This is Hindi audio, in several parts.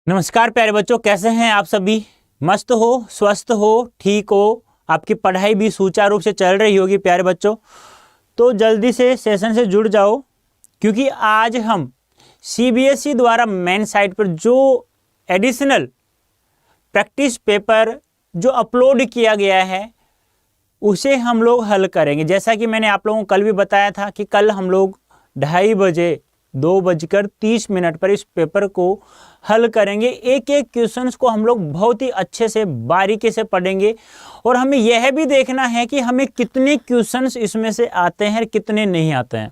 नमस्कार प्यारे बच्चों, कैसे हैं आप सभी? मस्त हो, स्वस्थ हो, ठीक हो, आपकी पढ़ाई भी सुचारू रूप से चल रही होगी प्यारे बच्चों। तो जल्दी से सेशन से जुड़ जाओ, क्योंकि आज हम सीबीएसई द्वारा मेन साइट पर जो एडिशनल प्रैक्टिस पेपर जो अपलोड किया गया है उसे हम लोग हल करेंगे। जैसा कि मैंने आप लोगों को कल भी बताया था कि कल हम लोग 2:30 बजे 2:30 पर इस पेपर को हल करेंगे। एक एक क्वेश्चंस को हम लोग बहुत ही अच्छे से बारीकी से पढ़ेंगे और हमें यह भी देखना है कि हमें कितने क्वेश्चंस इसमें से आते हैं और कितने नहीं आते हैं।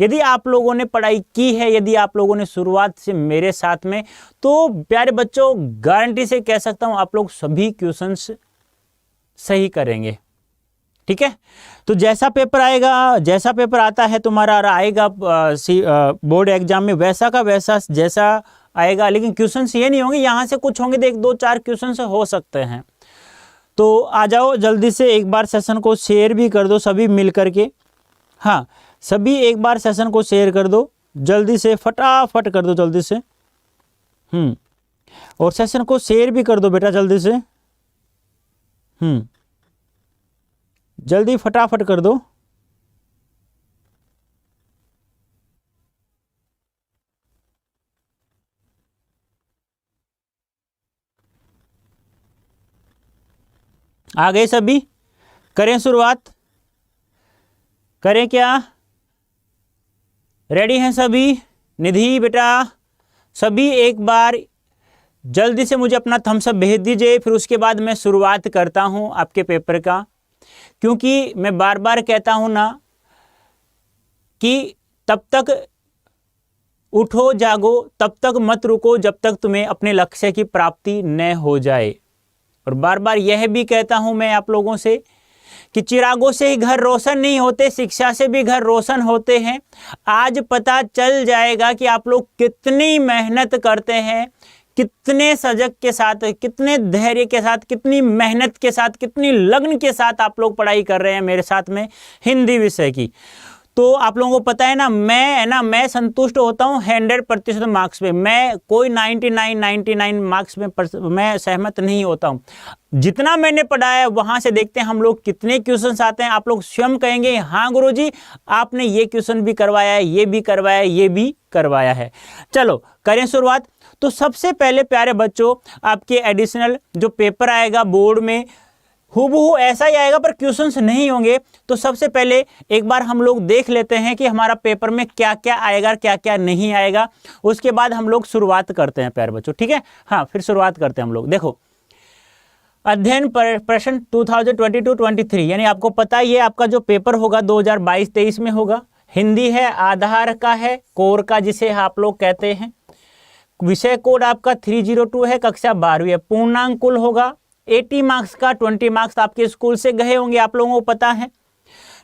यदि आप लोगों ने पढ़ाई की है, यदि आप लोगों ने शुरुआत से मेरे साथ में, तो प्यारे बच्चों गारंटी से कह सकता हूं आप लोग सभी क्वेश्चंस सही करेंगे। ठीक है, तो जैसा पेपर आएगा, जैसा पेपर आता है तुम्हारा आएगा बोर्ड एग्जाम में, वैसा का वैसा जैसा आएगा। लेकिन क्वेश्चंस ये नहीं होंगे, यहाँ से कुछ होंगे, देख 2-4 क्वेश्चंस हो सकते हैं। तो आ जाओ जल्दी से, एक बार सेशन को शेयर भी कर दो सभी मिल करके। हाँ, सभी एक बार सेशन को शेयर कर दो जल्दी से, फटाफट कर दो जल्दी से। और सेशन को शेयर भी कर दो बेटा जल्दी से। जल्दी फटाफट कर दो। आ गए सभी? करें शुरुआत? करें क्या? रेडी हैं सभी? निधि बेटा सभी एक बार जल्दी से मुझे अपना थम्स अप भेज दीजिए, फिर उसके बाद मैं शुरुआत करता हूं आपके पेपर का। क्योंकि मैं बार बार कहता हूं ना कि तब तक उठो जागो, तब तक मत रुको जब तक तुम्हें अपने लक्ष्य की प्राप्ति न हो जाए। और बार बार यह भी कहता हूं मैं आप लोगों से कि चिरागों से ही घर रोशन नहीं होते, शिक्षा से भी घर रोशन होते हैं। आज पता चल जाएगा कि आप लोग कितनी मेहनत करते हैं, कितने सजग के साथ, कितने धैर्य के साथ, कितनी मेहनत के साथ, कितनी लगन के साथ आप लोग पढ़ाई कर रहे हैं मेरे साथ में हिंदी विषय की। तो आप लोगों को पता है ना, मैं संतुष्ट होता हूं 100% मार्क्स पे। मैं कोई 99 मार्क्स में मैं सहमत नहीं होता हूं। जितना मैंने पढ़ाया है वहां से देखते हैं हम लोग कितने क्वेश्चंस आते हैं। आप लोग स्वयं कहेंगे हाँ गुरुजी आपने ये क्वेश्चन भी करवाया है, ये भी करवाया है, ये भी करवाया है। चलो करें शुरुआत। तो सबसे पहले प्यारे बच्चों, आपके एडिशनल जो पेपर आएगा बोर्ड में हूबहू ऐसा ही आएगा, पर क्वेश्चंस नहीं होंगे। तो सबसे पहले एक बार हम लोग देख लेते हैं कि हमारा पेपर में क्या क्या आएगा, क्या क्या नहीं आएगा। उसके बाद हम लोग शुरुआत करते हैं प्यारे बच्चों, ठीक है? हाँ, फिर शुरुआत करते हैं हम लोग। देखो, अध्ययन प्रश्न 2022-23, यानी आपको पता ही है आपका जो पेपर होगा 2022-23 में होगा। हिंदी है, आधार का है, कोर का जिसे आप लोग कहते हैं। विषय कोड आपका 302 है, कक्षा 12वीं है। पूर्णांक कुल होगा 80 मार्क्स का। 20 मार्क्स आपके स्कूल से गए होंगे, आप लोगों को पता है।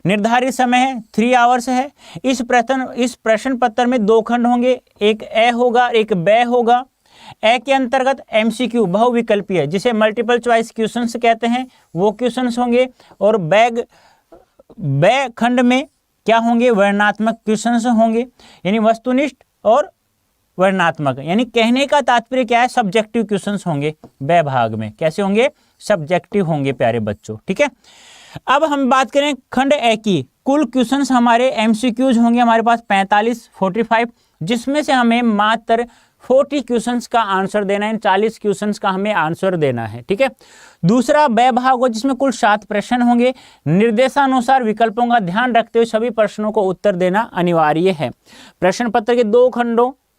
निर्धारित समय है 3 आवर्स है। इस प्रश्न पत्र में 2 खंड होंगे, एक ए होगा, एक ब होगा। ए के अंतर्गत एमसीक्यू बहुविकल्पीय है, जिसे मल्टीपल चॉइस क्वेश्चंस कहते हैं, वो क्वेश्चंस होंगे। और ब खंड में क्या होंगे? वर्णनात्मक क्वेश्चंस होंगे, यानी वस्तुनिष्ठ और वर्णनात्मक। यानी कहने का तात्पर्य क्या है? सब्जेक्टिव क्वेश्चंस होंगे ब भाग में। कैसे होंगे? सब्जेक्टिव होंगे प्यारे बच्चों, ठीक है? अब हम बात करें खंड ए की। कुल क्वेश्चंस हमारे एमसीक्यूज होंगे हमारे पास 45, जिसमें से हमें मात्र 40 क्वेश्चंस का आंसर देना है, 40 क्वेश्चंस का हमें आंसर देना है, ठीक है? दूसरा ब भाग होगा, जिसमें कुल 7 प्रश्न होंगे। निर्देशानुसार विकल्पों का ध्यान रखते हुए सभी प्रश्नों को उत्तर देना अनिवार्य है। प्रश्न पत्र के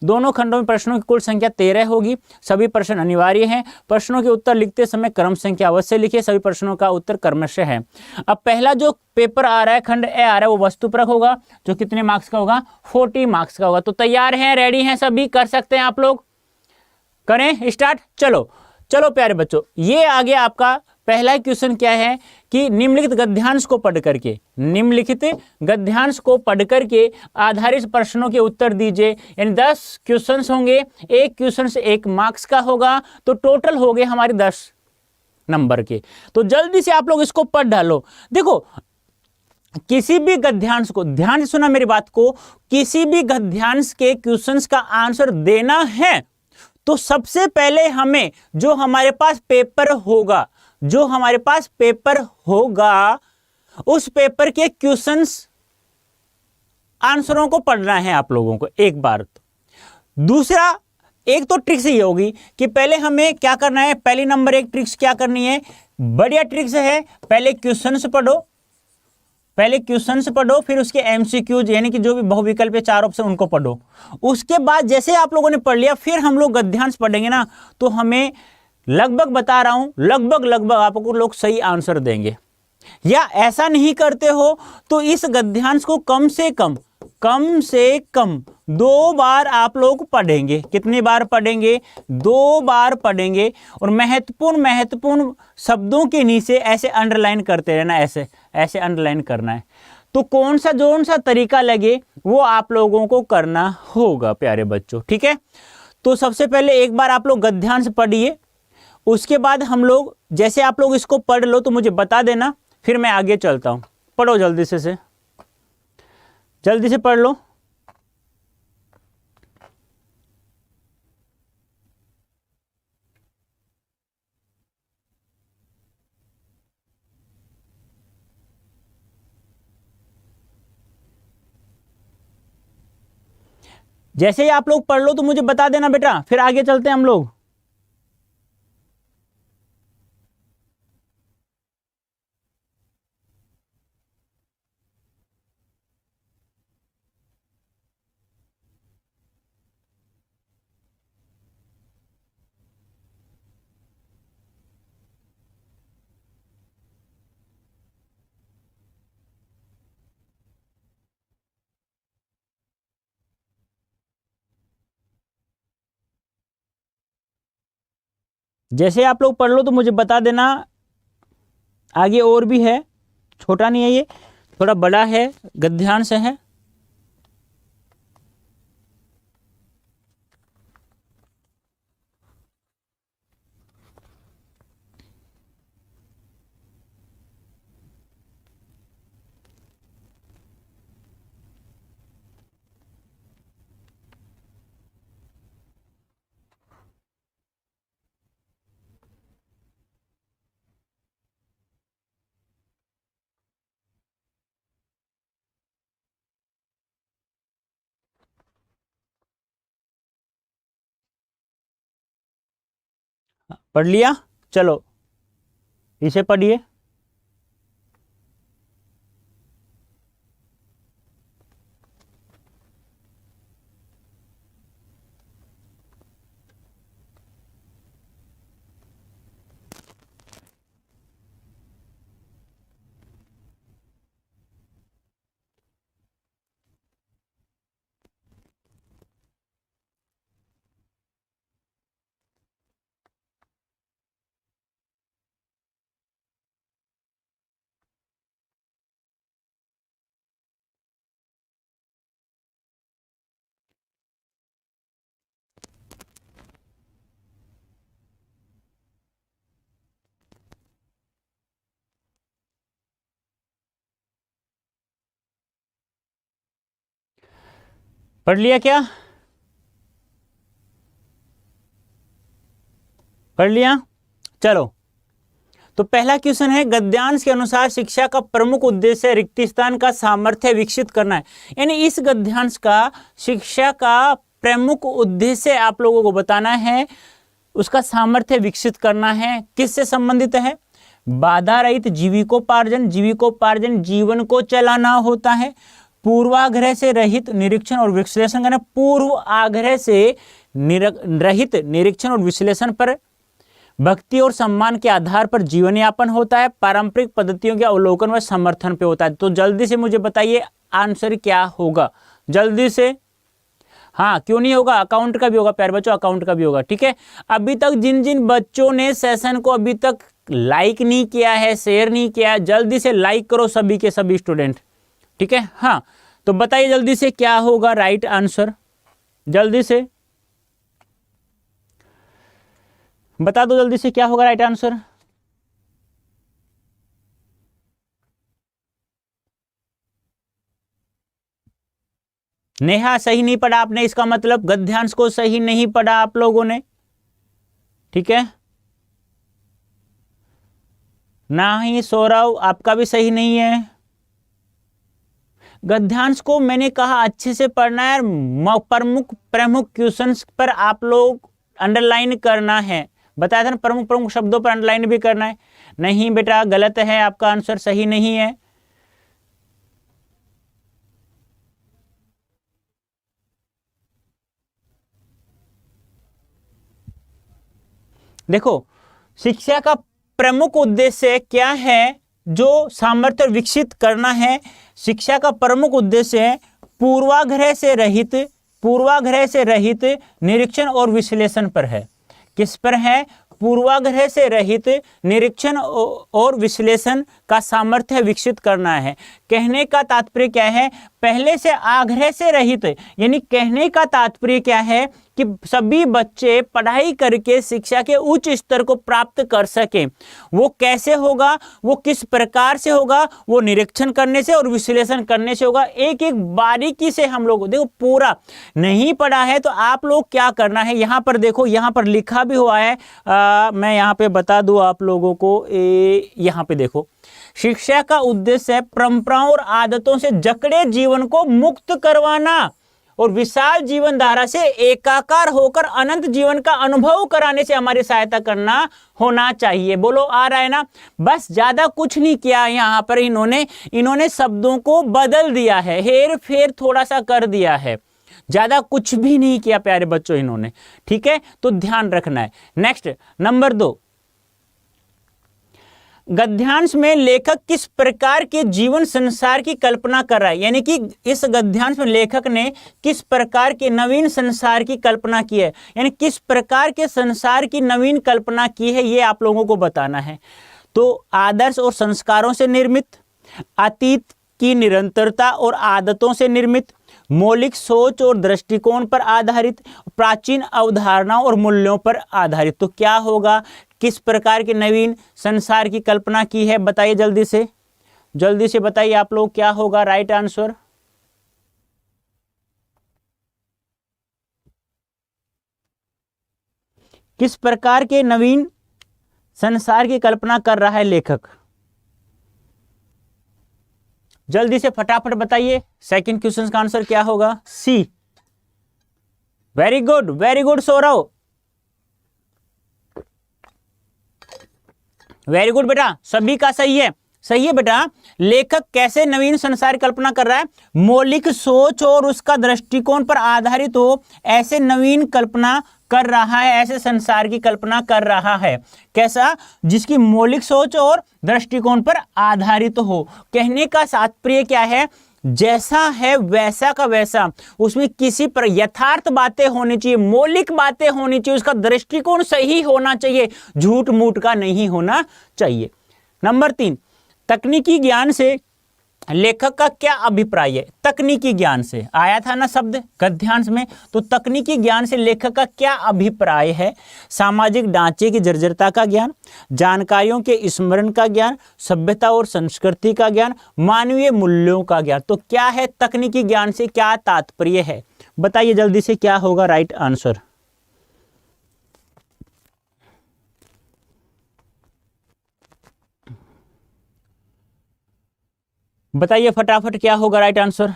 दोनों खंडों में प्रश्नों की कुल संख्या 13 होगी। सभी प्रश्न अनिवार्य हैं। प्रश्नों के उत्तर लिखते समय क्रम संख्या अवश्य लिखिए। सभी प्रश्नों का उत्तर क्रमशः है। अब पहला जो पेपर आ रहा है, खंड ए आ रहा है, वो वस्तुपरक होगा, जो कितने मार्क्स का होगा? 40 मार्क्स का होगा। तो तैयार हैं, रेडी हैं सभी? कर सकते हैं आप लोग? करें स्टार्ट? चलो प्यारे बच्चों, ये आ गया आपका पहला क्वेश्चन। क्या है कि निम्नलिखित गद्यांश को पढ़ करके आधारित प्रश्नों के उत्तर दीजिए। यानी 10 क्वेश्चंस होंगे, एक क्वेश्चन से 1 मार्क्स का होगा, तो टोटल हो गए हमारे 10 नंबर के। तो जल्दी से आप लोग इसको पढ़ डालो। देखो, किसी भी गद्यांश को, ध्यान से सुना मेरी बात को, किसी भी गद्यांश के क्वेश्चंस का आंसर देना है तो सबसे पहले हमें जो हमारे पास पेपर होगा उस पेपर के क्वेश्चंस आंसरों को पढ़ना है आप लोगों को एक बार। तो दूसरा, एक तो ट्रिक्स ये होगी कि पहले हमें क्या करना है, पहली नंबर एक ट्रिक्स क्या करनी है, बढ़िया ट्रिक्स है, पहले क्वेश्चंस पढ़ो, फिर उसके एमसीक्यूज यानी कि जो भी बहुविकल्प 4 ऑप्शन उनको पढ़ो। उसके बाद जैसे आप लोगों ने पढ़ लिया, फिर हम लोग गद्यांश पढ़ेंगे ना, तो हमें लगभग बता रहा हूं, लगभग आपको लोग सही आंसर देंगे। या ऐसा नहीं करते हो तो इस गद्यांश को कम से कम 2 बार आप लोग पढ़ेंगे। कितनी बार पढ़ेंगे? 2 बार पढ़ेंगे। और महत्वपूर्ण शब्दों के नीचे ऐसे अंडरलाइन करते रहना, ऐसे अंडरलाइन करना है। तो कौन सा तरीका लगे वो आप लोगों को करना होगा प्यारे बच्चों, ठीक है। तो सबसे पहले एक बार आप लोग गद्यांश पढ़िए, उसके बाद हम लोग जैसे आप लोग इसको पढ़ लो तो मुझे बता देना, फिर मैं आगे चलता हूं। पढ़ो जल्दी से पढ़ लो। जैसे ही आप लोग पढ़ लो तो मुझे बता देना बेटा, फिर आगे चलते हैं हम लोग। जैसे आप लोग पढ़ लो तो मुझे बता देना। आगे और भी है, छोटा नहीं है ये, थोड़ा बड़ा है, गद्यांश है। पढ़ लिया? चलो इसे पढ़िए। पढ़ लिया क्या? पढ़ लिया? चलो, तो पहला क्वेश्चन है, गद्यांश के अनुसार शिक्षा का प्रमुख उद्देश्य रिक्त स्थान का सामर्थ्य विकसित करना है। यानी इस गद्यांश का शिक्षा का प्रमुख उद्देश्य आप लोगों को बताना है, उसका सामर्थ्य विकसित करना है। किससे संबंधित है? बाधा रहित जीविकोपार्जन जीवन को चलाना होता है। पूर्वाग्रह से रहित निरीक्षण और विश्लेषण करना, पूर्वाग्रह से रहित निरीक्षण और विश्लेषण पर भक्ति और सम्मान के आधार पर जीवन यापन होता है। पारंपरिक पद्धतियों के अवलोकन व समर्थन पे होता है। तो जल्दी से मुझे बताइए आंसर क्या होगा, जल्दी से। हाँ, क्यों नहीं होगा? अकाउंट का भी होगा प्यारे बच्चों, अकाउंट का भी होगा, ठीक है। अभी तक जिन जिन बच्चों ने सेशन को अभी तक लाइक नहीं किया है, शेयर नहीं किया है, जल्दी से लाइक करो सभी के सभी स्टूडेंट, ठीक है। हाँ, तो बताइए जल्दी से क्या होगा राइट आंसर, जल्दी से बता दो, जल्दी से क्या होगा राइट आंसर। नेहा सही नहीं पढ़ा आपने, इसका मतलब गद्यांश को सही नहीं पढ़ा आप लोगों ने। ठीक है, ना ही सौरव, आपका भी सही नहीं है। गद्यांश को मैंने कहा अच्छे से पढ़ना है, प्रमुख प्रमुख क्वेश्चंस पर आप लोग अंडरलाइन करना है। बताया था ना, प्रमुख प्रमुख शब्दों पर अंडरलाइन भी करना है। नहीं बेटा, गलत है, आपका आंसर सही नहीं है। देखो, शिक्षा का प्रमुख उद्देश्य क्या है? जो सामर्थ्य विकसित करना है। शिक्षा का प्रमुख उद्देश्य है पूर्वाग्रह से रहित निरीक्षण और विश्लेषण पर है। किस पर है? पूर्वाग्रह से रहित निरीक्षण और विश्लेषण का सामर्थ्य विकसित करना है। कहने का तात्पर्य क्या है? पहले से आग्रह से रहित, यानी कहने का तात्पर्य क्या है कि सभी बच्चे पढ़ाई करके शिक्षा के उच्च स्तर को प्राप्त कर सकें। वो कैसे होगा, वो किस प्रकार से होगा? वो निरीक्षण करने से और विश्लेषण करने से होगा। एक एक बारीकी से हम लोग देखो, पूरा नहीं पढ़ा है तो आप लोग क्या करना है, यहाँ पर देखो, यहाँ पर लिखा भी हुआ है। मैं यहाँ पे बता दूं आप लोगों को, यहाँ पे देखो, शिक्षा का उद्देश्य है परंपराओं और आदतों से जकड़े जीवन को मुक्त करवाना और विशाल जीवन धारा से एकाकार होकर अनंत जीवन का अनुभव कराने से हमारी सहायता करना होना चाहिए। बोलो, आ रहा है ना? बस ज्यादा कुछ नहीं किया यहाँ पर इन्होंने शब्दों को बदल दिया है, हेर फेर थोड़ा सा कर दिया है, ज्यादा कुछ भी नहीं किया प्यारे बच्चों इन्होंने। ठीक है, तो ध्यान रखना है। नेक्स्ट, नंबर 2, गद्यांश में लेखक किस प्रकार के जीवन संसार की कल्पना कर रहा है? यानी कि इस गद्यांश में लेखक ने किस प्रकार के नवीन संसार की कल्पना की है, यानी किस प्रकार के संसार की नवीन कल्पना की है, ये आप लोगों को बताना है। तो आदर्श और संस्कारों से निर्मित, अतीत की निरंतरता और आदतों से निर्मित, मौलिक सोच और दृष्टिकोण पर आधारित, प्राचीन अवधारणाओं और मूल्यों पर आधारित। तो क्या होगा? किस प्रकार के नवीन संसार की कल्पना की है? बताइए जल्दी से बताइए आप लोग, क्या होगा राइट आंसर? किस प्रकार के नवीन संसार की कल्पना कर रहा है लेखक? जल्दी से फटाफट बताइए। सेकंड क्वेश्चन का आंसर क्या होगा? C. Very good Saurav, very good बेटा, सभी का सही है बेटा। लेखक कैसे नवीन संसार की कल्पना कर रहा है? मौलिक सोच और उसका दृष्टिकोण पर आधारित हो, ऐसे नवीन कल्पना कर रहा है, ऐसे संसार की कल्पना कर रहा है। कैसा? जिसकी मौलिक सोच और दृष्टिकोण पर आधारित हो। कहने का तात्पर्य क्या है? जैसा है वैसा का वैसा, उसमें किसी पर यथार्थ बातें होनी चाहिए, मौलिक बातें होनी चाहिए, उसका दृष्टिकोण सही होना चाहिए, झूठ मूठ का नहीं होना चाहिए। नंबर 3, तकनीकी ज्ञान से लेखक का क्या अभिप्राय है? तकनीकी ज्ञान से आया था ना शब्द गद्यांश में, तो तकनीकी ज्ञान से लेखक का क्या अभिप्राय है? सामाजिक ढांचे की जर्जरता का ज्ञान, जानकारियों के स्मरण का ज्ञान, सभ्यता और संस्कृति का ज्ञान, मानवीय मूल्यों का ज्ञान। तो क्या है तकनीकी ज्ञान से क्या तात्पर्य है? बताइए जल्दी से, क्या होगा राइट आंसर? बताइए फटाफट, क्या होगा राइट आंसर?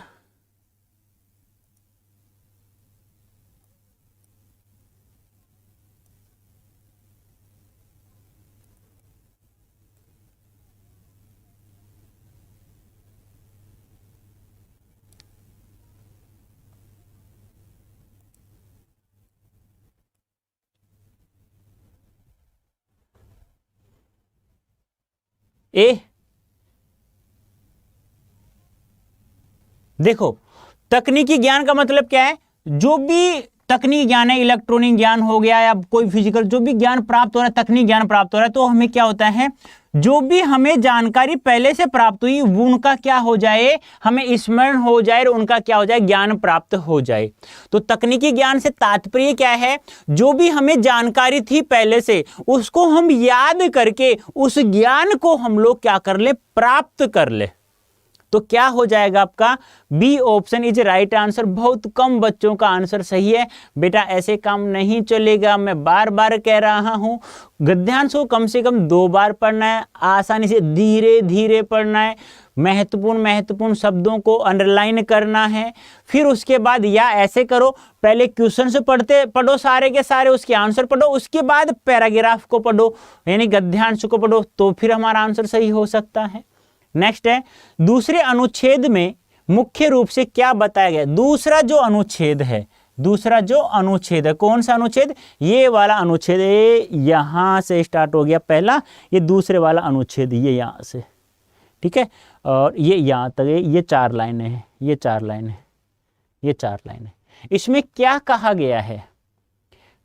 ए, देखो, तकनीकी ज्ञान का मतलब क्या है? जो भी तकनीकी ज्ञान है, इलेक्ट्रॉनिक ज्ञान हो गया या कोई फिजिकल, जो भी ज्ञान प्राप्त हो रहा है, तकनीकी ज्ञान प्राप्त हो रहा है, तो हमें क्या होता है, जो भी हमें जानकारी पहले से प्राप्त हुई उनका क्या हो जाए, हमें स्मरण हो जाए, उनका क्या हो जाए, ज्ञान प्राप्त हो जाए। तो तकनीकी ज्ञान से तात्पर्य क्या है? जो भी हमें जानकारी थी पहले से, उसको हम याद करके उस ज्ञान को हम लोग क्या कर ले, प्राप्त कर ले। तो क्या हो जाएगा आपका B option is right answer. बहुत कम बच्चों का आंसर सही है। बेटा ऐसे काम नहीं चलेगा, मैं बार बार कह रहा हूं। गद्यांश को कम से कम 2 बार पढ़ना है, आसानी से धीरे धीरे पढ़ना है, महत्वपूर्ण शब्दों को अंडरलाइन करना है। फिर उसके बाद या ऐसे करो, पहले क्वेश्चन से पढ़ो सारे के सारे, उसके आंसर पढ़ो, उसके बाद पैराग्राफ को पढ़ो यानी गद्यांश को पढ़ो, तो फिर हमारा आंसर सही हो सकता है। नेक्स्ट है, दूसरे अनुच्छेद में मुख्य रूप से क्या बताया गया। दूसरा जो अनुच्छेद है, कौन सा अनुच्छेद, ये वाला अनुच्छेद, यहां से स्टार्ट हो गया पहला, ये दूसरे वाला अनुच्छेद, ये यहां से, ठीक है, और ये यहां तक, ये 4 लाइनें हैं, ये 4 लाइनें। इसमें क्या कहा गया है,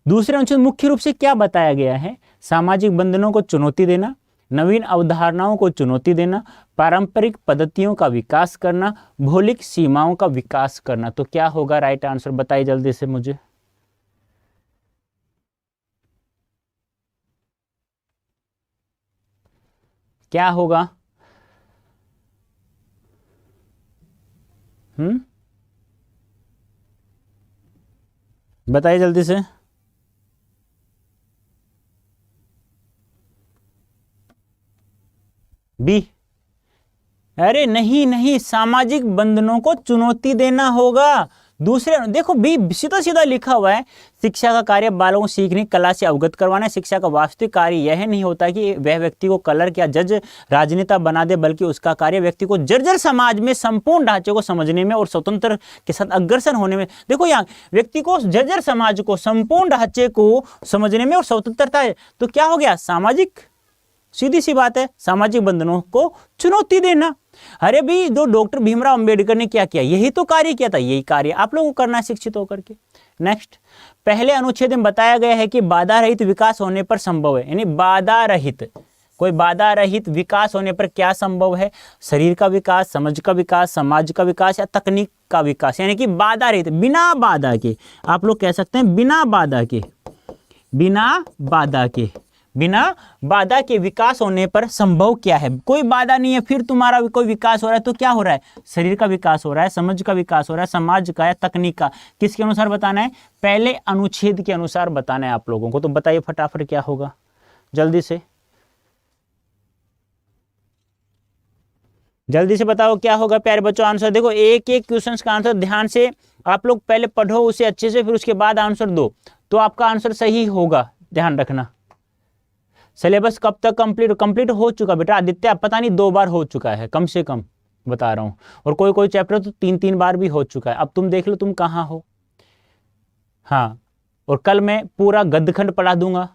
दूसरे अनुच्छेद मुख्य रूप से क्या बताया गया है। सामाजिक बंधनों को चुनौती देना, नवीन अवधारणाओं को चुनौती देना, पारंपरिक पद्धतियों का विकास करना, भौगोलिक सीमाओं का विकास करना। तो क्या होगा राइट आंसर, बताइए जल्दी से मुझे। क्या होगा? बताइए जल्दी से। बी। अरे नहीं, सामाजिक बंधनों को चुनौती देना होगा। दूसरे देखो बी सीधा सीधा लिखा हुआ है, शिक्षा का कार्य बालों को सीखने कला से अवगत करवाना है। शिक्षा का वास्तविक कार्य यह नहीं होता कि वह व्यक्ति को क्लर्क या जज राजनेता बना दे, बल्कि उसका कार्य व्यक्ति को जर्जर समाज में संपूर्ण ढांचे को समझने में और स्वतंत्र के साथ अग्रसर होने में। देखो यहाँ व्यक्ति को जर्जर समाज को संपूर्ण ढांचे को समझने में और स्वतंत्रता है, तो क्या हो गया सामाजिक, सीधी सी बात है, सामाजिक बंधनों को चुनौती देना। अरे भाई जो डॉक्टर भीमराव अंबेडकर ने क्या किया, यही तो कार्य किया था, यही कार्य आप लोगों को करना है शिक्षित होकर के। नेक्स्ट, पहले अनुच्छेद में बताया गया है कि बाधा रहित विकास होने पर संभव है, यानी बाधा रहित, कोई बाधा रहित विकास होने पर क्या संभव है, शरीर का विकास, समझ का विकास, समाज का विकास या तकनीक का विकास, यानी कि बाधा रहित, बिना बाधा के, आप लोग कह सकते हैं बिना बाधा के विकास होने पर संभव क्या है। कोई बाधा नहीं है, फिर तुम्हारा कोई विकास हो रहा है, तो क्या हो रहा है, शरीर का विकास हो रहा है, समझ का विकास हो रहा है, समाज का या तकनीक का। किसके अनुसार बताना है, पहले अनुच्छेद के अनुसार बताना है आप लोगों को। तो बताइए फटाफट क्या होगा, जल्दी से बताओ क्या होगा प्यारे बच्चों आंसर। देखो एक एक क्वेश्चन का आंसर ध्यान से आप लोग पहले पढ़ो उसे अच्छे से, फिर उसके बाद आंसर दो, तो आपका आंसर सही होगा, ध्यान रखना। सिलेबस कब तक कंप्लीट हो चुका बेटा आदित्य, पता नहीं 2 बार हो चुका है कम से कम, बता रहा हूं, और कोई चैप्टर तो 3 बार भी हो चुका है। अब तुम देख लो तुम कहाँ हो। हाँ, और कल मैं पूरा गद्यखंड पढ़ा दूंगा,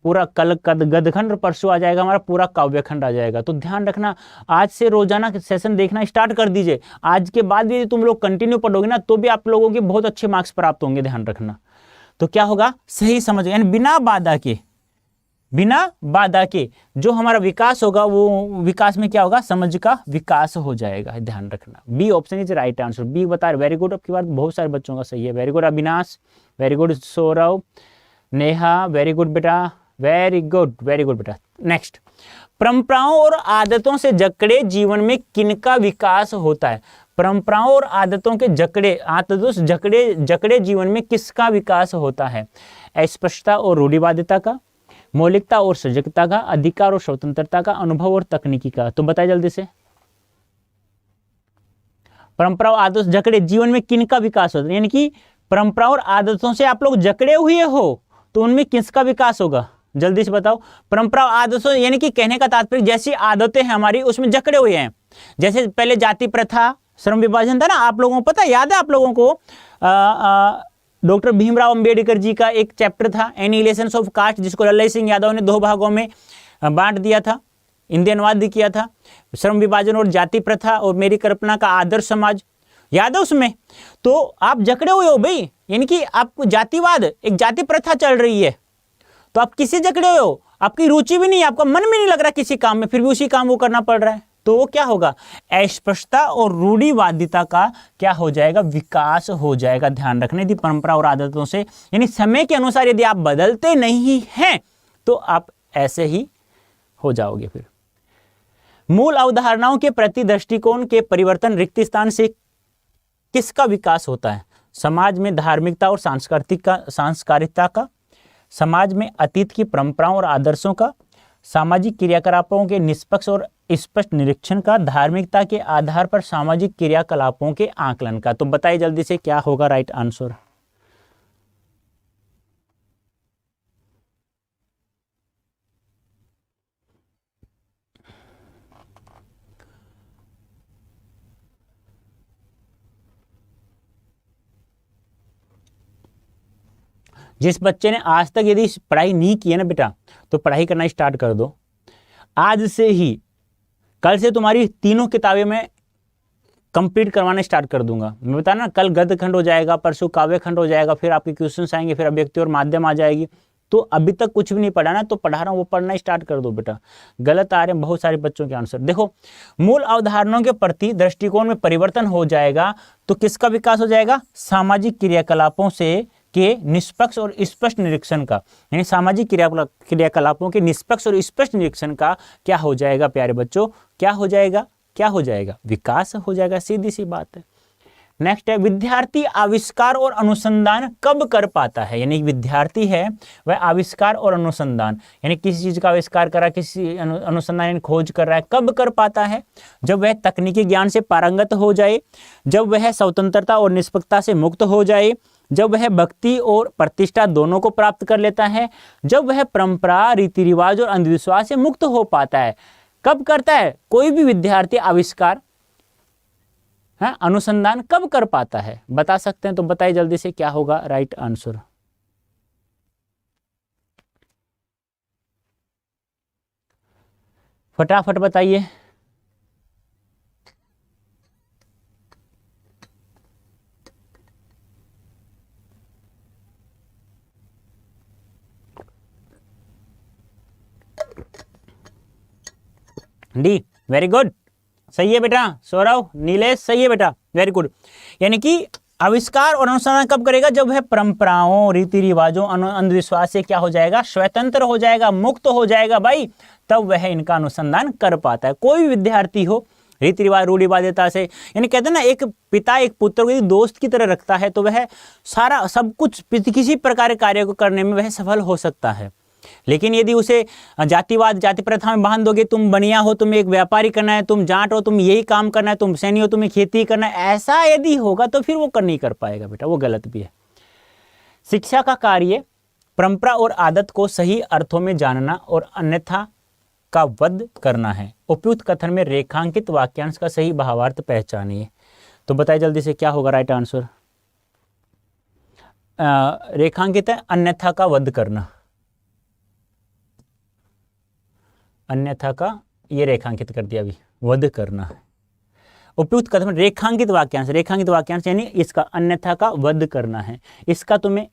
पूरा कल गद्यखंड, और परसों आ जाएगा हमारा पूरा काव्यखंड आ जाएगा। तो ध्यान रखना, आज से रोजाना सेशन देखना स्टार्ट कर दीजिए। आज के बाद भी तुम लोग कंटिन्यू पढ़ोगे ना, तो भी आप लोगों के बहुत अच्छे मार्क्स प्राप्त होंगे, ध्यान रखना। तो क्या होगा, सही समझ, यानी बिना बाधा के जो हमारा विकास होगा, वो विकास में क्या होगा, समझ का विकास हो जाएगा, ध्यान रखना। B option is right answer, B बता रहे। वेरी गुड, आपकी बात बहुत सारे बच्चों का सही है। Very good Avinash, very good Saurav, Neha, very good बेटा, वेरी गुड बेटा। नेक्स्ट, परंपराओं और आदतों से जकड़े जीवन में किनका विकास होता है। परंपराओं और आदतों से जकड़े जीवन में किसका विकास होता है। अस्पष्टता और रूढ़िवादिता का, मौलिकता और सजगता का, अधिकार और स्वतंत्रता का, अनुभव और तकनीकी का। तो बताइए जल्दी से, परंपरा और आदतों से जकड़े जीवन में किनका विकास होता है, यानी कि परंपरा और आदतों से आप लोग जकड़े हुए हो तो उनमें किसका विकास होगा, जल्दी से बताओ। परंपरा और आदतों यानी कि कहने का तात्पर्य जैसी आदतें हैं हमारी उसमें जकड़े हुए हैं। जैसे पहले जाति प्रथा, श्रम विभाजन था ना, आप लोगों को पता है, याद है आप लोगों को डॉक्टर भीमराव अंबेडकर जी का एक चैप्टर था एनिहिलेशन ऑफ कास्ट, जिसको लल्लई सिंह यादव ने 2 भागों में बांट दिया था, हिंदी अनुवाद किया था। श्रम विभाजन और जाति प्रथा और मेरी कल्पना का आदर्श समाज, याद है उसमें। तो आप जकड़े हुए हो भाई, यानी कि आपको जातिवाद, एक जाति प्रथा चल रही है, तो आप किसी जकड़े हुए हो, आपकी रुचि भी नहीं है, आपका मन भी नहीं लग रहा किसी काम में, फिर भी उसी काम को करना पड़ रहा है, तो वो क्या होगा, अस्पष्टता और रूढ़िवादिता का क्या हो जाएगा, विकास हो जाएगा। ध्यान रखने, यदि परंपरा और आदतों से यानी समय के अनुसार यदि आप बदलते नहीं हैं तो आप ऐसे ही हो जाओगे। फिर मूल अवधारणाओं के प्रति दृष्टिकोण के परिवर्तन रिक्त स्थान से किसका विकास होता है? समाज में धार्मिकता और सांस्कारिकता का, समाज में अतीत की परंपराओं और आदर्शों का, सामाजिक क्रियाकलापों के निष्पक्ष और स्पष्ट निरीक्षण का, धार्मिकता के आधार पर सामाजिक क्रियाकलापों के आकलन का। तो बताइए जल्दी से क्या होगा राइट आंसर? जिस बच्चे ने आज तक यदि पढ़ाई नहीं की है ना बेटा, तो पढ़ाई करना स्टार्ट कर दो आज से ही। कल से तुम्हारी तीनों किताबें मैं कंप्लीट करवाना स्टार्ट कर दूंगा। मैं बता ना, कल गद्य खंड हो जाएगा, परसों काव्य खंड हो जाएगा, फिर आपके क्वेश्चंस आएंगे, फिर अभिव्यक्ति और माध्यम आ जाएगी। तो अभी तक कुछ भी नहीं पढ़ा ना, तो पढ़ा रहा हूँ वो पढ़ना स्टार्ट कर दो बेटा। गलत आ रहे हैं बहुत सारे बच्चों के आंसर। देखो, मूल अवधारणाओं के प्रति दृष्टिकोण में परिवर्तन हो जाएगा तो किसका विकास हो जाएगा? सामाजिक क्रियाकलापों से के निष्पक्ष और स्पष्ट निरीक्षण का, यानी सामाजिक क्रियाकलापों के निष्पक्ष और स्पष्ट निरीक्षण का क्या हो जाएगा प्यारे बच्चों? क्या हो जाएगा? क्या हो जाएगा? विकास हो जाएगा, सीधी सी बात है। नेक्स्ट है, विद्यार्थी आविष्कार और अनुसंधान कब कर पाता है? यानी विद्यार्थी है वह आविष्कार और अनुसंधान, यानी किसी चीज का आविष्कार कर रहा है, किसी अनुसंधान खोज कर रहा है, कब कर पाता है? जब वह तकनीकी ज्ञान से पारंगत हो जाए, जब वह स्वतंत्रता और निष्पक्षता से मुक्त हो जाए, जब वह भक्ति और प्रतिष्ठा दोनों को प्राप्त कर लेता है, जब वह परंपरा, रीति रिवाज और अंधविश्वास से मुक्त हो पाता है। कब करता है कोई भी विद्यार्थी आविष्कार, अनुसंधान कब कर पाता है? बता सकते हैं तो बताइए जल्दी से क्या होगा राइट आंसर? फटाफट बताइए। डी, वेरी गुड, सही है बेटा। सौरव, नीलेश, सही है बेटा, वेरी गुड। यानी कि आविष्कार और अनुसंधान कब करेगा? जब वह परंपराओं, रीति रिवाजों, अंधविश्वास से क्या हो जाएगा? स्वतंत्र हो जाएगा, मुक्त हो जाएगा भाई, तब वह इनका अनुसंधान कर पाता है। कोई भी विद्यार्थी हो रीति रिवाज, रूढ़िवादिता से, यानी कहते हैं ना, एक पिता एक पुत्र को दोस्त की तरह रखता है तो वह सारा सब कुछ किसी प्रकार के कार्य को करने में वह सफल हो सकता है। लेकिन यदि उसे जातिवाद, जाति प्रथा में बांध दोगे, तुम बनिया हो, तुम्हें एक व्यापारी करना है, तुम जाट हो, तुम यही काम करना है, तुम सैनी हो, तुम्हें खेती करना है, ऐसा यदि होगा तो फिर वो नहीं कर पाएगा बेटा, वो गलत भी है। शिक्षा का कार्य परंपरा और आदत को सही अर्थों में जानना और अन्यथा का वध करना है। उपयुक्त कथन में रेखांकित वाक्यांश का सही भावार्थ पहचानिए। तो बताइए जल्दी से क्या होगा राइट आंसर? रेखांकित है अन्यथा का वध करना, अन्यथा का ये रेखांकित कर दिया, अभी वध करना है। उपयुक्त कथन में रेखांकित वाक्यांश, रेखांकित वाक्यांश यानी इसका अन्यथा का वध करना है। इसका तुम्हें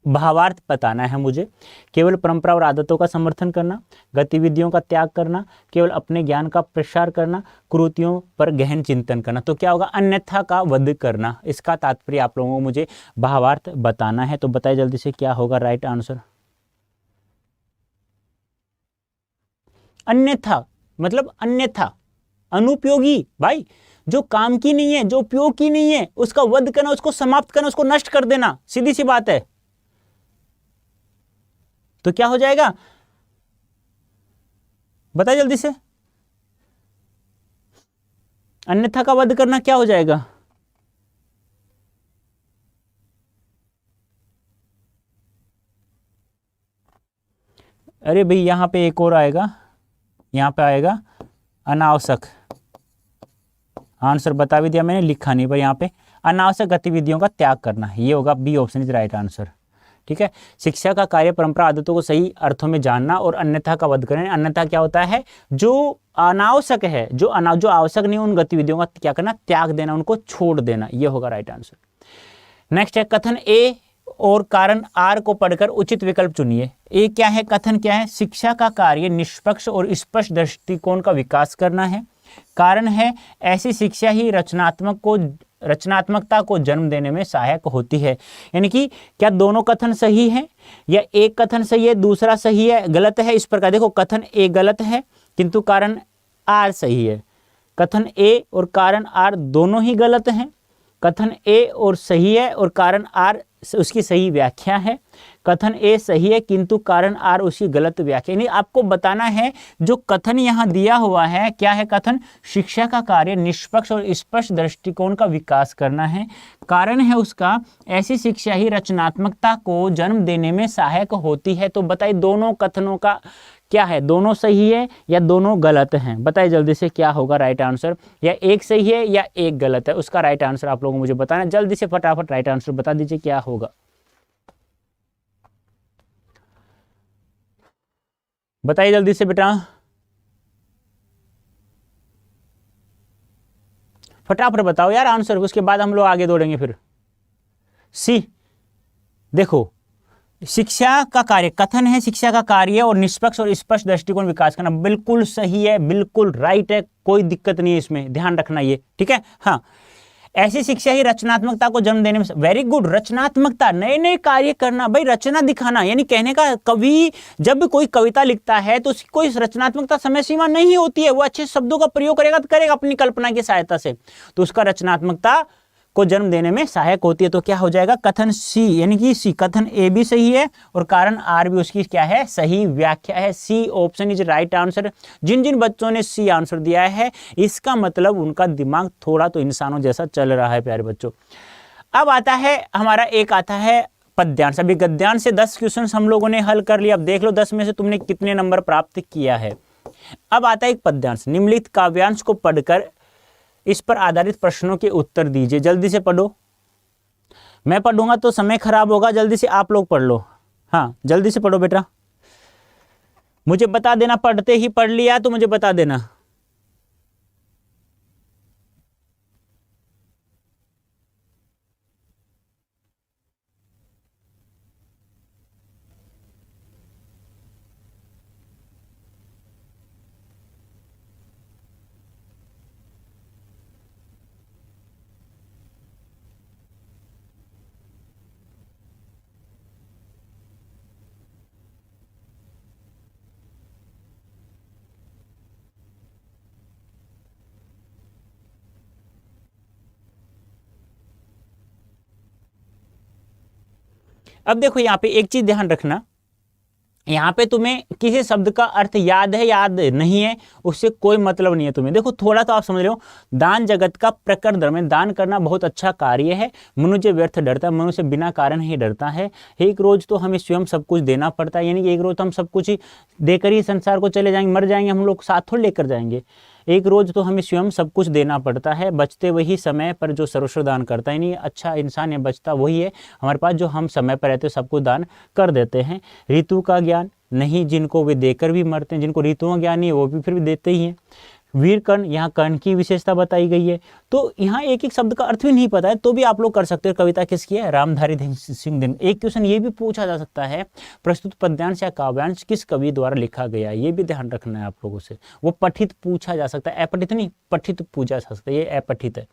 भावार्थ बताना है मुझे। केवल परंपरा और आदतों का समर्थन करना, गतिविधियों का त्याग करना, केवल अपने ज्ञान का प्रसार करना, कुरीतियों पर गहन चिंतन करना। तो क्या होगा? अन्यथा का वध करना। इसका तात्पर्य आप लोगों को मुझे भावार्थ बताना है। तो बताइए जल्दी से क्या होगा राइट आंसर? अन्यथा मतलब अन्यथा, अनुपयोगी भाई, जो काम की नहीं है, जो उपयोग की नहीं है, उसका वध करना, उसको समाप्त करना, उसको नष्ट कर देना, सीधी सी बात है। तो क्या हो जाएगा बताइए जल्दी से? अन्यथा का वध करना क्या हो जाएगा? अरे भाई यहां पे एक और आएगा, यहां पे आएगा अनावश्यक। आंसर बता भी दिया मैंने, लिखा नहीं, पर यहाँ पे अनावश्यक गतिविधियों का त्याग करना, ये होगा B option is right answer. ठीक है, शिक्षा का कार्य परंपरा आदतों को सही अर्थों में जानना और अन्यथा का वध करना। अन्यथा क्या होता है? जो अनावश्यक है, जो आवश्यक नहीं, उन गतिविधियों का क्या करना? त्याग देना, उनको छोड़ देना, ये होगा राइट आंसर। नेक्स्ट है कथन ए और कारण आर को पढ़कर उचित विकल्प चुनिए। ए क्या है? कथन क्या है? शिक्षा का कार्य निष्पक्ष और स्पष्ट दृष्टिकोण का विकास करना है। कारण है ऐसी शिक्षा ही रचनात्मकता को जन्म देने में सहायक होती है। यानी कि क्या दोनों कथन सही हैं या एक कथन सही है दूसरा सही है, गलत है? इस प्रकार देखो, कथन ए गलत है किंतु कारण आर सही है। कथन ए और कारण आर दोनों ही गलत हैं। कथन ए और सही है और कारण आर उसकी सही व्याख्या है। कथन ए सही है किंतु कारण आर उसकी गलत व्याख्या। यानी आपको बताना है जो कथन यहाँ दिया हुआ है क्या है। कथन शिक्षा का कार्य निष्पक्ष और स्पष्ट दृष्टिकोण का विकास करना है। कारण है उसका ऐसी शिक्षा ही रचनात्मकता को जन्म देने में सहायक होती है। तो बताइए दोनों कथनों का क्या है, दोनों सही है या दोनों गलत हैं? बताइए जल्दी से क्या होगा राइट आंसर, या एक सही है या एक गलत है। उसका राइट आंसर आप लोगों को मुझे बताना, जल्दी से फटाफट राइट आंसर बता दीजिए क्या होगा। बताइए जल्दी से बेटा, फटाफट बताओ यार आंसर, उसके बाद हम लोग आगे दौड़ेंगे फिर। सी, देखो शिक्षा का कार्य, कथन है शिक्षा का कार्य और निष्पक्ष और स्पष्ट दृष्टिकोण विकास करना, बिल्कुल सही है, बिल्कुल राइट है, कोई दिक्कत नहीं है इसमें, ध्यान रखना ये, ठीक है। हाँ, ऐसी शिक्षा ही रचनात्मकता को जन्म देने में, वेरी गुड, रचनात्मकता, नए नए कार्य करना, भाई रचना दिखाना, यानी कहने का कवि जब भी कोई कविता लिखता है तो उसकी कोई रचनात्मकता समय सीमा नहीं होती है, वो अच्छे शब्दों का प्रयोग करेगा तो करेगा अपनी कल्पना की सहायता से, तो उसका रचनात्मकता को जन्म देने में सहायक होती है। तो क्या हो जाएगा, कथन सी, यानी कि सी, कथन ए भी सही है और कारण आर भी उसकी क्या है, सही व्याख्या है। C option is right answer. जिन जिन बच्चों ने सी आंसर दिया है इसका मतलब उनका दिमाग थोड़ा तो इंसानों जैसा चल रहा है प्यारे बच्चों। अब आता है हमारा एक आता है पद्यांश। अभी गद्यांश से 10 क्वेश्चन हम लोगों ने हल कर लिया। अब देख लो 10 में से तुमने कितने नंबर प्राप्त किया है। अब आता है एक पद्यांश। निम्नलिखित काव्यांश को पढ़कर इस पर आधारित प्रश्नों के उत्तर दीजिए। जल्दी से पढ़ो, मैं पढ़ूंगा तो समय खराब होगा, जल्दी से आप लोग पढ़ लो। हाँ जल्दी से पढ़ो बेटा, मुझे बता देना, पढ़ते ही पढ़ लिया तो मुझे बता देना। अब देखो यहाँ पे एक चीज ध्यान रखना, यहाँ पे तुम्हें किसी शब्द का अर्थ याद है याद नहीं है उससे कोई मतलब नहीं है तुम्हें। देखो थोड़ा तो आप समझ रहे हो, दान जगत का प्रकट धर्म है, दान करना बहुत अच्छा कार्य है। मनुष्य व्यर्थ डरता है, मनुष्य बिना कारण ही डरता है। एक रोज तो हमें स्वयं सब कुछ देना पड़ता है, यानी कि एक रोज तो हम सब कुछ ही देकर ही संसार को चले जाएंगे, मर जाएंगे, हम लोग साथ थोड़ा लेकर जाएंगे। एक रोज तो हमें स्वयं सब कुछ देना पड़ता है। बचते वही समय पर जो सर्वस्व दान करता है, नहीं अच्छा इंसान है, बचता वही है हमारे पास जो हम समय पर रहते सब कुछ दान कर देते हैं। ऋतु का ज्ञान नहीं जिनको, वे देकर भी मरते हैं, जिनको ऋतुओं का ज्ञान नहीं है वो भी फिर भी देते ही हैं। वीर कर्ण, यहाँ कर्ण की विशेषता बताई गई है। तो यहाँ एक एक शब्द का अर्थ भी नहीं पता है तो भी आप लोग कर सकते हो। कविता किसकी है, रामधारी सिंह दिनकर। एक क्वेश्चन ये भी पूछा जा सकता है, प्रस्तुत पद्यांश या काव्यांश किस कवि द्वारा लिखा गया है, ये भी ध्यान रखना है आप लोगों से। वो पठित पूछा जा सकता है, अपठित नहीं, पठित पूछा जा सकता है, ये अपठित है।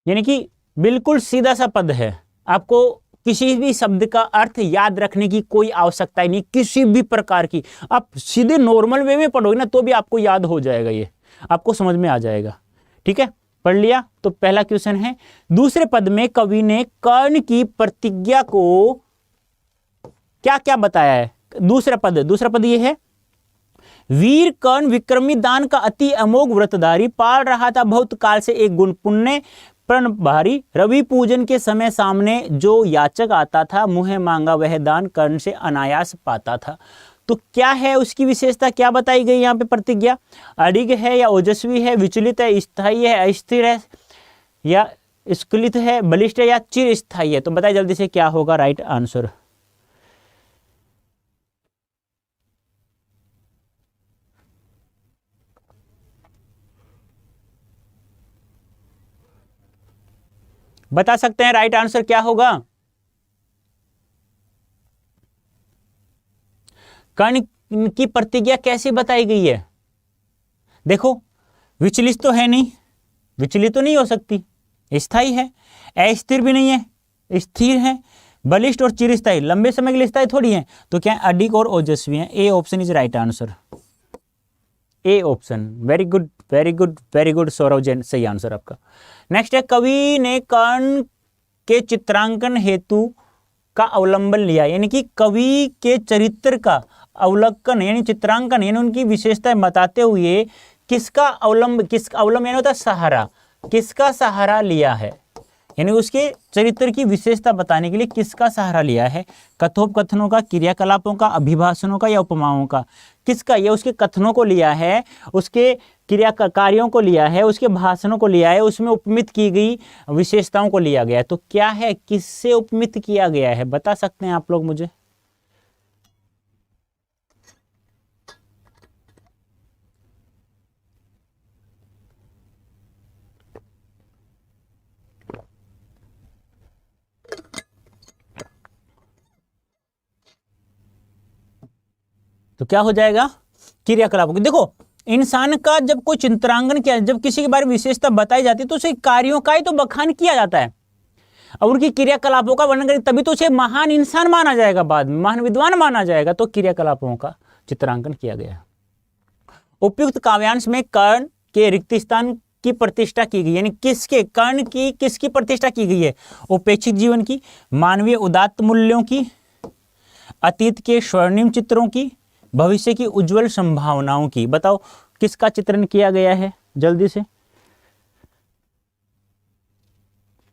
यानी कि बिल्कुल सीधा सा पद है, आपको किसी भी शब्द का अर्थ याद रखने की कोई आवश्यकता ही नहीं, किसी भी प्रकार की। आप सीधे नॉर्मल वे में पढ़ोगे ना तो भी आपको याद हो जाएगा, ये आपको समझ में आ जाएगा। ठीक है, पढ़ लिया। तो पहला क्वेश्चन है, दूसरे पद में कवि ने कर्ण की प्रतिज्ञा को क्या क्या बताया है। दूसरा पद ये है, वीर कर्ण विक्रमी दान का अति अमोघ व्रतधारी, पाल रहा था बहुत काल से एक गुण पुण्य प्रण भारी, रवि पूजन के समय सामने जो याचक आता था, मुँह मांगा वह दान कर्ण से अनायास पाता था। तो क्या है उसकी विशेषता, क्या बताई गई यहाँ पे प्रतिज्ञा, अडिग है या ओजस्वी है, विचलित है, स्थायी है, अस्थिर है, या स्खलित है, बलिष्ठ है, या चिर स्थायी है। तो बताइए जल्दी से क्या होगा राइट आंसर। बता सकते हैं राइट आंसर क्या होगा। कर्ण की प्रतिज्ञा कैसे बताई गई है? देखो, विचलित तो है नहीं, विचलित तो नहीं हो सकती, स्थायी है, अस्थिर भी नहीं है, स्थिर है, बलिष्ठ और चिरस्थायी, लंबे समय के लिए स्थायी थोड़ी है। तो क्या है? अडिग और ओजस्वी है। A option is right answer, A option. Very good, very good, very good Saurav Jain, सही आंसर आपका। नेक्स्ट है, कवि ने कर्ण के चित्रांकन हेतु का अवलंबन लिया, यानी कि कवि के चरित्र का अवलोकन यानी चित्रांकन यानी उनकी विशेषताएं बताते हुए किसका अवलंब यानी होता है सहारा, किसका सहारा लिया है, यानी उसके चरित्र की विशेषता बताने के लिए किसका सहारा लिया है? कथोपकथनों का, क्रियाकलापों का, अभिभाषणों का या उपमाओं का? किसका? ये उसके कथनों को लिया है, उसके कार्यों को लिया है, उसके भाषणों को लिया है, उसमें उपमित की गई विशेषताओं को लिया गया है। तो क्या है, किससे उपमित किया गया है? बता सकते हैं आप लोग मुझे? तो क्या हो जाएगा? क्रियाकलापों की। देखो, इंसान का जब कोई चित्रांकन किया, जब किसी के बारे में विशेषता बताई जाती है तो उसे कार्यों का ही तो बखान किया जाता है और उनकी क्रियाकलापों का वर्णन करें, तभी तो उसे महान इंसान माना जाएगा, बाद में महान विद्वान माना जाएगा। तो क्रियाकलापों का चित्रांकन किया गया। उपयुक्त काव्यांश में कर्ण के रिक्त स्थान की प्रतिष्ठा की गई, यानी किसके? कर्ण की किसकी प्रतिष्ठा की गई है? उपेक्षित जीवन की, मानवीय उदात्त मूल्यों की, अतीत के स्वर्णिम चित्रों की, भविष्य की उज्जवल संभावनाओं की। बताओ किसका चित्रण किया गया है? जल्दी से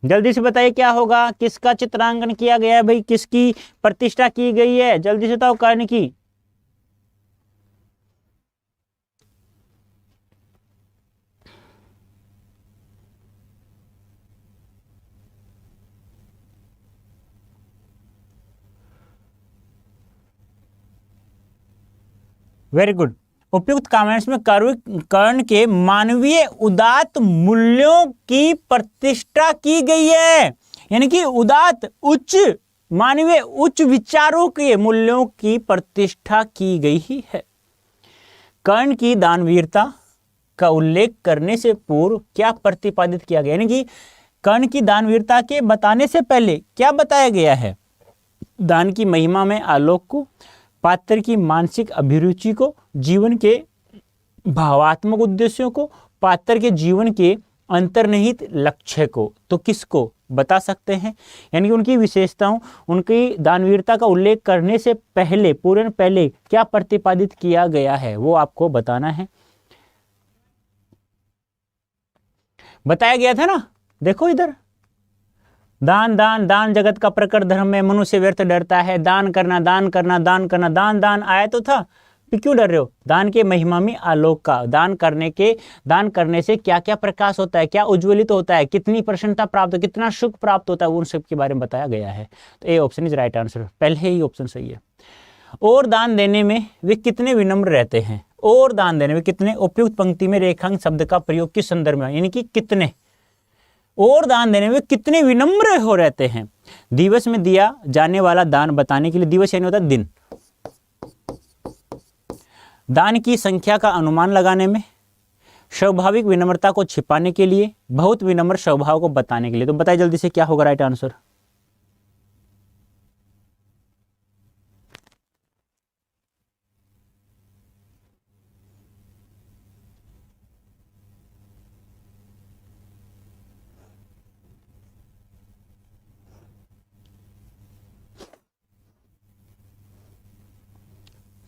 जल्दी से बताइए क्या होगा? किसका चित्रांकन किया गया है भाई? किसकी प्रतिष्ठा की गई है? जल्दी से बताओ। कर्ण की। Very good. उपयुक्त काव्यांश में कर्ण के मानवीय उदात्त मूल्यों की प्रतिष्ठा की गई है, यानी कि उदात्त उच्च मानवीय उच्च विचारों के मूल्यों की प्रतिष्ठा की गई ही है। कर्ण की दानवीरता का उल्लेख करने से पूर्व क्या प्रतिपादित किया गया, यानी कि कर्ण की दानवीरता के बताने से पहले क्या बताया गया है? दान की महिमा में आलोक को, पात्र की मानसिक अभिरुचि को, जीवन के भावात्मक उद्देश्यों को, पात्र के जीवन के अंतर्निहित लक्ष्य को। तो किसको बता सकते हैं? यानी कि उनकी विशेषताओं, उनकी दानवीरता का उल्लेख करने से पहले, पूर्ण पहले क्या प्रतिपादित किया गया है वो आपको बताना है। बताया गया था ना, देखो इधर, दान दान दान जगत का प्रकट धर्म है, मनुष्य व्यर्थ डरता है, दान करना दान करना दान करना, दान दान आया तो था, फिर क्यों डर रहे हो? दान के महिमा में आलोक का, दान करने से क्या क्या प्रकाश होता है, क्या उज्ज्वलित होता है, कितनी प्रसन्नता प्राप्त हो, कितना सुख प्राप्त होता है, उन सब के बारे में बताया गया है। तो ए ऑप्शन इज राइट आंसर, पहले ही ऑप्शन सही है। और दान देने में वे कितने विनम्र रहते हैं? और दान देने में कितने? उपयुक्त पंक्ति में रेखांक शब्द का प्रयोग किस संदर्भ में, यानी कि कितने? और दान देने में कितने विनम्र हो रहते हैं? दिवस में दिया जाने वाला दान बताने के लिए, दिवस यानी होता है दिन, दान की संख्या का अनुमान लगाने में, स्वाभाविक विनम्रता को छिपाने के लिए, बहुत विनम्र स्वभाव को बताने के लिए। तो बताइए जल्दी से क्या होगा राइट आंसर?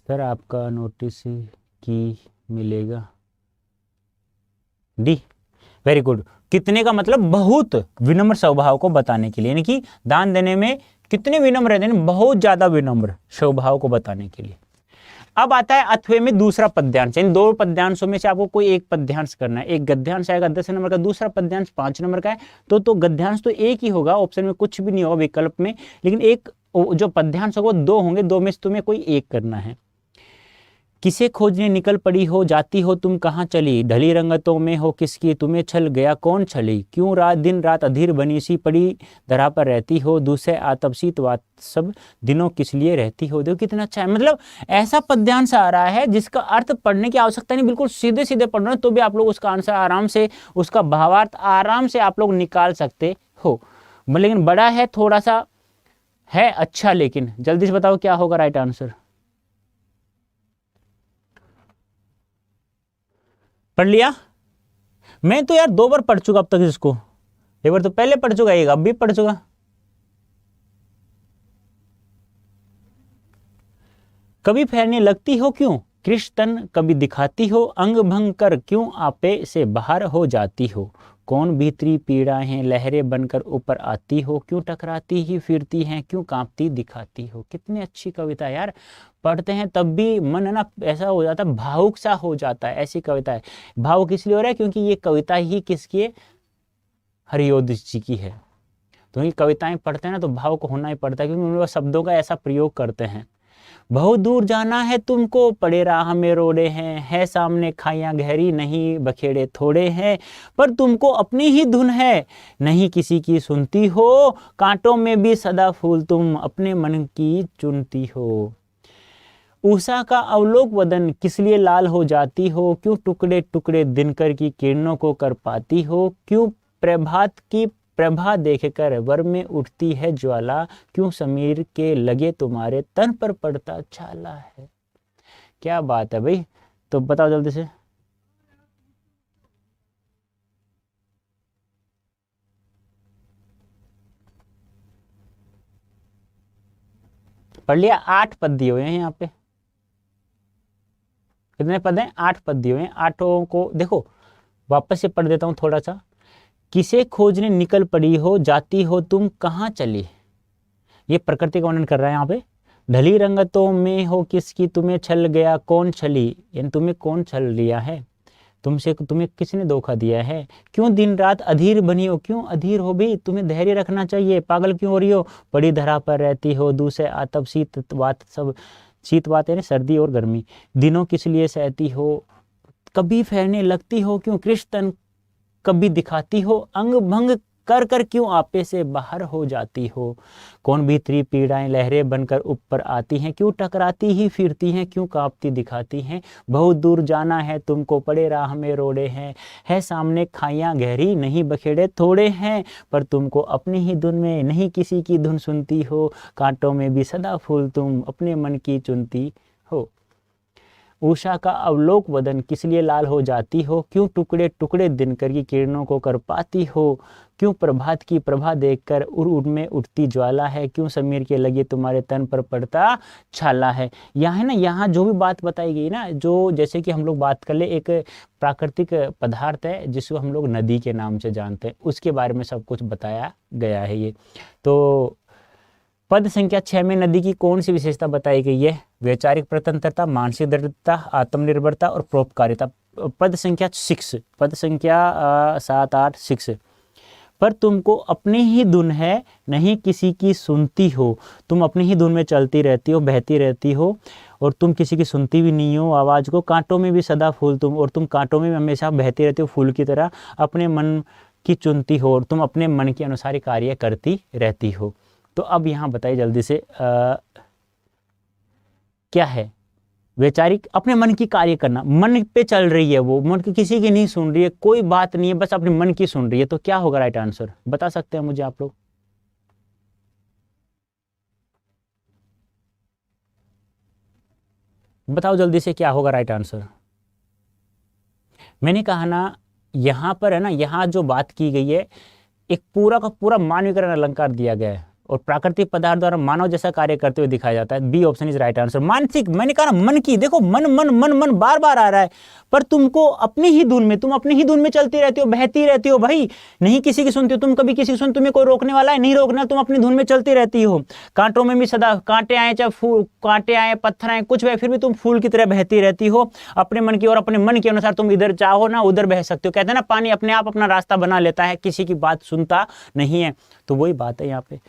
सर आपका नोटिस की मिलेगा, डी। Very good. कितने का मतलब बहुत विनम्र स्वभाव को बताने के लिए, यानी कि दान देने में कितने विनम्र रहते हैं, बहुत ज्यादा विनम्र स्वभाव को बताने के लिए। अब आता है अथवे में दूसरा पद्यांश, इन दो पद्यांशों में से आपको कोई एक पद्यांश करना है। एक गद्यांश आएगा 10 नंबर का, दूसरा पद्यांश 5 नंबर का है। तो गद्यांश तो एक ही होगा, ऑप्शन में कुछ भी नहीं होगा विकल्प में, लेकिन एक जो पद्यांश होगा 2 होंगे, 2 में से तुम्हें कोई एक करना है। किसे खोजने निकल पड़ी हो, जाती हो तुम कहाँ चली, ढली रंगतों में हो किसकी, तुम्हें छल गया कौन छली, क्यों रात दिन रात अधीर बनी सी पड़ी धरा पर रहती हो, दूसरे आतपसीत बात सब दिनों किस लिए रहती हो। देखो कितना अच्छा है, मतलब ऐसा पद्यांश आ रहा है जिसका अर्थ पढ़ने की आवश्यकता नहीं, बिल्कुल सीधे सीधे पढ़ रहे हो तो भी आप लोग उसका आंसर आराम से, उसका भावार्थ आराम से आप लोग निकाल सकते हो। लेकिन बड़ा है, थोड़ा सा है अच्छा, लेकिन जल्दी से बताओ क्या होगा राइट आंसर। पढ़ लिया? मैं तो यार 2 बार पढ़ चुका अब तक इसको, एक बार तो पहले पढ़ चुका, एक अब भी पढ़ चुका। कभी फैलने लगती हो क्यों कृष्ण तन, कभी दिखाती हो अंग भंग कर, क्यों आपे से बाहर हो जाती हो, कौन भीतरी पीड़ाएं लहरें बनकर ऊपर आती हो, क्यों टकराती ही फिरती हैं, क्यों कांपती दिखाती हो। कितनी अच्छी कविता है यार, पढ़ते हैं तब भी मन है ना ऐसा हो जाता है, भावुक सा हो जाता है। ऐसी कविता है, भावुक इसलिए हो रहा है क्योंकि ये कविता ही किसकी है, हरिऔध जी की है। तो ये कविताएं पढ़ते हैं ना तो भावुक होना ही पड़ता है, क्योंकि उन्होंने शब्दों का ऐसा प्रयोग करते हैं। बहुत दूर जाना है तुमको, पड़े राह में रोड़े हैं, है सामने खाइयां गहरी नहीं बखेड़े थोड़े हैं, पर तुमको अपनी ही धुन है नहीं किसी की सुनती हो, कांटों में भी सदा फूल तुम अपने मन की चुनती हो। उषा का अवलोक वदन किस लिए लाल हो जाती हो, क्यों टुकड़े टुकड़े दिनकर की किरणों को कर पाती हो, क्यों प्रभात की प्रभा देखकर वर में उठती है ज्वाला, क्यों समीर के लगे तुम्हारे तन पर पड़ता छाला है। क्या बात है भाई, तो बताओ जल्दी से। पढ़ लिया? 8 पद दिए हुए हैं यहाँ पे, कितने पद हैं? 8 पद दिए हुए हैं। 8 को देखो वापस से पढ़ देता हूँ थोड़ा सा। किसे खोजने निकल पड़ी हो, जाती हो तुम कहाँ चली, ये प्रकृति का वर्णन कर रहा है यहाँ पे। ढली रंगतों में हो किसकी, तुम्हें छल गया कौन छली, यानी तुम्हें कौन छल लिया है, तुम्हें किसने धोखा दिया है, क्यों दिन रात अधीर बनी हो, क्यों अधीर हो भाई, तुम्हें धैर्य रखना चाहिए, पागल क्यों हो रही हो, पड़ी धरा पर रहती हो, दूसरे आतप शीत बात सब, शीत बात है सर्दी और गर्मी, दिनों किस लिए सहती हो, कभी फैलने लगती हो क्यों कृष्ण, कभी दिखाती हो अंग भंग कर कर, क्यों आपे से बाहर हो जाती हो, कौन भीतरी पीड़ाएं लहरें बनकर ऊपर आती हैं, क्यों टकराती ही फिरती हैं, क्यों कांपती दिखाती हैं, बहुत दूर जाना है तुमको, पड़े राह में रोड़े हैं, है सामने खाइयां गहरी नहीं बखेड़े थोड़े हैं, पर तुमको अपनी ही धुन में नहीं किसी की धुन सुनती हो, कांटों में भी सदा फूल तुम अपने मन की चुनती हो। उषा का अवलोक वदन किस लिए लाल हो जाती हो, क्यों टुकड़े टुकड़े दिनकर की किरणों को कर पाती हो, क्यों प्रभात की प्रभा देखकर उड़ में उठती ज्वाला है, क्यों समीर के लगे तुम्हारे तन पर पड़ता छाला है। यहाँ है ना, यहाँ जो भी बात बताई गई ना, जो जैसे कि हम लोग बात कर ले, एक प्राकृतिक पदार्थ है जिसको हम लोग नदी के नाम से जानते हैं, उसके बारे में सब कुछ बताया गया है। ये तो पद संख्या 6 में नदी की कौन सी विशेषता बताई गई है, वैचारिक स्वतंत्रता, मानसिक दृढ़ता, आत्मनिर्भरता और परोपकारिता। पद संख्या 6, पद संख्या 7, 8, 6, पर तुमको अपनी ही धुन है नहीं किसी की सुनती हो, तुम अपनी ही धुन में चलती रहती हो, बहती रहती हो, और तुम किसी की सुनती भी नहीं हो आवाज़ को, कांटों में भी सदा फूल तुम, और तुम कांटों में हमेशा बहती रहती हो फूल की तरह, अपने मन की चुनती हो, और तुम अपने मन के अनुसार ही कार्य करती रहती हो। तो अब यहाँ बताइए जल्दी से क्या है, वैचारिक अपने मन की कार्य करना, मन पे चल रही है वो, मन की किसी की नहीं सुन रही है, कोई बात नहीं है, बस अपने मन की सुन रही है, तो क्या होगा राइट आंसर, बता सकते हैं मुझे आप लोग? बताओ जल्दी से क्या होगा राइट आंसर। मैंने कहा ना, यहाँ पर है ना, यहाँ जो बात की गई है, एक पूरा का पूरा मानवीकरण अलंकार दिया गया है, और प्राकृतिक पदार्थ द्वारा मानव जैसा कार्य करते हुए दिखाया जाता है। B option is right answer. मानसिक, मैंने कहा ना मन की, देखो मन मन मन मन बार बार आ रहा है, पर तुमको अपनी ही धुन में, तुम अपनी ही धुन में चलती रहती हो, बहती रहती हो भाई, नहीं किसी की सुनती हो, तुम कभी किसी की सुन, तुम्हें कोई रोकने वाला है नहीं, रोकना, तुम अपनी धुन में चलती रहती हो, कांटों में भी सदा कांटे आए, चाहे फूल कांटे आए, पत्थर आए, कुछ भी, फिर भी तुम फूल की तरह बहती रहती हो अपने मन की, और अपने मन के अनुसार तुम इधर चाहो ना उधर बह सकते हो। कहते हैं ना पानी अपने आप अपना रास्ता बना लेता है, किसी की बात सुनता नहीं है, तो वही बात है यहाँ पे।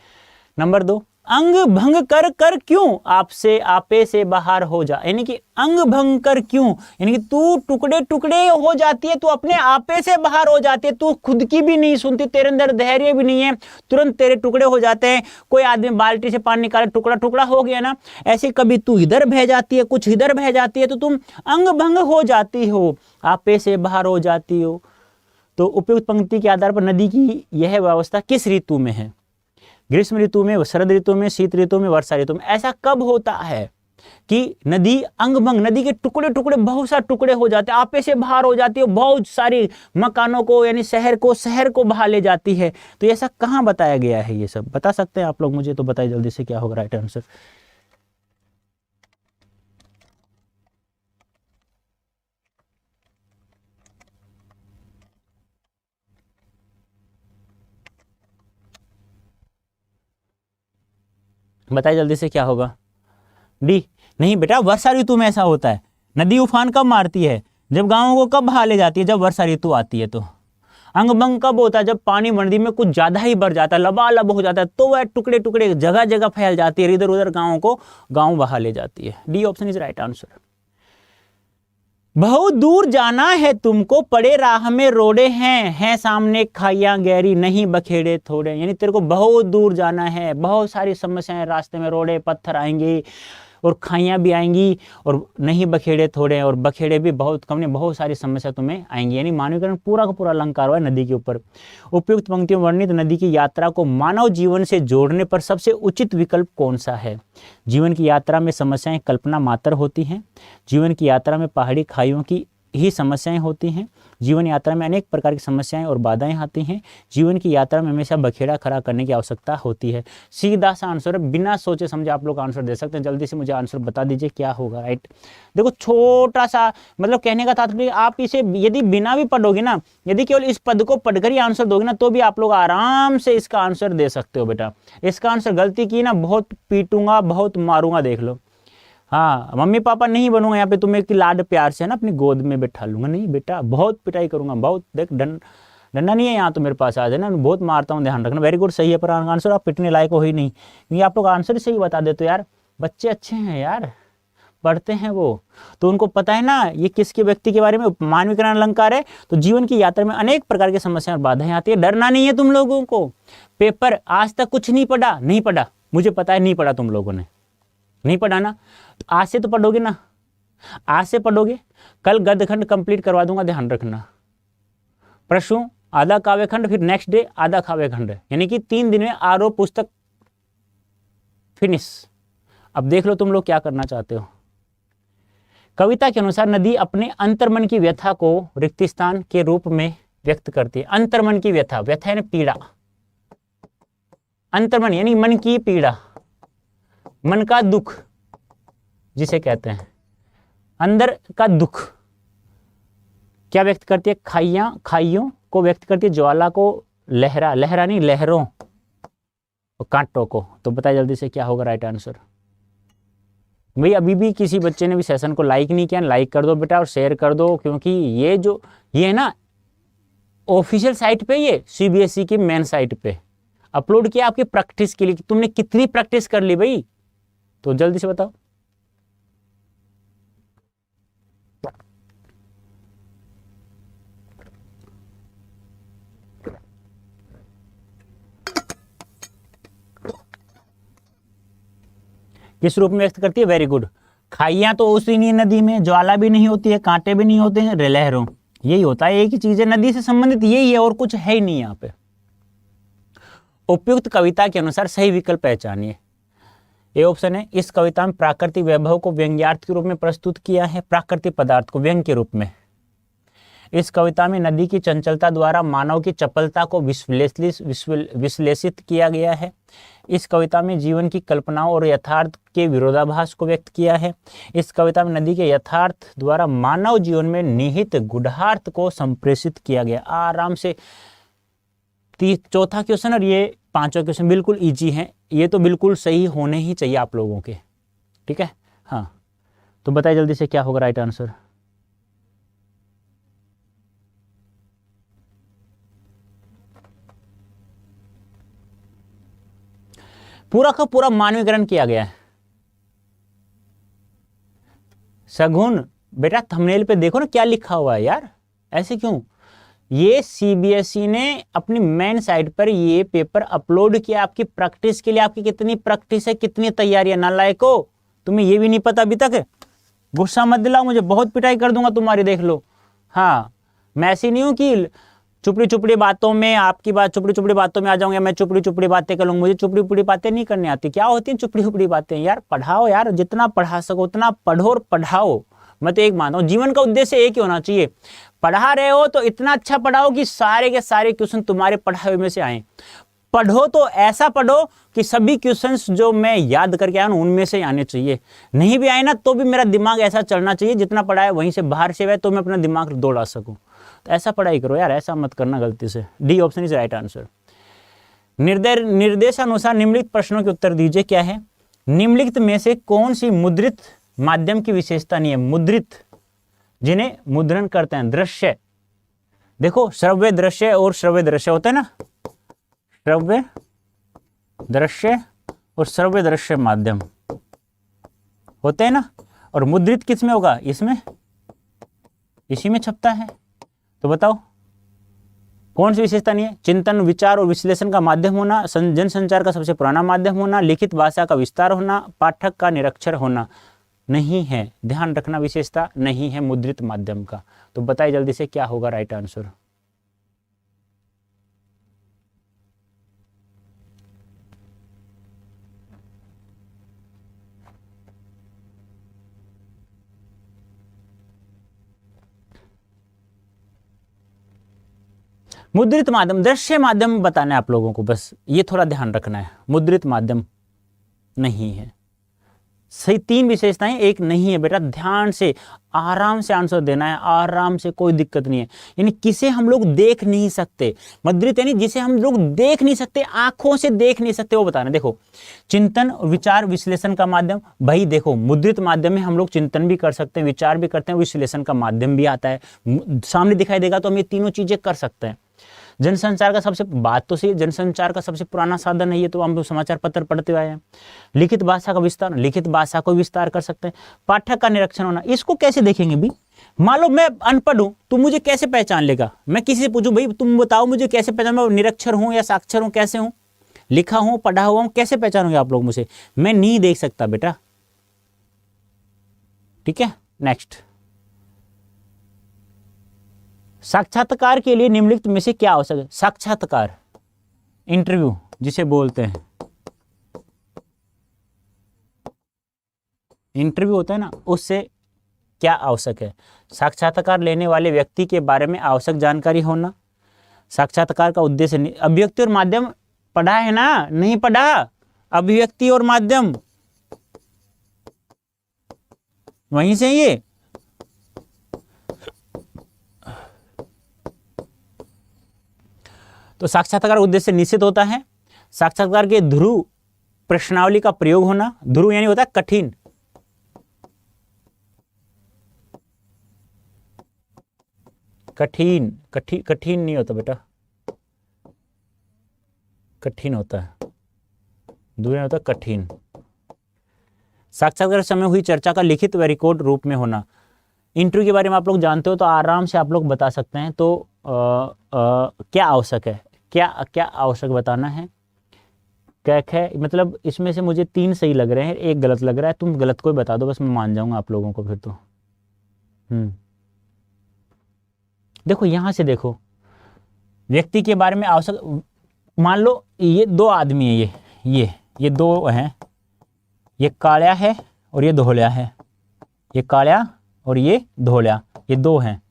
नंबर 2, अंग भंग कर कर क्यों आपसे आपे से बाहर हो जा, यानी कि अंग भंग कर क्यों, यानी कि तू टुकड़े टुकड़े हो जाती है, तू अपने आपे से बाहर हो जाती है, तू खुद की भी नहीं सुनती, तेरे अंदर धैर्य भी नहीं है, तुरंत तेरे टुकड़े हो जाते हैं। कोई आदमी बाल्टी से पानी निकाले, टुकड़ा टुकड़ा हो गया ना, ऐसे कभी तू इधर बह जाती है, कुछ इधर बह जाती है, तो तुम अंग भंग हो जाती हो, आपे से बाहर हो जाती हो। तो उपयुक्त पंक्ति के आधार पर नदी की यह व्यवस्था किस ऋतु में है? ग्रीष्म ऋतु में, शरद ऋतु में, शीत ऋतु में, वर्षा ऋतु में। ऐसा कब होता है कि नदी अंग भंग, नदी के टुकड़े टुकड़े, बहुत सारे टुकड़े हो जाते हैं, आपे से बाहर हो जाती है, बहुत सारी मकानों को यानी शहर को बहा ले जाती है। तो ऐसा कहाँ बताया गया है? ये सब बता सकते हैं आप लोग मुझे? तो बताइए जल्दी से क्या होगा राइट आंसर। बताइए जल्दी से क्या होगा? डी। नहीं बेटा, वर्षा ऋतु में ऐसा होता है। नदी उफान कब मारती है? जब गांवों को कब बहा ले जाती है? जब वर्षा ऋतु आती है। तो अंग भंग कब होता है? जब पानी नदी में कुछ ज्यादा ही बढ़ जाता है, लबालब हो जाता है, तो वह टुकड़े टुकड़े जगह जगह फैल जाती है, इधर उधर गांवों को गांव बहा ले जाती है। D option is right answer. बहुत दूर जाना है तुमको, पड़े राह में रोड़े हैं सामने खाइयां गहरी, नहीं बखेड़े थोड़े, यानी तेरे को बहुत दूर जाना है, बहुत सारी समस्याएं रास्ते में, रोड़े पत्थर आएंगे और खाइयां भी आएंगी, और नहीं बखेड़े थोड़े, और बखेड़े भी बहुत कम, नहीं बहुत सारी समस्या तुम्हें आएंगी। यानी मानवीकरण पूरा का पूरा अलंकार हुआ है नदी के ऊपर। उपयुक्त पंक्तियों में वर्णित नदी की यात्रा को मानव जीवन से जोड़ने पर सबसे उचित विकल्प कौन सा है? जीवन की यात्रा में समस्याएं कल्पना मात्र होती हैं, जीवन की यात्रा में पहाड़ी खाइयों की ही समस्याएं होती हैं, जीवन यात्रा में अनेक प्रकार की समस्याएं और बाधाएं आती हैं, जीवन की यात्रा में हमेशा बखेड़ा खड़ा करने की आवश्यकता होती है। सीधा सा आंसर है, बिना सोचे समझे आप लोग आंसर दे सकते हैं। जल्दी से मुझे आंसर बता दीजिए क्या होगा राइट। देखो छोटा सा मतलब कहने का तात्पर्य, आप इसे यदि बिना भी पढ़ोगे ना, यदि केवल इस पद को पढ़कर ही आंसर दोगे ना, तो भी आप लोग आराम से इसका आंसर दे सकते हो बेटा। इसका आंसर गलती की ना, बहुत पीटूंगा, बहुत मारूंगा, देख लो। हाँ, मम्मी पापा नहीं बनूंगा यहाँ पे, तुम्हें कि लाड प्यार से ना अपनी गोद में बैठा लूंगा, नहीं बेटा, बहुत पिटाई करूंगा, बहुत। देख डंडा नहीं है यहाँ तो मेरे पास, आज है ना, बहुत मारता हूँ, ध्यान रखना। वेरी गुड, सही है, पर आंसर आप पिटने लायक हो ही नहीं, क्योंकि आप लोग आंसर ही सही बता देते हो यार। बच्चे अच्छे हैं यार, पढ़ते हैं वो, तो उनको पता है ना ये किसके व्यक्ति के बारे में मानवीकरण अलंकार है। तो जीवन की यात्रा में अनेक प्रकार की समस्याएं और बाधाएं आती है, डरना नहीं है तुम लोगों को। पेपर आज तक कुछ नहीं पढ़ा, नहीं पढ़ा, मुझे पता है नहीं पढ़ा, तुम लोगों ने नहीं पढ़ा ना, आज से तो पढ़ोगे ना, आज से पढ़ोगे, कल गद्य खंड कंप्लीट करवा दूंगा, ध्यान रखना। प्रश्नों आधा काव्य खंड, फिर नेक्स्ट डे आधा काव्य खंड, यानी कि 3 दिन में आरो पुस्तक फिनिश। अब देख लो तुम लोग क्या करना चाहते हो। कविता के अनुसार नदी अपने अंतर्मन की व्यथा को रिक्त स्थान के रूप में व्यक्त करती है। अंतर्मन की व्यथा, व्यथा यानी पीड़ा, अंतर्मन यानी मन की पीड़ा, मन का दुख जिसे कहते हैं, अंदर का दुख क्या व्यक्त करती है? खाइयों को व्यक्त करती है, ज्वाला को, लहरा नहीं, लहरों और कांटों को। तो बताइए जल्दी से क्या होगा राइट आंसर। भाई अभी भी किसी बच्चे ने भी सेशन को लाइक नहीं किया, लाइक कर दो बेटा और शेयर कर दो, क्योंकि ये है ना ऑफिशियल साइट पे, ये सीबीएसई की मेन साइट पे अपलोड किया आपकी प्रैक्टिस के लिए। तुमने कितनी प्रैक्टिस कर ली भाई? तो जल्दी से बताओ। किस रूप में व्यक्त करती है? Very good. खाइयां तो उसी नहीं नदी में, ज्वाला भी नहीं होती है, कांटे भी नहीं होते हैं, लहरों, यही होता है, एक ही चीज है नदी से संबंधित, यही है और कुछ है ही नहीं यहाँ पे। उपयुक्त कविता के अनुसार सही विकल्प पहचानिए। ये ऑप्शन है, इस कविता में प्राकृतिक वैभव को व्यंग्यार्थ के रूप में प्रस्तुत किया है, प्राकृतिक पदार्थ को व्यंग के रूप में। इस कविता में नदी की चंचलता द्वारा मानव की चपलता को विश्लेषित किया गया है। इस कविता में जीवन की कल्पनाओं और यथार्थ के विरोधाभास को व्यक्त किया है। इस कविता में नदी के यथार्थ द्वारा मानव जीवन में निहित गूढ़ार्थ को संप्रेषित किया गया। आराम से चौथा क्वेश्चन और ये पांचवा क्वेश्चन बिल्कुल इजी हैं, ये तो बिल्कुल सही होने ही चाहिए आप लोगों के, ठीक है। हाँ, तो बताइए जल्दी से क्या होगा राइट आंसर। पूरा का पूरा मानवीकरण किया गया है। सगुन बेटा थंबनेल पे देखो ना क्या लिखा हुआ है यार, ऐसे क्यों? ये सीबीएसई ने अपनी मेन साइट पर ये पेपर अपलोड किया आपकी प्रैक्टिस के लिए। आपकी कितनी प्रैक्टिस है, कितनी तैयारी है। नालायको, तुम्हें ये भी नहीं पता अभी तक? गुस्सा मत दिलाओ मुझे, बहुत पिटाई कर दूंगा तुम्हारी, देख लो। हाँ, मैं ऐसी नहीं हूं कि चुपड़ी चुपड़ी बातों में आपकी बात चुपड़ी चुपड़ी बातों में आ जाऊंगा, मैं चुपड़ी चुपड़ी बातें कर लूंगा। मुझे चुपड़ी चुपड़ी बातें नहीं करनी आती। क्या होती हैं चुपड़ी चुपड़ी बातें? यार पढ़ाओ यार, जितना पढ़ा सको उतना पढ़ो और पढ़ाओ। मैं तो एक मानता हूँ जीवन का उद्देश्य एक ही होना चाहिए, पढ़ा रहे हो तो इतना अच्छा पढ़ाओ कि सारे के सारे क्वेश्चन तुम्हारे पढ़ाए में से आए। पढ़ो तो ऐसा पढ़ो कि सभी क्वेश्चंस जो मैं याद करके आया हूं उनमें से आने चाहिए। नहीं भी आए ना तो भी मेरा दिमाग ऐसा चलना चाहिए, जितना पढ़ा है वहीं से बाहर से आए तो मैं अपना दिमाग दौड़ा सकूं। तो ऐसा पढ़ाई करो यार, ऐसा मत करना गलती से। D option is right answer. निर्देशानुसार निम्नलिखित प्रश्नों के उत्तर दीजिए। क्या है? निम्नलिखित में से कौन सी मुद्रित माध्यम की विशेषता नहीं है? मुद्रित, जिन्हें मुद्रण करते हैं। दृश्य, देखो श्रव्य दृश्य और श्रव्य दृश्य होता है ना, श्रव्य दृश्य और श्रव्य दृश्य माध्यम होते हैं ना। और मुद्रित किस में होगा? इसमें, इसी में छपता है। तो बताओ कौन सी विशेषता नहीं है? चिंतन, विचार और विश्लेषण का माध्यम होना, जनसंचार का सबसे पुराना माध्यम होना, लिखित भाषा का विस्तार होना, पाठक का निरक्षर होना। नहीं है, ध्यान रखना, विशेषता नहीं है मुद्रित माध्यम का। तो बताइए जल्दी से क्या होगा राइट आंसर? मुद्रित माध्यम, दृश्य माध्यम बताना है आप लोगों को, बस ये थोड़ा ध्यान रखना है। मुद्रित माध्यम नहीं है। सही तीन विशेषताएं, एक नहीं है बेटा। ध्यान से आराम से आंसर देना है, आराम से, कोई दिक्कत नहीं है। यानी किसे हम लोग देख नहीं सकते, मुद्रित यानी जिसे हम लोग देख नहीं सकते, आंखों से देख नहीं सकते, वो बताना। देखो चिंतन, विचार, विश्लेषण का माध्यम, भाई देखो मुद्रित माध्यम में हम लोग चिंतन भी कर सकते हैं, विचार भी करते हैं, विश्लेषण का माध्यम भी आता है, सामने दिखाई देगा तो हम ये तीनों चीजें कर सकते हैं। जनसंचार का सबसे, बात तो सही, जनसंचार का सबसे पुराना साधन है ये, तो हम समाचार पत्र पढ़ते आए हैं। लिखित भाषा का विस्तार, लिखित भाषा को विस्तार कर सकते हैं। पाठक का निरीक्षण होना, इसको कैसे देखेंगे भी? मान लो मैं अनपढ़ हूं, तू मुझे कैसे पहचान लेगा? मैं किसी से पूछूं भाई तुम बताओ मुझे कैसे पहचान, मैं निरक्षर हूं या साक्षर हूं, कैसे हूं, लिखा हूं, पढ़ा हुआ हूं, कैसे पहचानोगे आप लोग मुझे? मैं नहीं देख सकता बेटा। ठीक है, नेक्स्ट। साक्षात्कार के लिए निम्नलिखित में से क्या आवश्यक है? साक्षात्कार, इंटरव्यू जिसे बोलते हैं, इंटरव्यू होता है ना, उससे क्या आवश्यक है? साक्षात्कार लेने वाले व्यक्ति के बारे में आवश्यक जानकारी होना। साक्षात्कार का उद्देश्य, अभिव्यक्ति और माध्यम पढ़ा है ना? नहीं पढ़ा? अभिव्यक्ति और माध्यम वहीं से ये तो साक्षात्कार उद्देश्य निश्चित होता है। साक्षात्कार के ध्रुव प्रश्नावली का प्रयोग होना। ध्रुव यानी होता है कठिन, कठिन कठिन कठिन नहीं होता बेटा, कठिन होता है, ध्रुव होता है कठिन। साक्षात्कार समय हुई चर्चा का लिखित व रिकॉर्ड रूप में होना। इंटरव्यू के बारे में आप लोग जानते हो तो आराम से आप लोग बता सकते हैं। तो क्या आवश्यक है, क्या क्या आवश्यक बताना है? कैक है, मतलब इसमें से मुझे तीन सही लग रहे हैं, एक गलत लग रहा है, तुम गलत कोई बता दो बस, मैं मान जाऊंगा आप लोगों को फिर तो। देखो यहां से देखो, व्यक्ति के बारे में आवश्यक, मान लो ये दो आदमी है, ये दो हैं, ये काळ्या है और ये धोल्या है, ये काळ्या और ये धोल्या, ये दो हैं।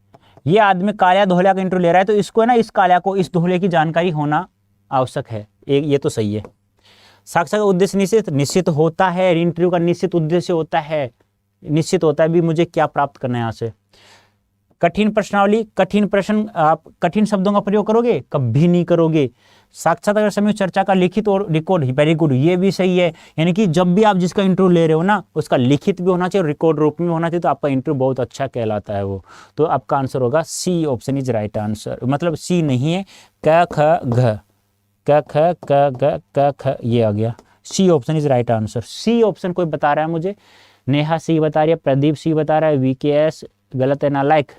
ये आदमी काळ्या धोल्या का इंटरव्यू ले रहा है, तो इसको है ना, इस काळ्या को, इस धोले की जानकारी होना आवश्यक है। एक ये तो सही है। साक्षात्कार उद्देश्य निश्चित होता है, इंटरव्यू का निश्चित उद्देश्य होता है, निश्चित होता है भी मुझे क्या प्राप्त करना है यहाँ से। कठिन प्रश्नावली, कठिन प्रश्न, आप कठिन शब्दों का प्रयोग करोगे? कभी नहीं करोगे। साक्षात्कार समय चर्चा का लिखित और रिकॉर्ड, वेरी गुड, ये भी सही है। यानी कि जब भी आप जिसका इंटरव्यू ले रहे हो ना, उसका लिखित भी होना चाहिए और रिकॉर्ड रूप में होना चाहिए, तो आपका इंटरव्यू बहुत अच्छा कहलाता है वो। तो आपका आंसर होगा C option is right answer. मतलब सी नहीं है, क ख घ, क ख क ग क ख, ये आ गया। C option is right answer. C option कोई बता रहा है मुझे, नेहा सी बता रही है, प्रदीप सी बता रहा है, वीकेएस गलत है, नालायक,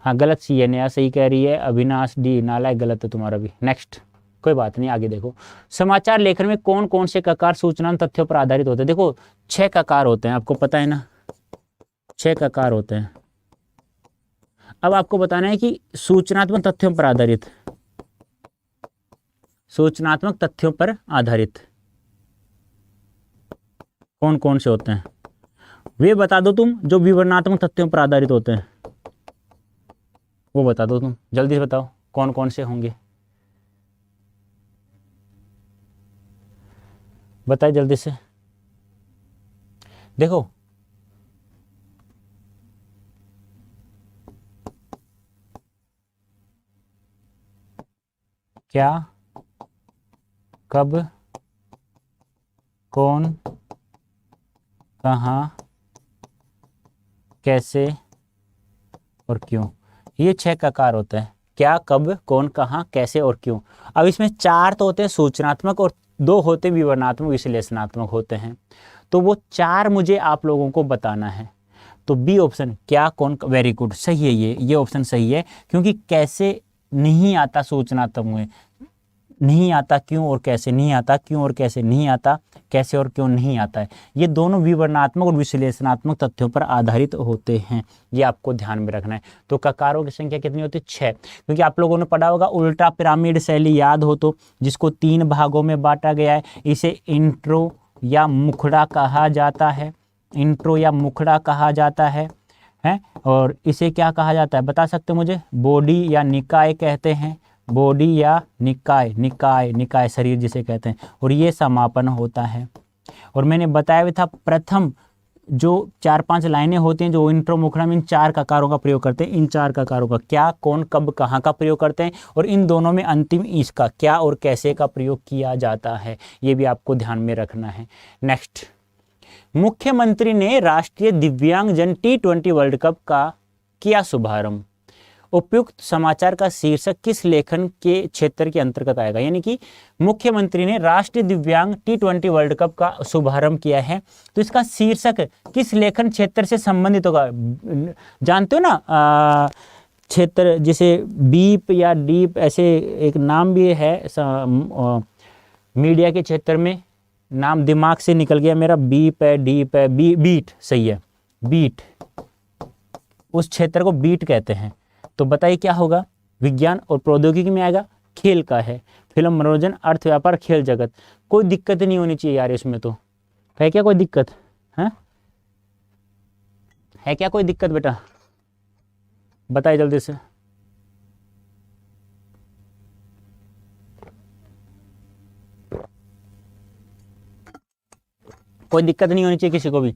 हाँ गलत सी है, नेहा सही कह रही है, अविनाश डी नालायक गलत है तुम्हारा भी। नेक्स्ट, कोई बात नहीं, आगे देखो। समाचार लेखन में कौन कौन से ककार सूचना तथ्यों पर आधारित होते हैं? देखो 6 ककार होते हैं, आपको पता है ना, 6 ककार होते हैं। अब आपको बताना है कि सूचनात्मक तथ्यों पर आधारित, सूचनात्मक तथ्यों पर आधारित कौन कौन से होते हैं, वे बता दो तुम। जो विवरणात्मक तथ्यों पर आधारित होते हैं वो बता दो तुम, जल्दी से बताओ कौन कौन से होंगे, बताए जल्दी से। देखो क्या, कब, कौन, कहाँ, कैसे और क्यों, ये 6 ककार होते हैं। क्या, कब, कौन, कहाँ, कैसे और क्यों। अब इसमें 4 तो होते हैं सूचनात्मक और 2 होते विवरणात्मक विश्लेषणात्मक होते हैं। तो वो 4 मुझे आप लोगों को बताना है। तो बी ऑप्शन क्या, कौन, वेरी गुड, सही है, ये ऑप्शन सही है, क्योंकि कैसे नहीं आता सूचनात्मक में, नहीं आता क्यों और कैसे नहीं आता, क्यों और कैसे नहीं आता, कैसे और क्यों नहीं आता है। ये दोनों विवरणात्मक और विश्लेषणात्मक तथ्यों पर आधारित होते हैं, ये आपको ध्यान में रखना है। तो ककारों की संख्या कितनी होती है? 6, क्योंकि आप लोगों ने पढ़ा होगा उल्टा पिरामिड शैली, याद हो तो, जिसको 3 भागों में बांटा गया है। इसे इंट्रो या मुखड़ा कहा जाता है, इंट्रो या मुखड़ा कहा जाता है और इसे क्या कहा जाता है बता सकते मुझे? बॉडी या निकाय कहते हैं, बॉडी या निकाय, निकाय, निकाय शरीर जिसे कहते हैं, और ये समापन होता है। और मैंने बताया भी था प्रथम जो 4-5 लाइनें होती हैं जो इंट्रो मुखड़ा में इन 4 ककारों का प्रयोग करते हैं, इन 4 ककारों का क्या, कौन, कब, कहाँ का प्रयोग करते हैं, और इन दोनों में अंतिम इसका क्या और कैसे का प्रयोग किया जाता है, ये भी आपको ध्यान में रखना है। नेक्स्ट, मुख्यमंत्री ने राष्ट्रीय दिव्यांगजन T20 वर्ल्ड कप का किया शुभारंभ। उपयुक्त समाचार का शीर्षक किस लेखन के क्षेत्र के अंतर्गत आएगा? यानी कि मुख्यमंत्री ने राष्ट्रीय दिव्यांग T20 वर्ल्ड कप का शुभारंभ किया है, तो इसका शीर्षक किस लेखन क्षेत्र से संबंधित होगा? जानते हो ना क्षेत्र, जैसे बीप या डीप, ऐसे एक नाम भी है मीडिया के क्षेत्र में, नाम दिमाग से निकल गया मेरा, बीप है, डीप है, बीट सही है, बीट, उस क्षेत्र को बीट कहते हैं। तो बताइए क्या होगा? विज्ञान और प्रौद्योगिकी में आएगा, खेल का है, फिल्म, मनोरंजन, अर्थ, व्यापार, खेल जगत। कोई दिक्कत नहीं होनी चाहिए यार इसमें, तो है क्या कोई दिक्कत है क्या कोई दिक्कत बेटा? बताइए जल्दी से। कोई दिक्कत नहीं होनी चाहिए किसी को भी।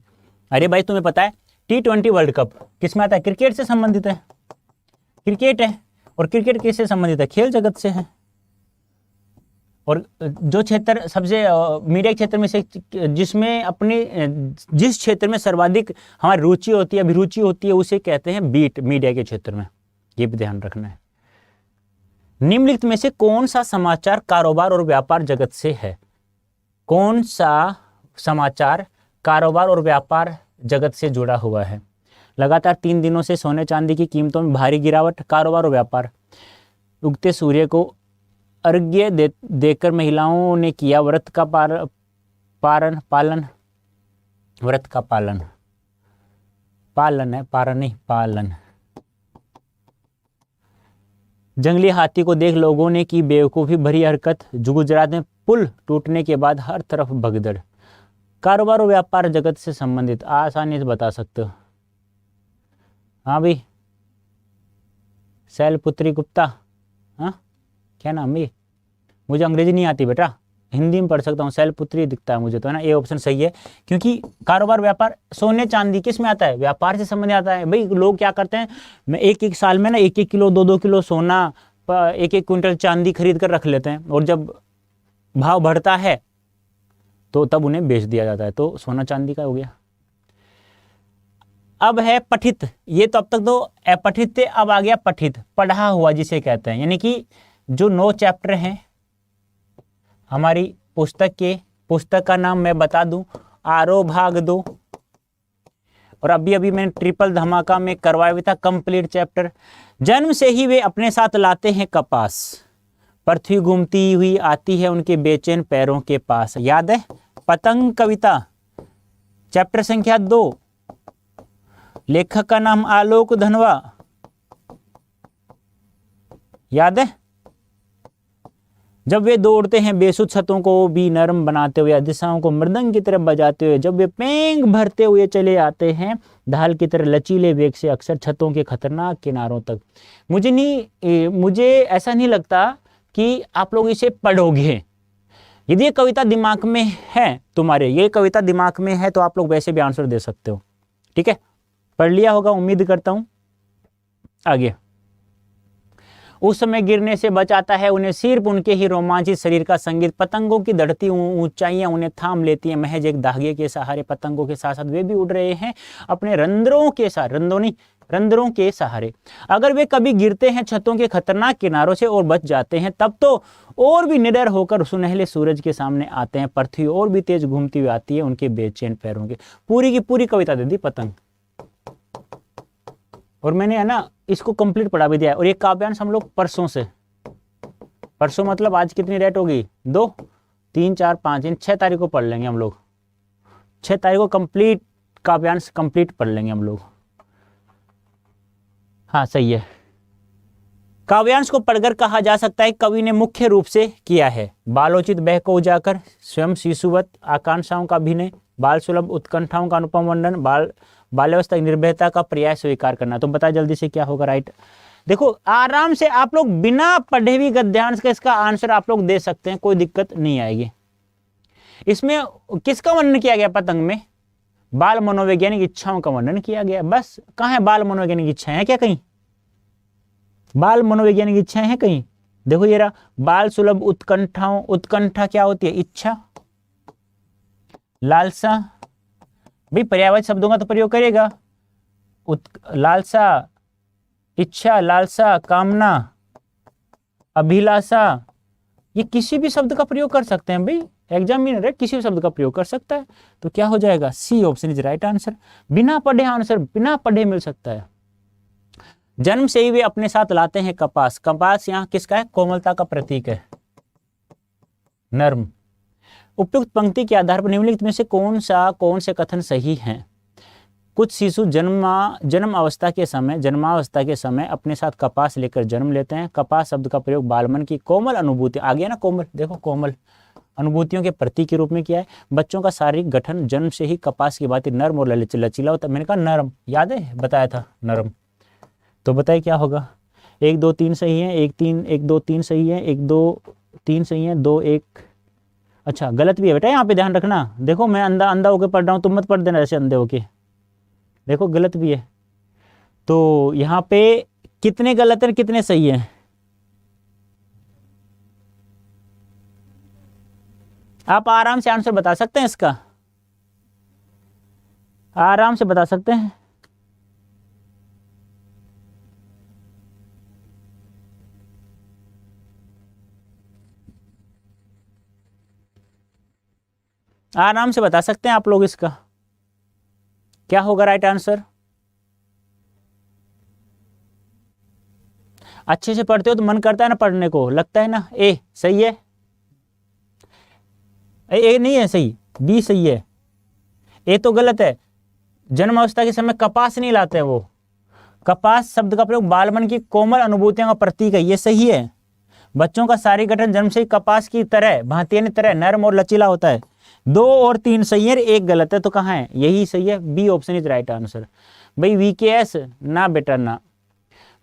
अरे भाई तुम्हें पता है T20 वर्ल्ड कप किस में आता है? क्रिकेट से संबंधित है, क्रिकेट है, और क्रिकेट किससे संबंधित है? खेल जगत से है। और जो क्षेत्र सबसे मीडिया क्षेत्र में से जिसमें अपने जिस क्षेत्र में सर्वाधिक हमारी रुचि होती है, अभिरुचि होती है, उसे कहते हैं बीट, मीडिया के क्षेत्र में, ये भी ध्यान रखना है। निम्नलिखित में से कौन सा समाचार कारोबार और व्यापार जगत से है? कौन सा समाचार कारोबार और व्यापार जगत से जुड़ा हुआ है? लगातार 3 दिनों से सोने चांदी की कीमतों में भारी गिरावट, कारोबार और व्यापार। उगते सूर्य को अर्घ्य देकर महिलाओं ने किया व्रत का पालन, व्रत का पालन, पालन है, पारण नहीं, पालन। जंगली हाथी को देख लोगों ने की बेवकूफ़ी भरी हरकत। गुजरात में पुल टूटने के बाद हर तरफ भगदड़। कारोबार और व्यापार जगत से संबंधित, आसानी से बता सकते हो। हाँ भाई, शैलपुत्री गुप्ता, हाँ क्या नाम भाई? मुझे अंग्रेजी नहीं आती बेटा, हिंदी में पढ़ सकता हूँ, शैलपुत्री दिखता है मुझे तो, है ना। ये ऑप्शन सही है, क्योंकि कारोबार व्यापार, सोने चांदी किस में आता है? व्यापार से संबंधित आता है। भाई लोग क्या करते हैं, मैं एक साल में ना 1-1 किलो 2-2 किलो सोना, 1-1 क्विंटल चांदी खरीद कर रख लेते हैं, और जब भाव बढ़ता है तो तब उन्हें बेच दिया जाता है। तो सोना चांदी का हो गया। अब है पठित, ये तो अब तक तो अपठित थे, अब आ गया पठित, पढ़ा हुआ जिसे कहते हैं। यानी कि जो 9 चैप्टर हैं हमारी पुस्तक का नाम मैं बता दूं, आरो भाग 2। और अभी अभी मैंने ट्रिपल धमाका में करवाया भी था कंप्लीट चैप्टर। जन्म से ही वे अपने साथ लाते हैं कपास, पृथ्वी घूमती हुई आती है उनके बेचैन पैरों के पास। याद है? पतंग कविता चैप्टर संख्या 2, लेखक का नाम आलोक धनवा। याद है? जब वे दौड़ते हैं बेसुध छतों को भी नरम बनाते हुए, दिशाओं को मृदंग की तरह बजाते हुए, जब वे पेंग भरते हुए चले आते हैं ढाल की तरह लचीले वेग से, अक्सर छतों के खतरनाक किनारों तक। मुझे ऐसा नहीं लगता कि आप लोग इसे पढ़ोगे। यदि ये कविता दिमाग में है तुम्हारे, ये कविता दिमाग में है तो आप लोग वैसे भी आंसर दे सकते हो। ठीक है, पढ़ लिया होगा उम्मीद करता हूं। आगे, उस समय गिरने से बचाता है उन्हें सिर्फ उनके ही रोमांचित शरीर का संगीत। पतंगों की दौड़ती ऊंचाइयां उन्हें थाम लेती हैं महज एक धागे के सहारे। पतंगों के साथ साथ वे भी उड़ रहे हैं अपने रंध्रों के सहारे। अगर वे कभी गिरते हैं छतों के खतरनाक किनारों से और बच जाते हैं, तब तो और भी निडर होकर सुनहले सूरज के सामने आते हैं। पृथ्वी और भी तेज घूमती हुई आती है उनके बेचैन पैरों के। पूरी की पूरी कविता दे दी पतंग। और मैंने है ना इसको कंप्लीट पढ़ा भी दिया। और ये काव्यांश हम लोग परसों मतलब आज कितनी डेट होगी? 2, 3, 4, 5 इन 6 तारीख को पढ़ लेंगे हम लोग। 6 तारीख को कंप्लीट काव्यांश कंप्लीट पढ़ लेंगे हम लोग। हाँ सही है। काव्यांश को पढ़कर कहा जा सकता है कवि ने मुख्य रूप से किया है बालोचित बह को उजागर, स्वयं शिशुवत आकांक्षाओं का अभिनय, बाल सुलभ उत्कंठाओं का अनुपम वर्णन, बाल्यावस्था निर्भयता का प्रयास स्वीकार करना। तो बता जल्दी से क्या होगा? राइट, देखो आराम से आप लोग बिना पढ़े भी गद्यांश का इसका आंसर आप लोग दे सकते हैं, कोई दिक्कत नहीं आएगी। इसमें किसका वर्णन किया गया? पतंग में बाल मनोवैज्ञानिक इच्छाओं का वर्णन किया गया। बस कहाँ है बाल मनोवैज्ञानिक इच्छाएं? हैं क्या कहीं बाल मनोवैज्ञानिक इच्छाएं हैं कहीं? देखो ये रहा, बाल सुलभ उत्कंठाओं। उत्कंठा क्या होती है? इच्छा, लालसा। भाई पर्यायवाची शब्दों का तो प्रयोग करेगा। लालसा, इच्छा, लालसा, कामना, अभिलाषा, ये किसी भी शब्द का प्रयोग कर सकते हैं भाई। एग्जामिनर है, किसी भी शब्द का प्रयोग कर सकता है। तो क्या हो जाएगा? C option is right answer. बिना पढ़े आंसर बिना पढ़े मिल सकता है। जन्म से ही वे अपने साथ लाते हैं कपास। कपास यहाँ किसका है? कोमलता का प्रतीक है, नर्म। उपयुक्त पंक्ति के आधार पर निम्नलिखित में से कौन से कथन सही हैं? कुछ शिशु जन्मावस्था के समय अपने साथ कपास लेकर जन्म लेते हैं। कपास शब्द का प्रयोग बालमन की कोमल अनुभूति, आ गया ना कोमल, देखो कोमल अनुभूतियों के प्रतीक के रूप में किया है। बच्चों का शारीरिक गठन जन्म से ही कपास की बात नर्म और लचीला होता है। मैंने कहा नरम, याद है बताया था नरम। तो बताइए क्या होगा? 1, 2, 3 सही है, 1, 2, 3 सही है, 1, 2, 3 सही है, 2, 1 अच्छा गलत भी है बेटा, यहाँ पे ध्यान रखना। देखो मैं अंधा होके पढ़ रहा हूँ, तुम मत पढ़ देना ऐसे अंधे होके। देखो गलत भी है। तो यहाँ पे कितने गलत है कितने सही है? आप आराम से आंसर बता सकते हैं इसका, आराम से बता सकते हैं। आराम से बता सकते हैं आप लोग इसका क्या होगा राइट आंसर। अच्छे से पढ़ते हो तो मन करता है ना पढ़ने को, लगता है ना। ए सही है, ए नहीं है सही, बी सही है, ए तो गलत है। जन्म अवस्था के समय कपास नहीं लाते हैं वो। कपास शब्द का प्रयोग बालमन की कोमल अनुभूतियों का प्रतीक है, ये सही है। बच्चों का शारीरिक गठन जन्म से ही कपास की तरह भांति तरह नरम और लचीला होता है। 2 और 3 सही है, 1 गलत है। तो कहाँ है? यही सही है, B option is right answer. भाई वीकेएस ना बेटा ना,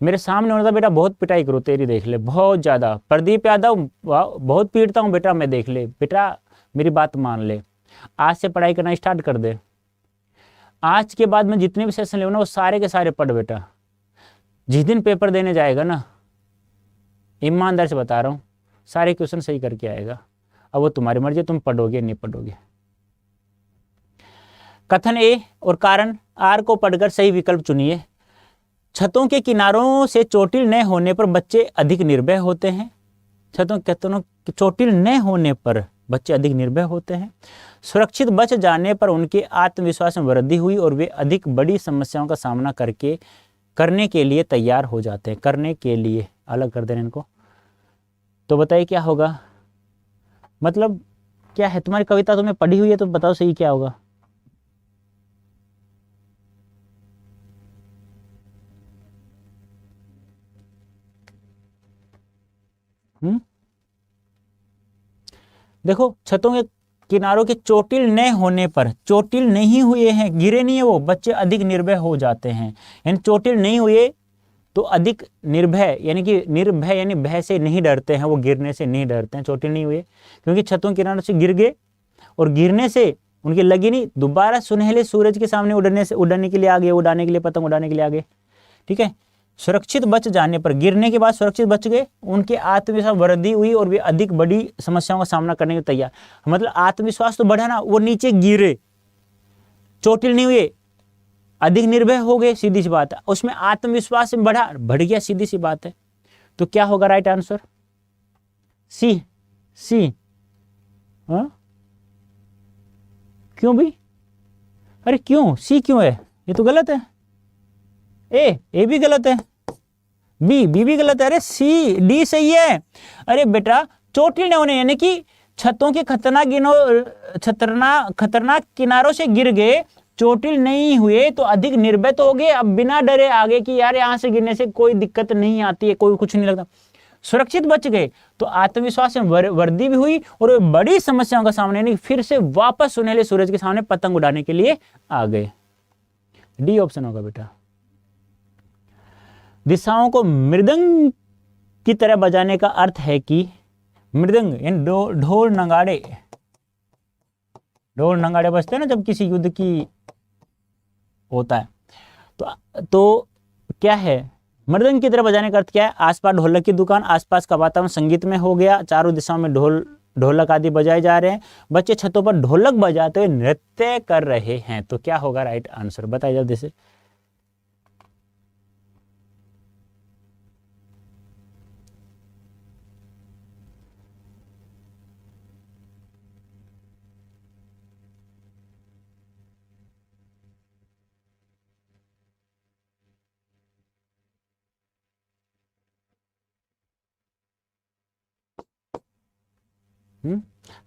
मेरे सामने होता बेटा बहुत पिटाई करो तेरी, देख ले बहुत ज्यादा। प्रदीप यादव बहुत पीटता हूँ बेटा मैं, देख ले बेटा मेरी बात मान ले। आज से पढ़ाई करना स्टार्ट कर दे। आज के बाद में जितने भी सेशन ले ना वो सारे के सारे पढ़ बेटा। जिस दिन पेपर देने जाएगा ना, ईमानदार से बता रहा हूँ, सारे क्वेश्चन सही करके आएगा। अब वो तुम्हारी मर्जी, तुम पढ़ोगे नहीं पढ़ोगे। कथन ए और कारण आर को पढ़कर सही विकल्प चुनिए। छतों के किनारों से चोटिल न होने पर बच्चे अधिक निर्भय होते हैं। छतों चोटिल न होने पर बच्चे अधिक निर्भय होते हैं। सुरक्षित बच जाने पर उनके आत्मविश्वास में वृद्धि हुई और वे अधिक बड़ी समस्याओं का सामना करने के लिए तैयार हो जाते हैं। करने के लिए अलग कर देना इनको। तो बताइए क्या होगा, मतलब क्या है? तुम्हारी कविता तुम्हें पढ़ी हुई है तो बताओ सही क्या होगा। देखो, छतों के किनारों के चोटिल न होने पर, चोटिल नहीं हुए हैं, गिरे नहीं है वो, बच्चे अधिक निर्भय हो जाते हैं। यानी चोटिल नहीं हुए तो अधिक निर्भय, यानी कि निर्भय यानी भय से नहीं डरते हैं, वो गिरने से नहीं डरते हैं, चोटिल नहीं हुए, क्योंकि छतों के किनारों से गिर गए और गिरने से उनकी लगी नहीं, दोबारा सुनहले सूरज के सामने उड़ने के लिए आ गए, उड़ाने के लिए, पतंग उड़ाने के लिए आ गए। ठीक है, सुरक्षित बच जाने पर, गिरने के बाद सुरक्षित बच गए, उनके आत्मविश्वास वृद्धि हुई और वे अधिक बड़ी समस्याओं का सामना करने के तैयार। मतलब आत्मविश्वास तो बढ़ा ना, वो नीचे गिरे, चोटिल नहीं हुए, अधिक निर्भय हो गए, सीधी सी बात है। उसमें आत्मविश्वास बढ़ गया, सीधी सी बात है। तो क्या होगा राइट आंसर? सी। हाँ, क्यों भी? अरे क्यों सी क्यों है? ये तो गलत है। ए भी गलत है, बी भी गलत है। अरे सी डी सही है। अरे बेटा, चोटिल न होने यानी कि छतों के खतरनाक किनारों से गिर गए, चोटिल नहीं हुए तो अधिक निर्भय तो हो गए, अब बिना डरे आगे कि यार यहां से गिरने से कोई दिक्कत नहीं आती है, कोई कुछ नहीं लगता, सुरक्षित बच गए, तो आत्मविश्वास में वृद्धि भी हुई और बड़ी समस्याओं का सामने नहीं, फिर से वापस सुनहले सूरज के सामने पतंग उड़ाने के लिए आ गए। डी ऑप्शन होगा बेटा। दिशाओं को मृदंग की तरह बजाने का अर्थ है कि मृदंग यानी ढोल नगाड़े बजते हैं ना जब किसी युद्ध की होता है, तो क्या है मृदंग की तरह बजाने का अर्थ क्या है? आसपास ढोलक की दुकान, आसपास का वातावरण संगीत में हो गया, चारों दिशाओं में ढोलक आदि बजाए जा रहे हैं, बच्चे छतों पर ढोलक बजाते हुए नृत्य कर रहे हैं। तो क्या होगा राइट आंसर? बताइए जल्दी से।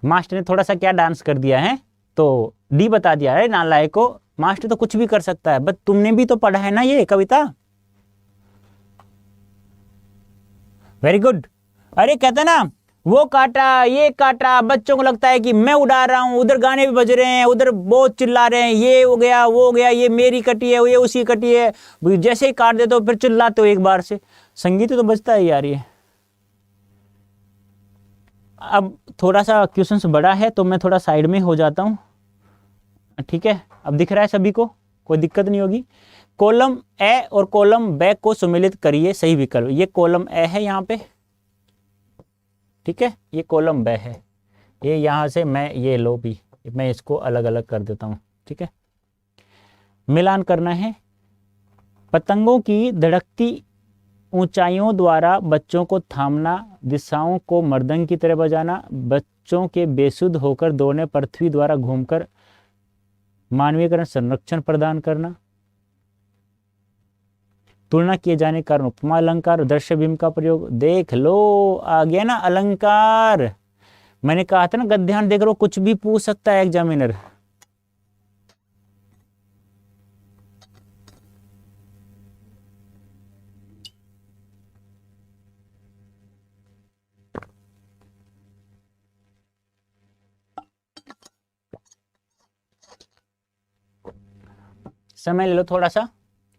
मास्टर ने थोड़ा सा क्या डांस कर दिया है, तो डी बता दिया है नालायक को। मास्टर तो कुछ भी कर सकता है, बट तुमने भी तो पढ़ा है ना ये कविता। Very good. अरे कहते ना, वो काटा ये काटा, बच्चों को लगता है कि मैं उड़ा रहा हूं, उधर गाने भी बज रहे हैं, उधर बहुत चिल्ला रहे हैं, ये हो गया वो हो गया, ये मेरी कटी है, ये उसी कटी है, जैसे ही काट दे तो फिर चिल्लाते हो एक बार से। संगीत तो बजता है यार ये। अब थोड़ा सा क्वेश्चंस बड़ा है तो मैं थोड़ा साइड में हो जाता हूं, ठीक है? अब दिख रहा है सभी को, कोई दिक्कत नहीं होगी। कॉलम ए और कॉलम बी को सम्मिलित करिए, सही विकल्प। ये कॉलम ए है यहाँ पे, ठीक है, ये कॉलम बी है, ये यहाँ से मैं ये लो भी, मैं इसको अलग अलग कर देता हूँ, ठीक है? मिलान करना है। पतंगों की धड़कती ऊंचाइयों द्वारा बच्चों को थामना, दिशाओं को मृदंग की तरह बजाना, बच्चों के बेसुध होकर दौड़ने, पृथ्वी द्वारा घूमकर मानवीयकरण संरक्षण प्रदान करना, तुलना किए जाने कारण उपमा अलंकार, दृश्य बिंब का प्रयोग। देख लो आ गया ना अलंकार। मैंने कहा था ना गद्यांश देख लो, कुछ भी पूछ सकता है एग्जामिनर। समय ले लो थोड़ा सा।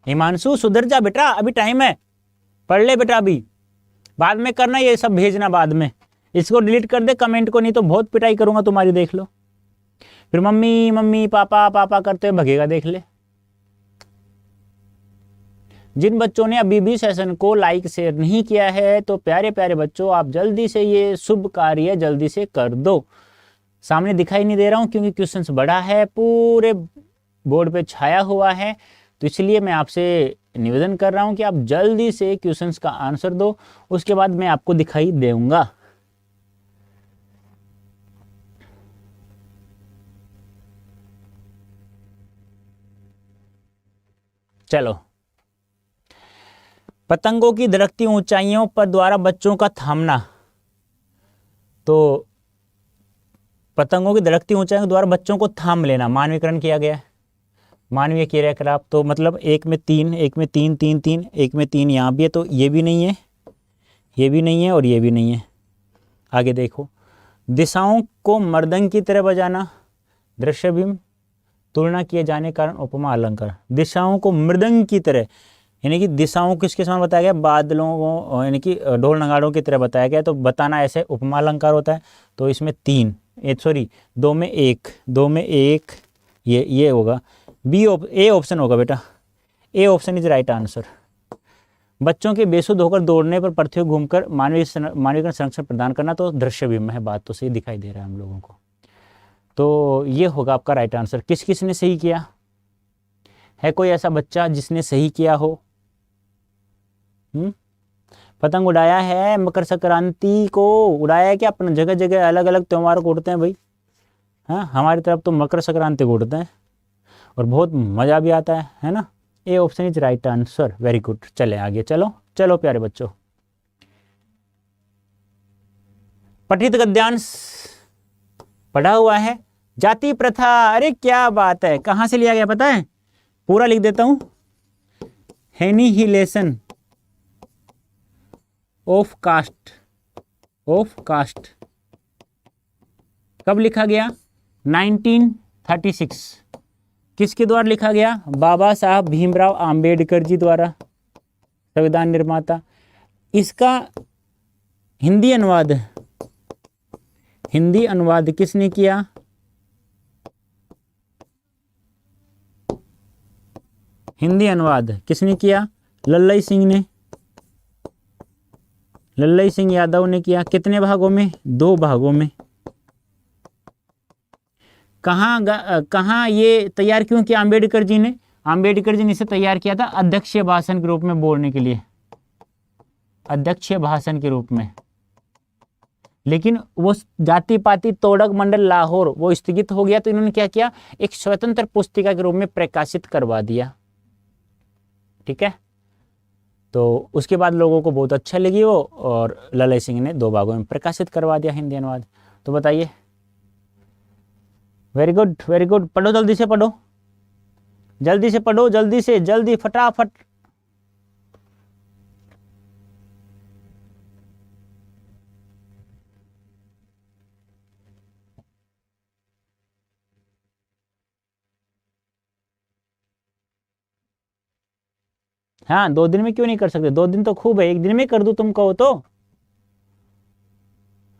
हिमांशु सुधर जा बेटा, अभी टाइम है, पढ़ ले बेटा, अभी बाद में करना, ये सब भेजना बाद में। इसको डिलीट कर दे कमेंट को, नहीं तो बहुत पिटाई करूंगा तुम्हारी, देख लो। फिर मम्मी मम्मी पापा पापा करते हुए भगेगा, देख ले। जिन बच्चों ने अभी भी सेशन को लाइक शेयर नहीं किया है, तो प्यारे प्यारे बच्चों आप जल्दी से ये शुभ कार्य जल्दी से कर दो। सामने दिखाई नहीं दे रहा हूं क्योंकि क्वेश्चंस बड़ा है, पूरे बोर्ड पे छाया हुआ है, तो इसलिए मैं आपसे निवेदन कर रहा हूं कि आप जल्दी से क्वेश्चंस का आंसर दो, उसके बाद मैं आपको दिखाई दूंगा। चलो, पतंगों की दरकती ऊंचाइयों पर द्वारा बच्चों का थामना। तो पतंगों की दरकती ऊंचाइयों द्वारा बच्चों को थाम लेना, मानवीकरण किया गया है, मानवीय क्रियाकलाप। तो मतलब एक में तीन, एक में तीन, तीन तीन, एक में तीन यहाँ भी है, तो ये भी नहीं है, ये भी नहीं है और ये भी नहीं है। आगे देखो, दिशाओं को मृदंग की तरह बजाना, दृश्य बिंब, तुलना किए जाने के कारण उपमा अलंकार। दिशाओं को मृदंग की तरह, यानी कि दिशाओं किसके समान बताया गया, बादलों को, यानी कि ढोल नगाड़ों की तरह बताया गया, तो बताना ऐसे उपमा अलंकार होता है। तो इसमें तीन, सॉरी दो में एक, दो में एक, ये होगा ए ऑप्शन होगा बेटा, ए ऑप्शन इज राइट आंसर। बच्चों के बेसुध होकर दौड़ने पर पृथ्वी घूमकर मानवीय संरक्षण प्रदान करना, तो दृश्य बिंब है, बात तो सही दिखाई दे रहा है हम लोगों को। तो ये होगा आपका राइट आंसर। किस किस ने सही किया है, कोई ऐसा बच्चा जिसने सही किया हो? पतंग उड़ाया है, मकर संक्रांति को उड़ाया है क्या? अपना जगह जगह अलग अलग त्यौहार को उड़ते हैं भाई। हाँ, हमारी तरफ तो मकर संक्रांति को उड़ते हैं और बहुत मज़ा भी आता है ना। ए option is right answer, very good. चले आगे, चलो चलो प्यारे बच्चों, पठित गद्यांश पढ़ा हुआ है। जाति प्रथा, अरे क्या बात है, कहाँ से लिया गया पता है? पूरा लिख देता हूं, annihilation of caste, of caste कब लिखा गया? 1936। किसके द्वारा लिखा गया? बाबा साहब भीमराव आंबेडकर जी द्वारा, संविधान निर्माता। इसका हिंदी अनुवाद, हिंदी अनुवाद किसने किया? हिंदी अनुवाद किसने किया? लल्लई सिंह ने, लल्लई सिंह यादव ने किया। कितने भागों में? 2 भागों में। कहाँ ये तैयार क्यों किया आंबेडकर जी ने? आंबेडकर जी ने इसे तैयार किया था अध्यक्षीय भाषण के रूप में बोलने के लिए, अध्यक्षीय भाषण के रूप में। लेकिन वो जाति पाति तोड़क मंडल लाहौर वो स्थगित हो गया, तो इन्होंने क्या किया, एक स्वतंत्र पुस्तिका के रूप में प्रकाशित करवा दिया। ठीक है, तो उसके बाद लोगों को बहुत अच्छा लगी वो, और लल्लई सिंह ने 2 भागों में प्रकाशित करवा दिया हिंदी अनुवाद। तो बताइए, वेरी गुड वेरी गुड। पढ़ो, जल्दी से पढ़ो, जल्दी से पढ़ो, जल्दी से, जल्दी फटाफट। हाँ, 2 दिन में क्यों नहीं कर सकते? 2 दिन तो खूब है, 1 दिन में कर दूं तुम कहो तो।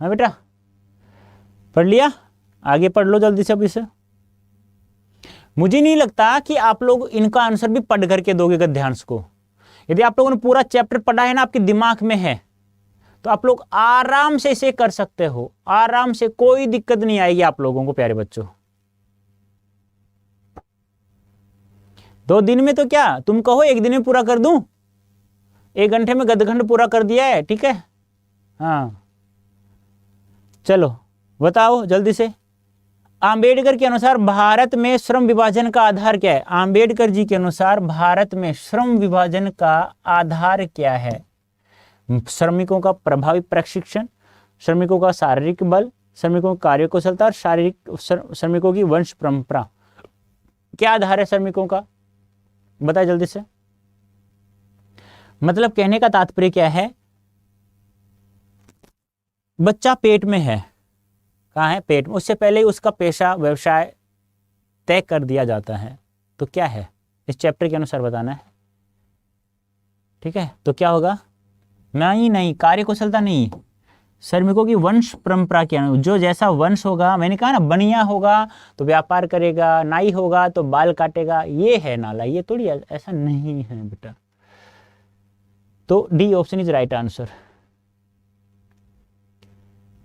हाँ बेटा, पढ़ लिया? आगे पढ़ लो जल्दी से अब इसे। मुझे नहीं लगता कि आप लोग इनका आंसर भी पढ़ करके दोगे गद्यांश को। यदि आप लोगों ने पूरा चैप्टर पढ़ा है ना, आपके दिमाग में है, तो आप लोग आराम से इसे कर सकते हो, आराम से, कोई दिक्कत नहीं आएगी आप लोगों को प्यारे बच्चों। 2 दिन में तो क्या, तुम कहो 1 दिन में पूरा कर दूं, 1 घंटे में गदखंड पूरा कर दिया है। ठीक है, हाँ चलो बताओ जल्दी से। आंबेडकर के अनुसार भारत में श्रम विभाजन का आधार क्या है? आंबेडकर जी के अनुसार भारत में श्रम विभाजन का आधार क्या है? श्रमिकों का प्रभावी प्रशिक्षण, श्रमिकों का शारीरिक बल, श्रमिकों की कार्यकुशलता और श्रमिकों की वंश परंपरा। क्या आधार है श्रमिकों का? बताए जल्दी से। मतलब कहने का तात्पर्य क्या है, बच्चा पेट में है, कहाँ है? पेट में। उससे पहले ही उसका पेशा व्यवसाय तय कर दिया जाता है। तो क्या है, इस चैप्टर के अनुसार बताना है। ठीक है, तो क्या होगा? नहीं, कार्यकुशलता नहीं, श्रमिकों की वंश परंपरा के अनुसार, जो जैसा वंश होगा, मैंने कहा ना, बनिया होगा तो व्यापार करेगा, नाई होगा तो बाल काटेगा, ये है नाला, ये थोड़ी ऐसा नहीं है बेटा। तो D option is right answer.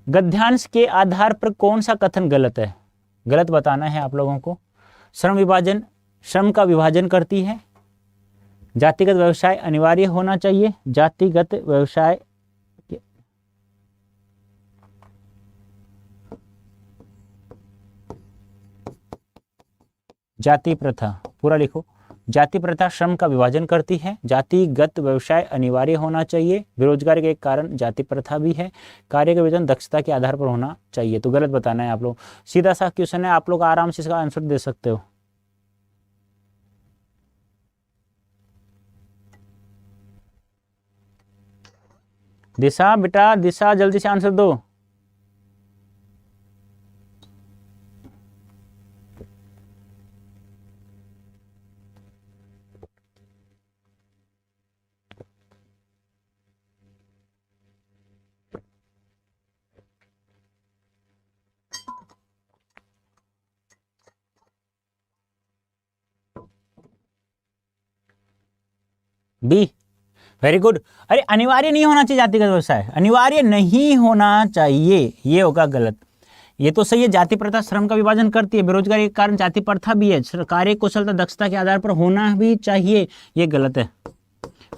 गद्यांश के आधार पर कौन सा कथन गलत है? गलत बताना है आप लोगों को। श्रम का विभाजन करती है, जातिगत व्यवसाय अनिवार्य होना चाहिए, जातिगत व्यवसाय जाति प्रथा, पूरा लिखो, जाति प्रथा श्रम का विभाजन करती है, जातिगत व्यवसाय अनिवार्य होना चाहिए, बेरोजगारी के एक कारण जाति प्रथा भी है, कार्य का वेतन दक्षता के आधार पर होना चाहिए। तो गलत बताना है आप लोग। सीधा सा क्वेश्चन है, आप लोग आराम से इसका आंसर दे सकते हो। दिशा बेटा, दिशा जल्दी से आंसर दो। B, very good. अरे अनिवार्य नहीं होना चाहिए जातिगत व्यवसाय, अनिवार्य नहीं होना चाहिए, ये होगा गलत। ये तो सही है, जाति प्रथा श्रम का विभाजन करती है, बेरोजगारी के कारण जाति प्रथा भी है, कार्य कुशलता दक्षता के आधार पर होना भी चाहिए, ये गलत है,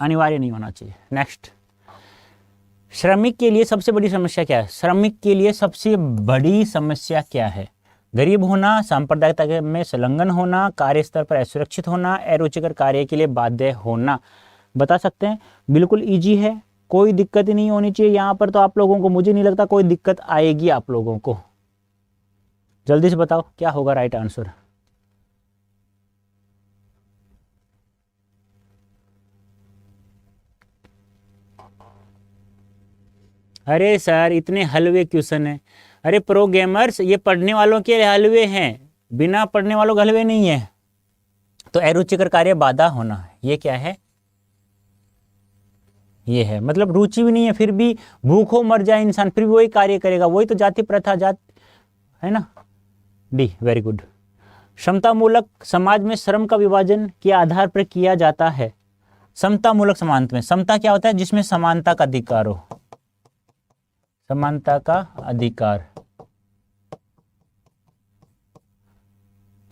अनिवार्य नहीं होना चाहिए। नेक्स्ट, श्रमिक के लिए सबसे बड़ी समस्या क्या है? श्रमिक के लिए सबसे बड़ी समस्या क्या है? गरीब होना, सांप्रदायिकता में संलग्न होना, कार्य स्तर पर असुरक्षित होना, अरुचिकर कार्य के लिए बाध्य होना। बता सकते हैं, बिल्कुल इजी है, कोई दिक्कत ही नहीं होनी चाहिए यहाँ पर। तो आप लोगों को, मुझे नहीं लगता कोई दिक्कत आएगी आप लोगों को। जल्दी से बताओ क्या होगा राइट आंसर। अरे सर इतने हलवे क्वेश्चन है। अरे प्रो गेमर्स, ये पढ़ने वालों के हलवे हैं, बिना पढ़ने वालों के हलवे नहीं है। तो अरुचिकर कार्य बाधा होना, ये क्या है? ये है, मतलब रुचि भी नहीं है, फिर भी भूखों मर जाए इंसान, फिर भी वही कार्य करेगा, वही तो जाति प्रथा है ना। D, very good. समतामूलक समाज में श्रम का विभाजन के आधार पर किया जाता है। समतामूलक समानता में, समता क्या होता है? जिसमें समानता का अधिकार हो, समानता का अधिकार।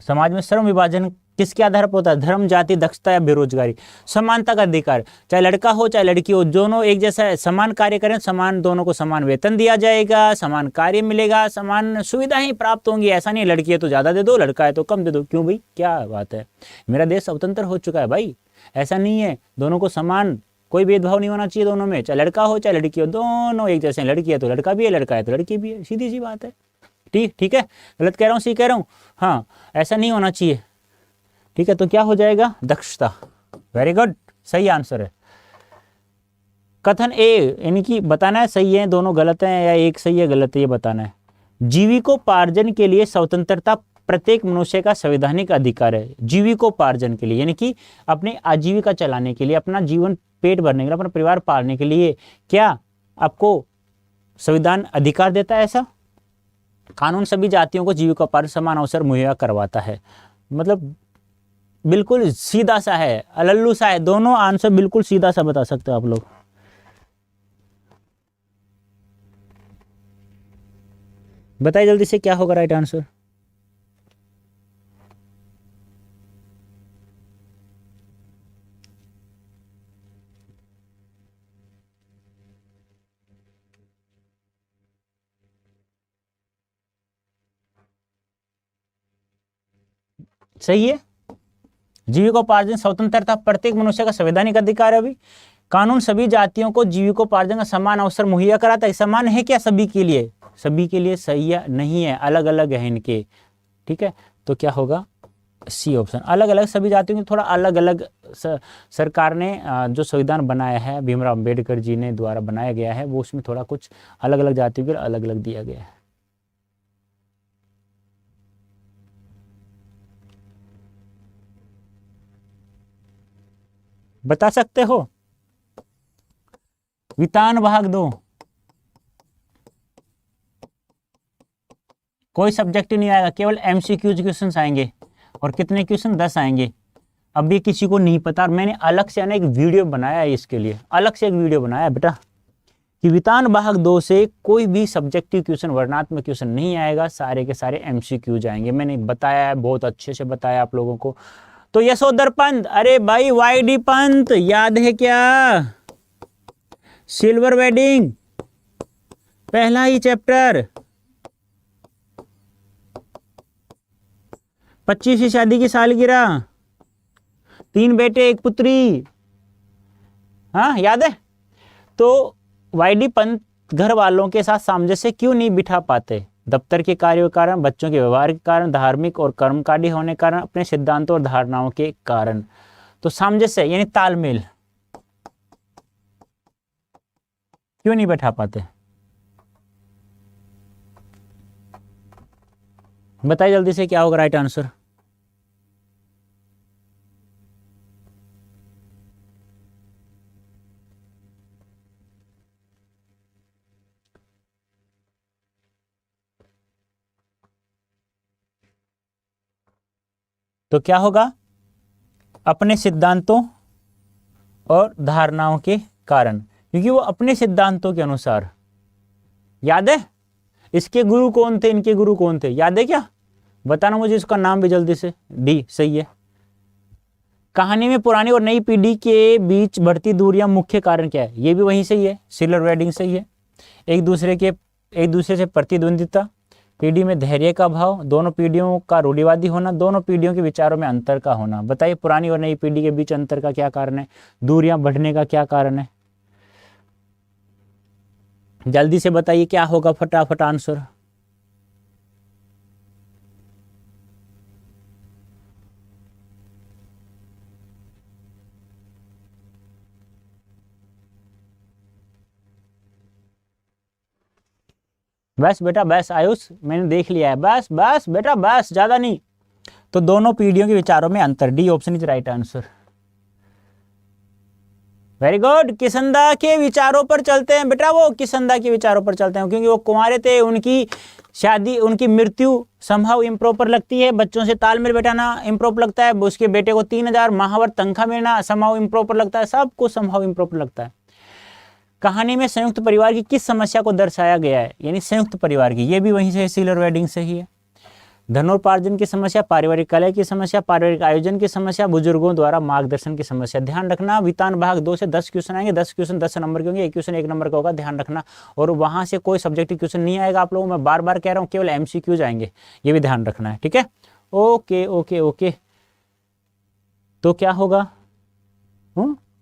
समाज में श्रम विभाजन किसके आधार पर होता है? धर्म, जाति, दक्षता या बेरोजगारी। समानता का अधिकार, चाहे लड़का हो चाहे लड़की हो, दोनों एक जैसा समान कार्य करें, समान, दोनों को समान वेतन दिया जाएगा, समान कार्य मिलेगा, समान सुविधाएं प्राप्त होंगी। ऐसा नहीं लड़की है तो ज्यादा दे दो, लड़का है तो कम दे दो। क्यों भाई, क्या बात है? मेरा देश स्वतंत्र हो चुका है भाई, ऐसा नहीं है। दोनों को समान, कोई भेदभाव नहीं होना चाहिए दोनों में, चाहे लड़का हो चाहे लड़की हो, दोनों एक जैसे हैं। लड़की है तो लड़का भी है, लड़का है तो लड़की भी है, सीधी सी बात है। ठीक है, गलत कह रहा हूँ, सही कह रहा हूँ? हाँ, ऐसा नहीं होना चाहिए। ठीक है, तो क्या हो जाएगा? दक्षता। वेरी गुड, सही आंसर है। कथन ए, यानी कि बताना है सही है, दोनों गलत हैं या एक सही है गलत है, ये बताना है। जीविकोपार्जन के लिए स्वतंत्रता प्रत्येक मनुष्य का संवैधानिक अधिकार है। जीविकोपार्जन के लिए यानी कि अपने आजीविका चलाने के लिए, अपना जीवन पेट भरने के लिए, अपना परिवार पालने के लिए क्या आपको संविधान अधिकार देता है? ऐसा कानून सभी जातियों को जीविकोपार्जन समान अवसर मुहैया करवाता है। मतलब बिल्कुल सीधा सा है, अलल्लू सा है, दोनों आंसर बिल्कुल सीधा सा बता सकते हो आप लोग। बताइए जल्दी से क्या होगा राइट आंसर। सही है, जीविकोपार्जन स्वतंत्रता प्रत्येक मनुष्य का संवैधानिक अधिकार है। अभी कानून सभी जातियों को जीविकोपार्जन का समान अवसर मुहैया कराता है। समान है क्या सभी के लिए? सभी के लिए सही है, नहीं है, अलग अलग है इनके। ठीक है, तो क्या होगा? सी ऑप्शन, अलग अलग सभी जातियों के, थोड़ा अलग अलग सरकार ने जो संविधान बनाया है, भीमराव अंबेडकर जी ने द्वारा बनाया गया है, वो उसमें थोड़ा कुछ अलग अलग जातियों के अलग अलग दिया गया है। बता सकते हो? वितान भाग 2, कोई सब्जेक्ट नहीं आएगा, केवल एमसीक्यूज क्वेश्चन आएंगे। और कितने क्वेश्चन? 10 आएंगे। अभी किसी को नहीं पता, मैंने अलग से एक वीडियो बनाया है इसके लिए, अलग से एक वीडियो बनाया है बेटा, कि वितान भाग 2 से कोई भी सब्जेक्टिव क्वेश्चन, वर्णात्मक क्वेश्चन नहीं आएगा, सारे के सारे एमसीक्यूज आएंगे। मैंने बताया है, बहुत अच्छे से बताया आप लोगों को। तो यशोधर पंत, अरे भाई वाईडी पंत याद है क्या? सिल्वर वेडिंग, पहला ही चैप्टर, 25वीं शादी की सालगिरह, 3 बेटे 1 पुत्री, हाँ याद है। तो वाईडी पंत घर वालों के साथ सामंजस्य क्यों नहीं बिठा पाते? दफ्तर के कार्यों के कारण, बच्चों के व्यवहार के कारण, धार्मिक और कर्मकांडी होने के कारण, अपने सिद्धांतों और धारणाओं के कारण। तो सामंजस्य यानी तालमेल क्यों नहीं बैठा पाते? बताइए जल्दी से क्या होगा राइट आंसर। तो क्या होगा? अपने सिद्धांतों और धारणाओं के कारण, क्योंकि वो अपने सिद्धांतों के अनुसार। याद है इसके गुरु कौन थे, इनके गुरु कौन थे, याद है क्या? बताना मुझे इसका नाम भी जल्दी से। डी सही है। कहानी में पुरानी और नई पीढ़ी के बीच बढ़ती दूरियां मुख्य कारण क्या है? ये भी वहीं से ही है, सिलर वेडिंग सही है। एक दूसरे से प्रतिद्वंदिता, पीढ़ी में धैर्य का अभाव, दोनों पीढ़ियों का रूढ़िवादी होना, दोनों पीढ़ियों के विचारों में अंतर का होना। बताइए पुरानी और नई पीढ़ी के बीच अंतर का क्या कारण है? दूरियां बढ़ने का क्या कारण है? जल्दी से बताइए क्या होगा, फटाफट आंसर। बस बेटा बस, आयुष मैंने देख लिया है, बस बस बेटा बस, ज्यादा नहीं। तो दोनों पीढ़ियों के विचारों में अंतर, D option is right answer. Very good. Kisanda के विचारों पर चलते हैं बेटा, वो किसनदा के विचारों पर चलते हैं, क्योंकि वो कुंवारे थे, उनकी शादी, उनकी मृत्यु संभव इम्प्रॉपर लगती है, बच्चों से तालमेल बैठाना इम्प्रॉपर लगता है, उसके बेटे को 3000 माहवर तनख्वाह मिलना संभव इम्प्रॉपर लगता है, सब कुछ संभव इम्प्रॉपर लगता है। कहानी में संयुक्त परिवार की किस समस्या को दर्शाया गया है? यानी संयुक्त परिवार की, ये भी वहीं से सिलर वेडिंग से ही है। धनोपार्जन की समस्या, पारिवारिक कलह की समस्या, पारिवारिक आयोजन की समस्या, बुजुर्गों द्वारा मार्गदर्शन की समस्या। ध्यान रखना वितान भाग 2 से 10 क्वेश्चन आएंगे, 10 क्वेश्चन 10 नंबर के होंगे, एक क्वेश्चन 1 नंबर का होगा, ध्यान रखना। और वहां से कोई सब्जेक्टिव क्वेश्चन नहीं आएगा आप लोगों, मैं बार बार कह रहा हूँ, केवल MCQ आएंगे, ये भी ध्यान रखना है, ठीक है। Okay okay okay. तो क्या होगा?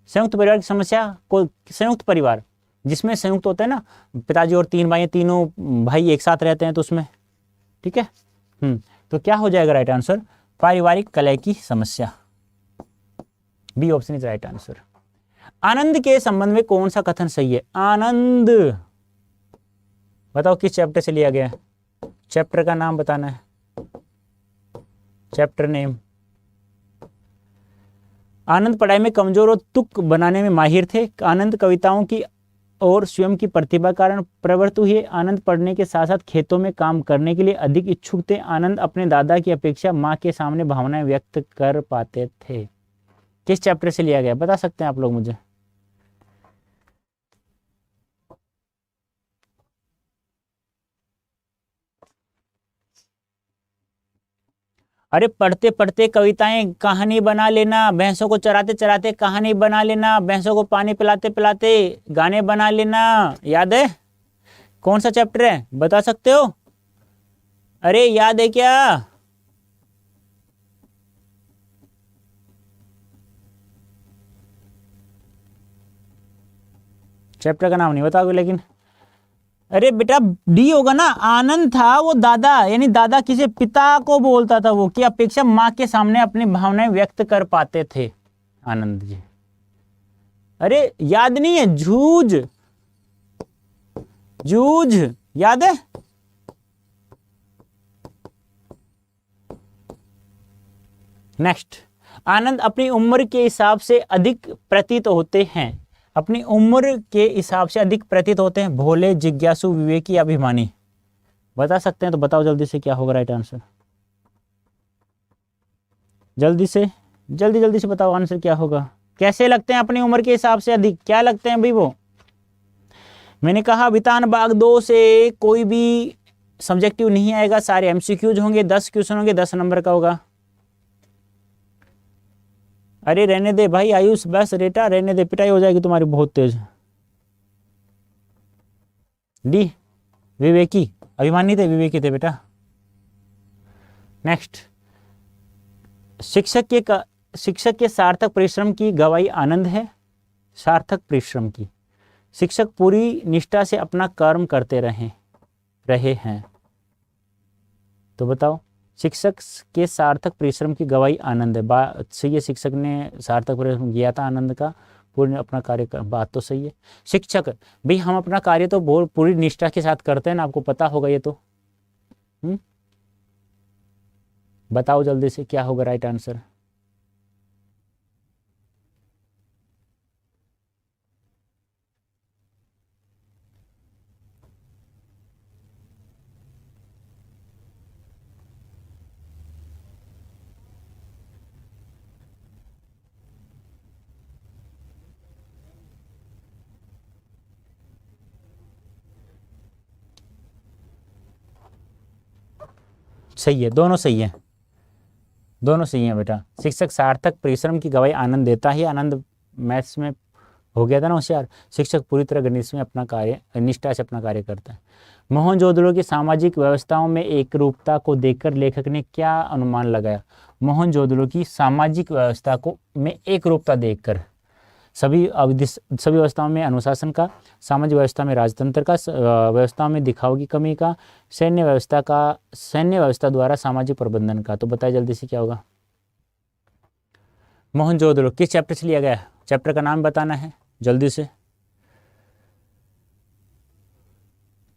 संयुक्त परिवार की समस्या को, संयुक्त परिवार जिसमें संयुक्त होता है ना, पिताजी और 3 भाई, तीनों भाई एक साथ रहते हैं, तो उसमें, ठीक है। तो क्या हो जाएगा राइट आंसर? पारिवारिक कलह की समस्या, B option is right answer. Anand के संबंध में कौन सा कथन सही है? आनंद बताओ किस चैप्टर से लिया गया है? चैप्टर का नाम बताना है, चैप्टर नेम। आनंद पढ़ाई में कमजोर और तुक बनाने में माहिर थे। आनंद कविताओं की और स्वयं की प्रतिभा कारण प्रवृत्त हुए। आनंद पढ़ने के साथ साथ खेतों में काम करने के लिए अधिक इच्छुक थे। आनंद अपने दादा की अपेक्षा माँ के सामने भावनाएं व्यक्त कर पाते थे। किस चैप्टर से लिया गया बता सकते हैं आप लोग मुझे? अरे पढ़ते पढ़ते कविताएं कहानी बना लेना, भैंसों को चराते चराते कहानी बना लेना, भैंसों को पानी पिलाते पिलाते गाने बना लेना। याद है? कौन सा चैप्टर है बता सकते हो? अरे याद है क्या? चैप्टर का नाम नहीं बताओगे लेकिन। अरे बेटा डी होगा ना। आनंद था वो दादा, यानी दादा किसी पिता को बोलता था वो, की अपेक्षा माँ के सामने अपनी भावनाएं व्यक्त कर पाते थे आनंद जी। अरे याद नहीं है? जूझ, जूझ याद है? नेक्स्ट, आनंद अपनी उम्र के हिसाब से अधिक प्रतीत होते हैं। अपनी उम्र के हिसाब से अधिक प्रतीत होते हैं। भोले, जिज्ञासु, विवेकी, अभिमानी। बता सकते हैं तो बताओ जल्दी से क्या होगा राइट आंसर? जल्दी से, जल्दी जल्दी से बताओ आंसर क्या होगा। कैसे लगते हैं अपनी उम्र के हिसाब से अधिक? क्या लगते हैं भाई वो? मैंने कहा वितान भाग 2 से कोई भी सब्जेक्टिव नहीं आएगा, सारे MCQs होंगे, 10 क्वेश्चन होंगे, 10 नंबर का होगा। अरे रहने दे भाई आयुष, बस रेटा रहने दे, पिटाई हो जाएगी तुम्हारी बहुत तेज। डी विवेकी, अभिमानी थे, विवेकी थे बेटा। नेक्स्ट, शिक्षक के सार्थक परिश्रम की गवाही आनंद है। सार्थक परिश्रम की, शिक्षक पूरी निष्ठा से अपना कर्म करते रहे हैं। तो बताओ, शिक्षक के सार्थक परिश्रम की गवाही आनंद है। बात सही है, शिक्षक ने सार्थक परिश्रम किया था आनंद का, पूर्ण अपना कार्य कर, बात तो सही है। शिक्षक, भाई हम अपना कार्य तो बहुत पूरी निष्ठा के साथ करते हैं ना, आपको पता होगा ये तो। बताओ जल्दी से क्या होगा राइट आंसर। सही है, दोनों सही है, दोनों सही है बेटा। शिक्षक सार्थक परिश्रम की गवाही आनंद देता ही, आनंद मैथ्स में हो गया था ना होशियार। शिक्षक पूरी तरह गणित में अपना कार्य निष्ठा से अपना कार्य करता है। मोहनजोदड़ो की सामाजिक व्यवस्थाओं में एक रूपता को देखकर लेखक ने क्या अनुमान लगाया। मोहनजोदड़ो की सामाजिक व्यवस्था को में एक रूपता देखकर, सभी व्यवस्थाओं में अनुशासन का, सामाजिक व्यवस्था में राजतंत्र का, व्यवस्था में दिखाव की कमी का, सैन्य व्यवस्था द्वारा सामाजिक प्रबंधन का। तो बताइए जल्दी से क्या होगा। मोहनजोदड़ो किस चैप्टर से लिया गया है, चैप्टर का नाम बताना है जल्दी से।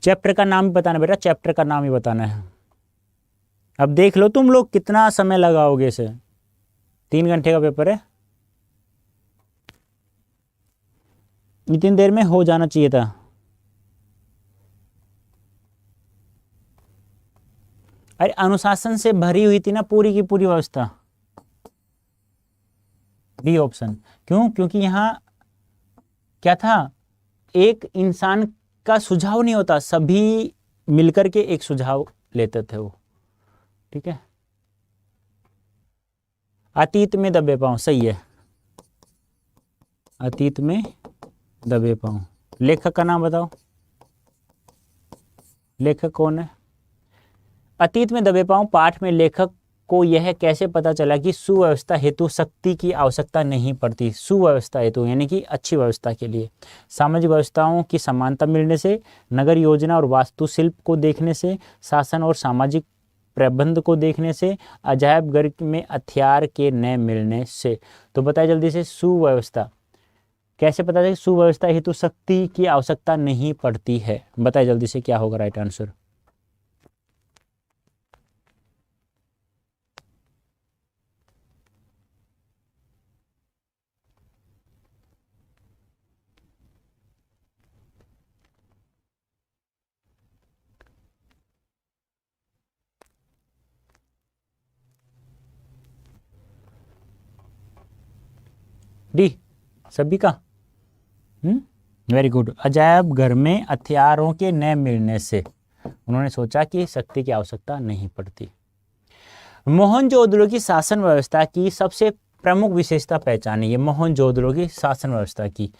चैप्टर का नाम बताना बेटा, चैप्टर का नाम ही बताना है। अब देख लो तुम लोग कितना समय लगाओगे इसे, 3 घंटे का पेपर है, इतनी देर में हो जाना चाहिए था। अरे अनुशासन से भरी हुई थी ना पूरी की पूरी व्यवस्था। B option. क्यों? क्योंकि यहां क्या था, एक इंसान का सुझाव नहीं होता, सभी मिलकर के एक सुझाव लेते थे वो। ठीक है, अतीत में दबे पांव, सही है, अतीत में दबे पांव। लेखक का नाम बताओ, लेखक कौन है। अतीत में दबे पांव पाठ में लेखक को यह कैसे पता चला कि सुव्यवस्था हेतु शक्ति की आवश्यकता नहीं पड़ती। सुव्यवस्था हेतु यानी कि अच्छी व्यवस्था के लिए सामाजिक व्यवस्थाओं की समानता मिलने से, नगर योजना और वास्तुशिल्प को देखने से, शासन और सामाजिक प्रबंध को देखने से, अजायब घर में हथियार के न मिलने से। तो बताइए जल्दी से, सुव्यवस्था कैसे पता चले सुव्यवस्था हेतु शक्ति की आवश्यकता नहीं पड़ती है। बताइए जल्दी से क्या होगा राइट आंसर। डी सभी का। Very good. अजायब घर में हथियारों के न मिलने से उन्होंने सोचा कि शक्ति की आवश्यकता नहीं पड़ती। मोहनजोदड़ो की शासन व्यवस्था की सबसे प्रमुख विशेषता पहचानिए। मोहनजोदड़ो की शासन व्यवस्था की,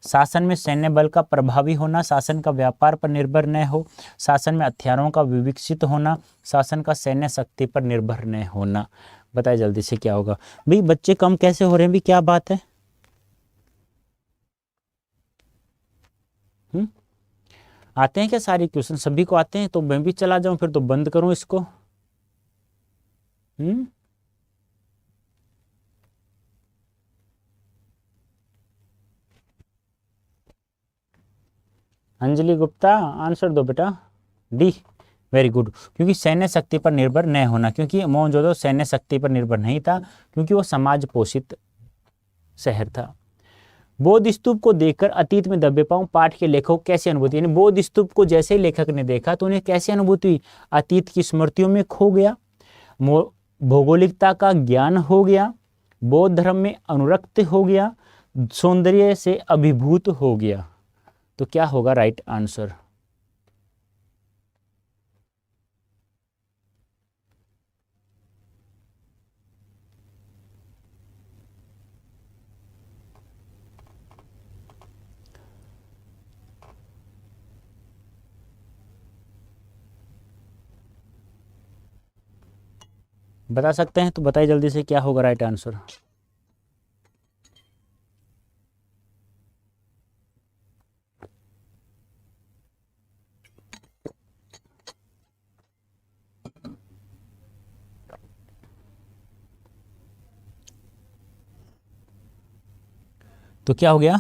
शासन में सैन्य बल का प्रभावी होना, शासन का व्यापार पर निर्भर न हो, शासन में हथियारों का विकसित होना, शासन का सैन्य शक्ति पर निर्भर न होना। बताइए जल्दी से क्या होगा। भाई बच्चे कम कैसे हो रहे हैं, भी क्या बात है। आते हैं क्या सारे क्वेश्चन, सभी को आते हैं? तो मैं भी चला जाऊं फिर तो बंद करूं इसको। अंजलि गुप्ता आंसर दो बेटा, डी। Very good. क्योंकि सैन्य शक्ति पर निर्भर न होना, क्योंकि मोहनजोदड़ो सैन्य शक्ति पर निर्भर नहीं था, क्योंकि वो समाज पोषित शहर था। बौद्ध स्तूप को देखकर अतीत में दबे पांव पाठ के लेखक को कैसी अनुभूति, यानी बौद्ध स्तूप को जैसे ही लेखक ने देखा तो उन्हें कैसी अनुभूति हुई, अतीत की स्मृतियों में खो गया, भौगोलिकता का ज्ञान हो गया, बौद्ध धर्म में अनुरक्त हो गया, सौंदर्य से अभिभूत हो गया। तो क्या होगा राइट आंसर। बता सकते हैं तो बताइए जल्दी से क्या होगा राइट आंसर। तो क्या हो गया,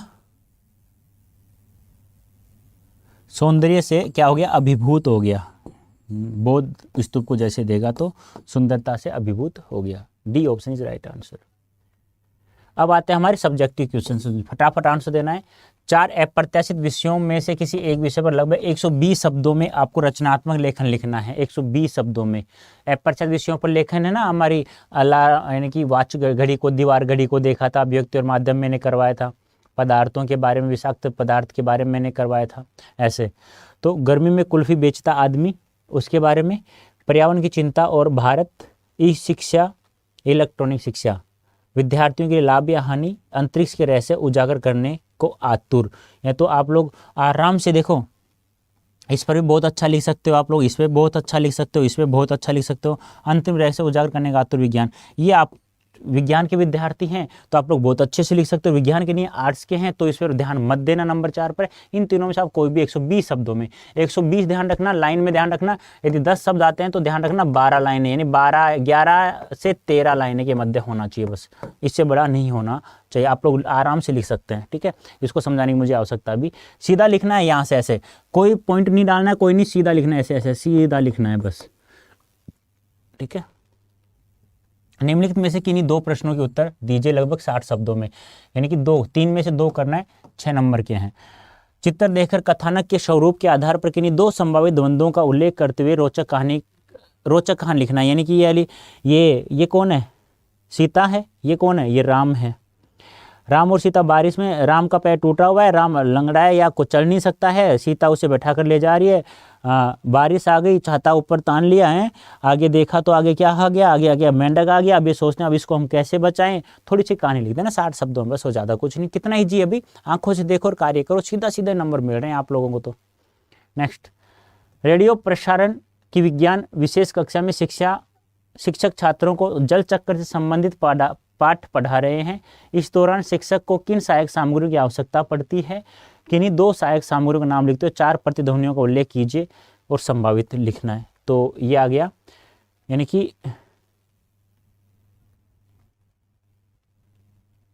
सौंदर्य से क्या हो गया, अभिभूत हो गया। बौद्ध स्तूप को जैसे देखा तो सुंदरता से अभिभूत हो गया। D option is right answer. अब आते हैं हमारे सब्जेक्टिव क्वेश्चन, फटाफट आंसर देना है। 4 अप्रत्याशित विषयों में से किसी एक विषय पर लगभग 120 शब्दों में आपको रचनात्मक लेखन लिखना है। 120 शब्दों में अप्रत्याशित विषयों पर लेखन है ना, हमारी यानी कि वाच घड़ी को, दीवार घड़ी को देखा था, व्यक्ति और माध्यम मैंने करवाया था, पदार्थों के बारे में, विषाक्त पदार्थ के बारे में मैंने करवाया था ऐसे। तो गर्मी में कुल्फी बेचता आदमी, उसके बारे में, पर्यावरण की चिंता और भारत, ई शिक्षा, इलेक्ट्रॉनिक शिक्षा, विद्यार्थियों के लिए लाभ या हानि, अंतरिक्ष के रहस्य उजागर करने को आतुर। या तो आप लोग आराम से देखो, इस पर भी बहुत अच्छा लिख सकते हो आप लोग, इस पर बहुत अच्छा लिख सकते हो, इस पर बहुत अच्छा लिख सकते हो। अंतिम रहस्य उजागर करने का आतुर विज्ञान, ये आप विज्ञान के विद्यार्थी हैं तो आप लोग बहुत अच्छे से लिख सकते हो। विज्ञान के नहीं, आर्ट्स के हैं तो इस पर ध्यान मत देना। नंबर 4 पर इन तीनों में से आप कोई भी 120 शब्दों में, 120 ध्यान रखना, लाइन में ध्यान रखना। यदि 10 शब्द आते हैं तो ध्यान रखना 12 लाइनें, यानी 11 से 13 लाइनें के मध्य होना चाहिए बस, इससे बड़ा नहीं होना चाहिए। आप लोग आराम से लिख सकते हैं, ठीक है। इसको समझाने की मुझे आवश्यकता भी, सीधा लिखना है यहाँ से ऐसे, कोई पॉइंट नहीं डालना है, कोई नहीं, सीधा लिखना है, ऐसे ऐसे सीधा लिखना है बस, ठीक है। निम्नलिखित में से किन्हीं 2 प्रश्नों के उत्तर दीजिए लगभग 60 शब्दों में, यानी कि 3 में से 2 करना है, 6 नंबर के हैं। चित्र देखकर कथानक के स्वरूप के आधार पर किन्हीं 2 संभावित द्वंद्वों का उल्लेख करते हुए रोचक कहानी लिखना है। यानी कि ये कौन है, सीता है, ये कौन है, ये राम है। राम और सीता बारिश में, राम का पैर टूटा हुआ है, राम लंगड़ा है या कुछ चल नहीं सकता है, सीता उसे बैठा कर ले जा रही है, बारिश आ गई, छाता ऊपर तान लिया है, आगे देखा तो आगे क्या आ गया, आगे आ गया मेंढक आ गया, अब ये सोचना अब इसको हम कैसे बचाएं। थोड़ी सी कहानी लिख देना 60 शब्दों में बस, हो ज़्यादा कुछ नहीं, कितना ईजी है अभी, आंखों से देखो और कार्य करो, सीधा सीधा नंबर मिल रहे हैं आप लोगों को। तो नेक्स्ट, रेडियो प्रसारण की विज्ञान विशेष कक्षा में शिक्षक छात्रों को जल चक्र से संबंधित पाठ पढ़ा रहे हैं। इस दौरान शिक्षक को किन सहायक सामग्रियों की आवश्यकता पड़ती है। किन्हीं 2 सहायक सामग्रियों का नाम लिखते हो, 4 प्रतिध्वनियों का उल्लेख कीजिए और संभावित लिखना है। तो ये आ गया, यानी कि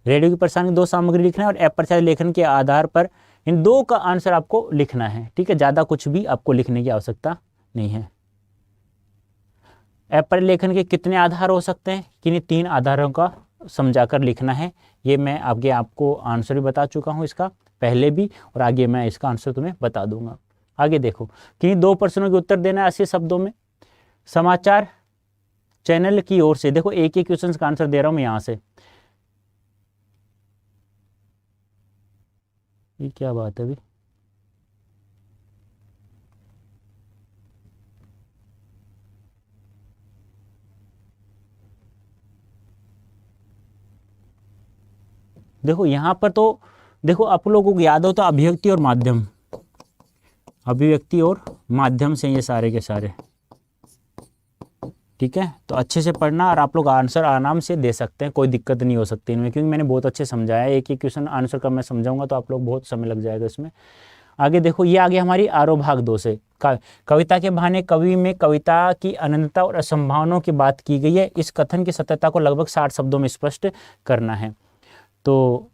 रेडियो की प्रसारण की 2 सामग्री लिखना है और अप्रत्याशित लेखन के आधार पर इन 2 का आंसर आपको लिखना है, ठीक है। ज़्यादा कुछ भी आपको लिखने की आवश्यकता नहीं है। अप्रत्याशित लेखन के कितने आधार हो सकते हैं, किन्हीं 3 आधारों का समझाकर लिखना है। ये मैं आपको आंसर भी बता चुका हूँ इसका पहले भी, और आगे मैं इसका आंसर तुम्हें बता दूंगा। आगे देखो, किन्हीं 2 प्रश्नों के उत्तर देना है 80 शब्दों में। समाचार चैनल की ओर से, देखो एक एक क्वेश्चन का आंसर दे रहा हूं मैं यहां से। ये क्या बात है अभी, देखो यहां पर तो देखो आप लोगों को याद हो तो अभिव्यक्ति और माध्यम, अभिव्यक्ति और माध्यम से ये सारे के सारे, ठीक है। तो अच्छे से पढ़ना और आप लोग आंसर आराम से दे सकते हैं, कोई दिक्कत नहीं हो सकती इनमें, क्योंकि मैंने बहुत अच्छे समझाया है। एक एक क्वेश्चन आंसर का मैं समझाऊंगा तो आप लोग बहुत समय लग जाएगा इसमें। आगे देखो, ये आगे हमारी आरोह भाग 2 से कविता के बहाने कवि में कविता की अनंतता और असंभावनाओं की बात की गई है। इस कथन की सत्यता को लगभग 60 शब्दों में स्पष्ट करना है। तो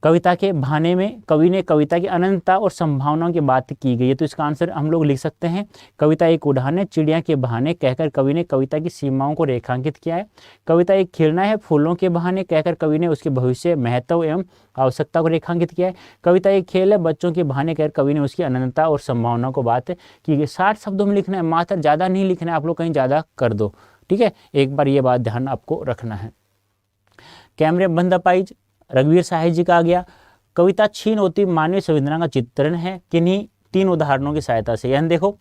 कविता के बहाने में कवि ने कविता की अनंतता और संभावनाओं की बात की गई है, तो इसका आंसर हम लोग लिख सकते हैं, कविता एक उड़ान है, चिड़िया के बहाने कहकर कवि ने कविता की सीमाओं को रेखांकित किया है। कविता एक खिलना है, फूलों के बहाने कहकर कवि ने उसके भविष्य, महत्व एवं आवश्यकता को रेखांकित किया है। कविता एक खेल है, बच्चों के बहाने कहकर कवि ने उसकी अनंतता और संभावनाओं को बात की गई। 60 शब्दों में लिखना है, मात्र ज़्यादा नहीं लिखना है, आप लोग कहीं ज़्यादा कर दो, ठीक है। एक बार ये बात ध्यान आपको रखना है। कैमरे बंद अपाइज रघुवीर साहिब जी का आ गया। कविता छीन होती मानवीय संवेदना का चित्रण है, किन्हीं 3 उदाहरणों की सहायता से। यानी देखो,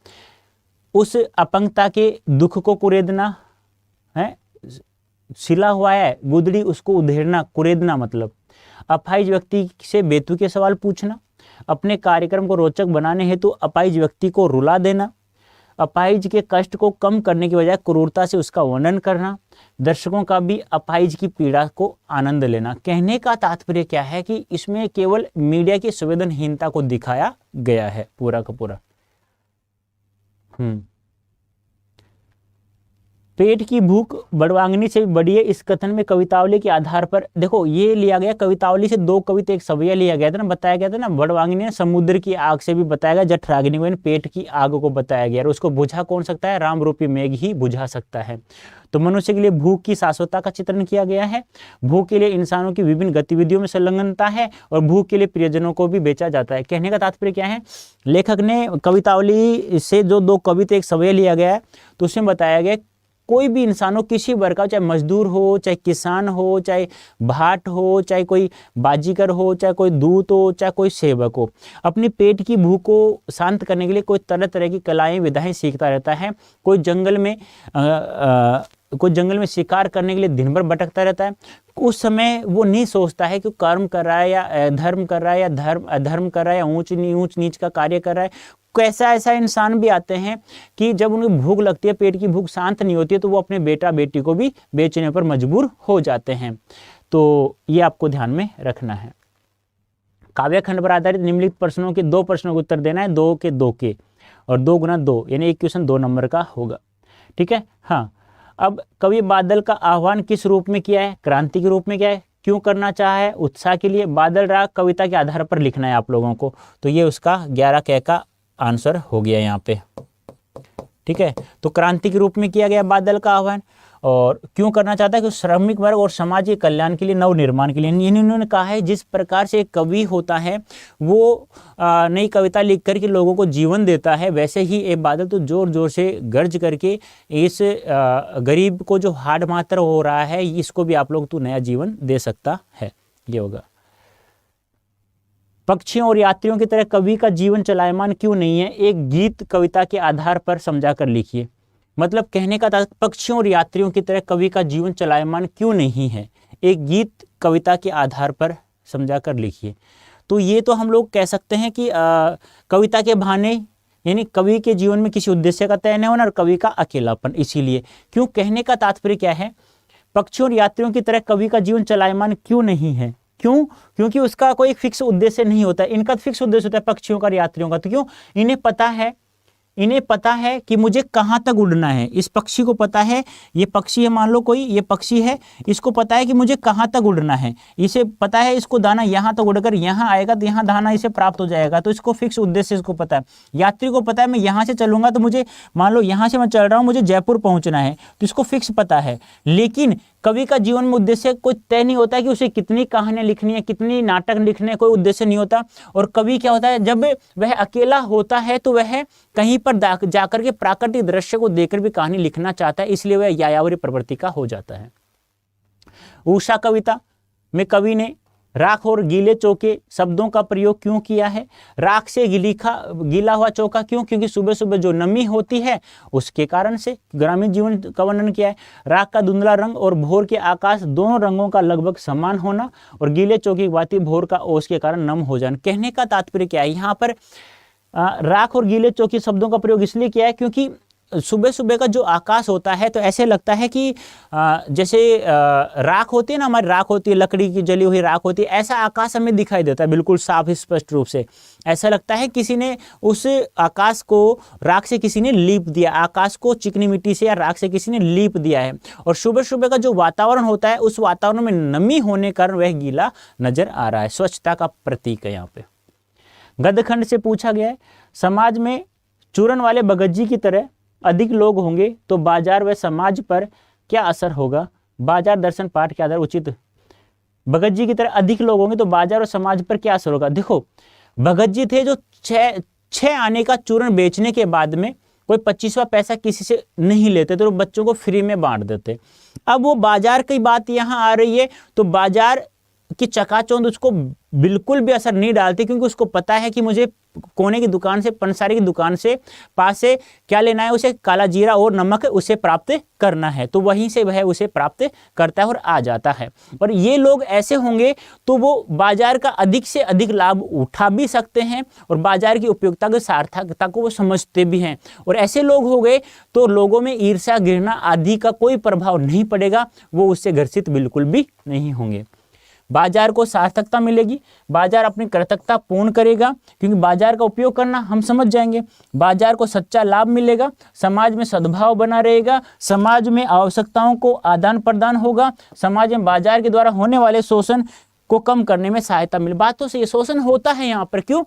उस अपंगता के दुख को कुरेदना है, सिला हुआ है गुदड़ी, उसको उधेड़ना, कुरेदना मतलब। अपाहिज व्यक्ति से बेतुके सवाल पूछना, अपने कार्यक्रम को रोचक बनाने हेतु अपाहिज व्यक्ति को रुला देना, अपाहिज के कष्ट को कम करने की बजाय क्रूरता से उसका वर्णन करना, दर्शकों का भी अपाहिज की पीड़ा को आनंद लेना। कहने का तात्पर्य क्या है कि इसमें केवल मीडिया की संवेदनहीनता को दिखाया गया है पूरा का पूरा। पेट की भूख बड़वांगनी से भी बड़ी है। इस कथन में कवितावली के आधार पर देखो ये लिया गया, कवितावली से दो कविता एक सवैया लिया गया था ना, बताया गया था ना। बड़वांगनी ने समुद्र की आग से भी बताया गया, जठराग्नि को पेट की आग को बताया गया, और उसको बुझा कौन सकता है? राम रूपी मेघ ही बुझा सकता है। तो मनुष्य के लिए भूख की शाश्वतता का चित्रण किया गया है। भूख के लिए इंसानों की विभिन्न गतिविधियों में संलग्नता है, और भूख के लिए प्रियजनों को भी बेचा जाता है। कहने का तात्पर्य क्या है? लेखक ने कवितावली से जो दो कविता एक सवैया लिया गया है, तो उसमें बताया गया कोई भी इंसान हो, किसी वर्ग का, चाहे मजदूर हो, चाहे किसान हो, चाहे भाट हो, चाहे कोई बाजीगर हो, चाहे कोई दूत हो, चाहे कोई सेवक हो, अपनी पेट की भूख को शांत करने के लिए कोई तरह तरह की कलाएं विधाएं सीखता रहता है। कोई जंगल में शिकार करने के लिए दिन भर भटकता रहता है। उस समय वो नहीं सोचता है कि कर्म कर रहा है या अधर्म कर रहा है, या अधर्म कर रहा है, या ऊंच नीच का कार्य कर रहा है। कैसा ऐसा इंसान भी आते हैं कि जब उन्हें भूख लगती है, पेट की भूख शांत नहीं होती है, तो वो अपने बेटा बेटी को भी बेचने पर मजबूर हो जाते हैं। तो ये आपको ध्यान में रखना है। काव्य खंड पर आधारित निम्नलिखित प्रश्नों के 2 प्रश्नों के उत्तर देना है, 2 के 2 के, और 2 गुना 2 यानी एक क्वेश्चन 2 नंबर का होगा। ठीक है। हाँ, अब कवि बादल का आह्वान किस रूप में किया है? क्रांति के रूप में किया है। क्यों करना चाहा है? उत्साह के लिए। बादल राग कविता के आधार पर लिखना है आप लोगों को। तो ये उसका 11 क का आंसर हो गया यहाँ पे। ठीक है। तो क्रांति के रूप में किया गया बादल का आह्वान, और क्यों करना चाहता है? कि श्रमिक वर्ग और समाज के कल्याण के लिए, नव निर्माण के लिए। इन्होंने कहा है जिस प्रकार से एक कवि होता है वो नई कविता लिख करके लोगों को जीवन देता है, वैसे ही एक बादल तो जोर जोर से गर्ज करके इस गरीब को जो हाड मात्र हो रहा है, इसको भी आप लोग तो नया जीवन दे सकता है। ये होगा। पक्षियों और यात्रियों की तरह कवि का जीवन चलायमान क्यों नहीं है? एक गीत कविता के आधार पर समझा कर लिखिए। मतलब कहने का था, पक्षियों और यात्रियों की तरह कवि का जीवन चलायमान क्यों नहीं है? एक गीत कविता के आधार पर समझा कर लिखिए। तो ये तो हम लोग कह सकते हैं कि कविता के बहाने, यानी कवि के जीवन में किसी उद्देश्य का तय नहीं होना, और कवि का अकेलापन। इसीलिए क्यों, कहने का तात्पर्य क्या है? पक्षियों और यात्रियों की तरह कवि का जीवन चलायमान क्यों नहीं है? क्यों? क्योंकि उसका कोई फिक्स उद्देश्य नहीं होता। इनका फिक्स उद्देश्य होता है पक्षियों का और यात्रियों का। तो क्यों? इन्हें पता है कि मुझे कहाँ तक उड़ना है। इस पक्षी को पता है, ये पक्षी है, मान लो कोई ये पक्षी है, इसको पता है कि मुझे कहाँ तक उड़ना है। इसे पता है इसको दाना यहाँ तक उड़कर यहाँ आएगा तो यहाँ दाना इसे प्राप्त हो जाएगा। तो इसको फिक्स उद्देश्य इसको पता है। यात्री को पता है मैं यहाँ से चलूंगा तो मुझे, मान लो यहाँ से मैं चल रहा हूँ, मुझे जयपुर पहुँचना है, तो इसको फिक्स पता है। लेकिन कवि का जीवन में उद्देश्य कोई तय नहीं होता कि उसे कितनी कहानियां लिखनी है, कितनी नाटक लिखने, कोई उद्देश्य नहीं होता। और कवि क्या होता है, जब वह अकेला होता है तो वह कहीं पर जाकर के प्राकृतिक दृश्य को देखकर भी कहानी लिखना चाहता है, इसलिए वह यायावरी प्रवृत्ति का हो जाता है। उषा कविता में कवि ने राख और गीले चौके शब्दों का प्रयोग क्यों किया है? राख से गीला हुआ चौका क्यों? क्योंकि सुबह सुबह जो नमी होती है उसके कारण से ग्रामीण जीवन का वर्णन किया है। राख का धुंधला रंग और भोर के आकाश दोनों रंगों का लगभग समान होना, और गीले चौके की बाती भोर का ओस के कारण नम हो जाना। कहने का तात्पर्य क्या है? यहाँ पर राख और गीले चौके शब्दों का प्रयोग इसलिए किया है क्योंकि सुबह सुबह का जो आकाश होता है तो ऐसे लगता है कि जैसे राख होती है ना, हमारी राख होती है, लकड़ी की जली हुई राख होती है, ऐसा आकाश हमें दिखाई देता है बिल्कुल साफ स्पष्ट रूप से। ऐसा लगता है किसी ने उस आकाश को राख से किसी ने लीप दिया, आकाश को चिकनी मिट्टी से या राख से किसी ने लीप दिया है। और सुबह सुबह का जो वातावरण होता है उस वातावरण में नमी होने कारण वह गीला नजर आ रहा है। स्वच्छता का प्रतीक है यहाँ पे। गद्यखंड से पूछा गया है, समाज में चूरन वाले बगज्जी की तरह अधिक लोग होंगे तो बाजार व समाज पर क्या असर होगा? बाजार दर्शन पाठ के आधार उचित। भगत जी की तरह अधिक लोग होंगे तो बाजार और समाज पर क्या असर होगा? देखो, भगत जी थे जो छह आने का चूर्ण बेचने के बाद में कोई 25वां पैसा किसी से नहीं लेते थे, तो बच्चों को फ्री में बांट देते। अब वो बाजार की बात यहाँ आ रही है तो बाजार की चकाचौंध उसको बिल्कुल भी असर नहीं डालती, क्योंकि उसको पता है कि मुझे कोने की दुकान से, पंसारी की दुकान से पास से क्या लेना है, उसे काला जीरा और नमक उसे प्राप्त करना है, तो वहीं से वह उसे प्राप्त करता है और आ जाता है। और ये लोग ऐसे होंगे तो वो बाजार का अधिक से अधिक लाभ उठा भी सकते हैं और बाजार की उपयोगिता की सार्थकता को वो समझते भी हैं। और ऐसे लोग हो गए तो लोगों में ईर्ष्या, घृणा आदि का कोई प्रभाव नहीं पड़ेगा, वो उससे ग्रसित बिल्कुल भी नहीं होंगे। बाजार को सार्थकता मिलेगी, बाजार अपनी कर्तव्यता पूर्ण करेगा, क्योंकि बाजार का उपयोग करना हम समझ जाएंगे। बाजार को सच्चा लाभ मिलेगा, समाज में सद्भाव बना रहेगा, समाज में आवश्यकताओं को आदान प्रदान होगा, समाज में बाजार के द्वारा होने वाले शोषण को कम करने में सहायता मिले। बातों से ये शोषण होता है यहाँ पर, क्यों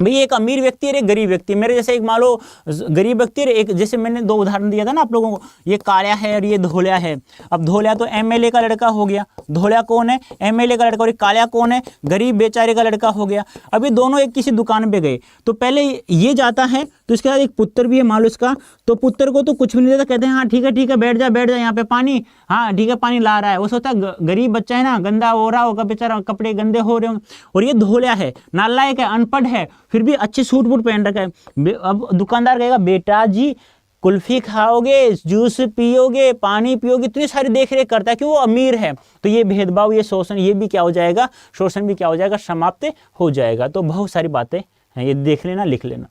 भाई, एक अमीर व्यक्ति और एक गरीब व्यक्ति, मेरे जैसे एक मान लो गरीब व्यक्ति और एक, जैसे मैंने दो उदाहरण दिया था ना आप लोगों को, ये कालिया है और ये धोलिया है। अब धोलिया तो एमएलए का लड़का हो गया, धोलिया कौन है, एमएलए का लड़का, और कालिया कौन है, गरीब बेचारे का लड़का हो गया। अब ये दोनों एक किसी दुकान पे गए, तो पहले ये जाता है, तो इसके बाद एक पुत्र भी है मान लो इसका, तो पुत्र को तो कुछ भी नहीं देता, कहते हैं हाँ ठीक है बैठ जा यहाँ पे पानी, हाँ ठीक है पानी ला रहा है। वो सोचता गरीब बच्चा है ना, गंदा हो रहा होगा बेचारा, कपड़े गंदे हो रहे होंगे। और ये धोलिया है, नालायक है, अनपढ़ है, फिर भी अच्छी सूट बूट पहन रखा है। अब दुकानदार कहेगा बेटा जी कुल्फी खाओगे, जूस पियोगे, पानी पियोगे, इतनी सारी देख रेख करता है कि वो अमीर है। तो ये भेदभाव, ये शोषण, ये भी क्या हो जाएगा, शोषण भी क्या हो जाएगा, समाप्त हो जाएगा। तो बहुत सारी बातें हैं, ये देख लेना, लिख लेना।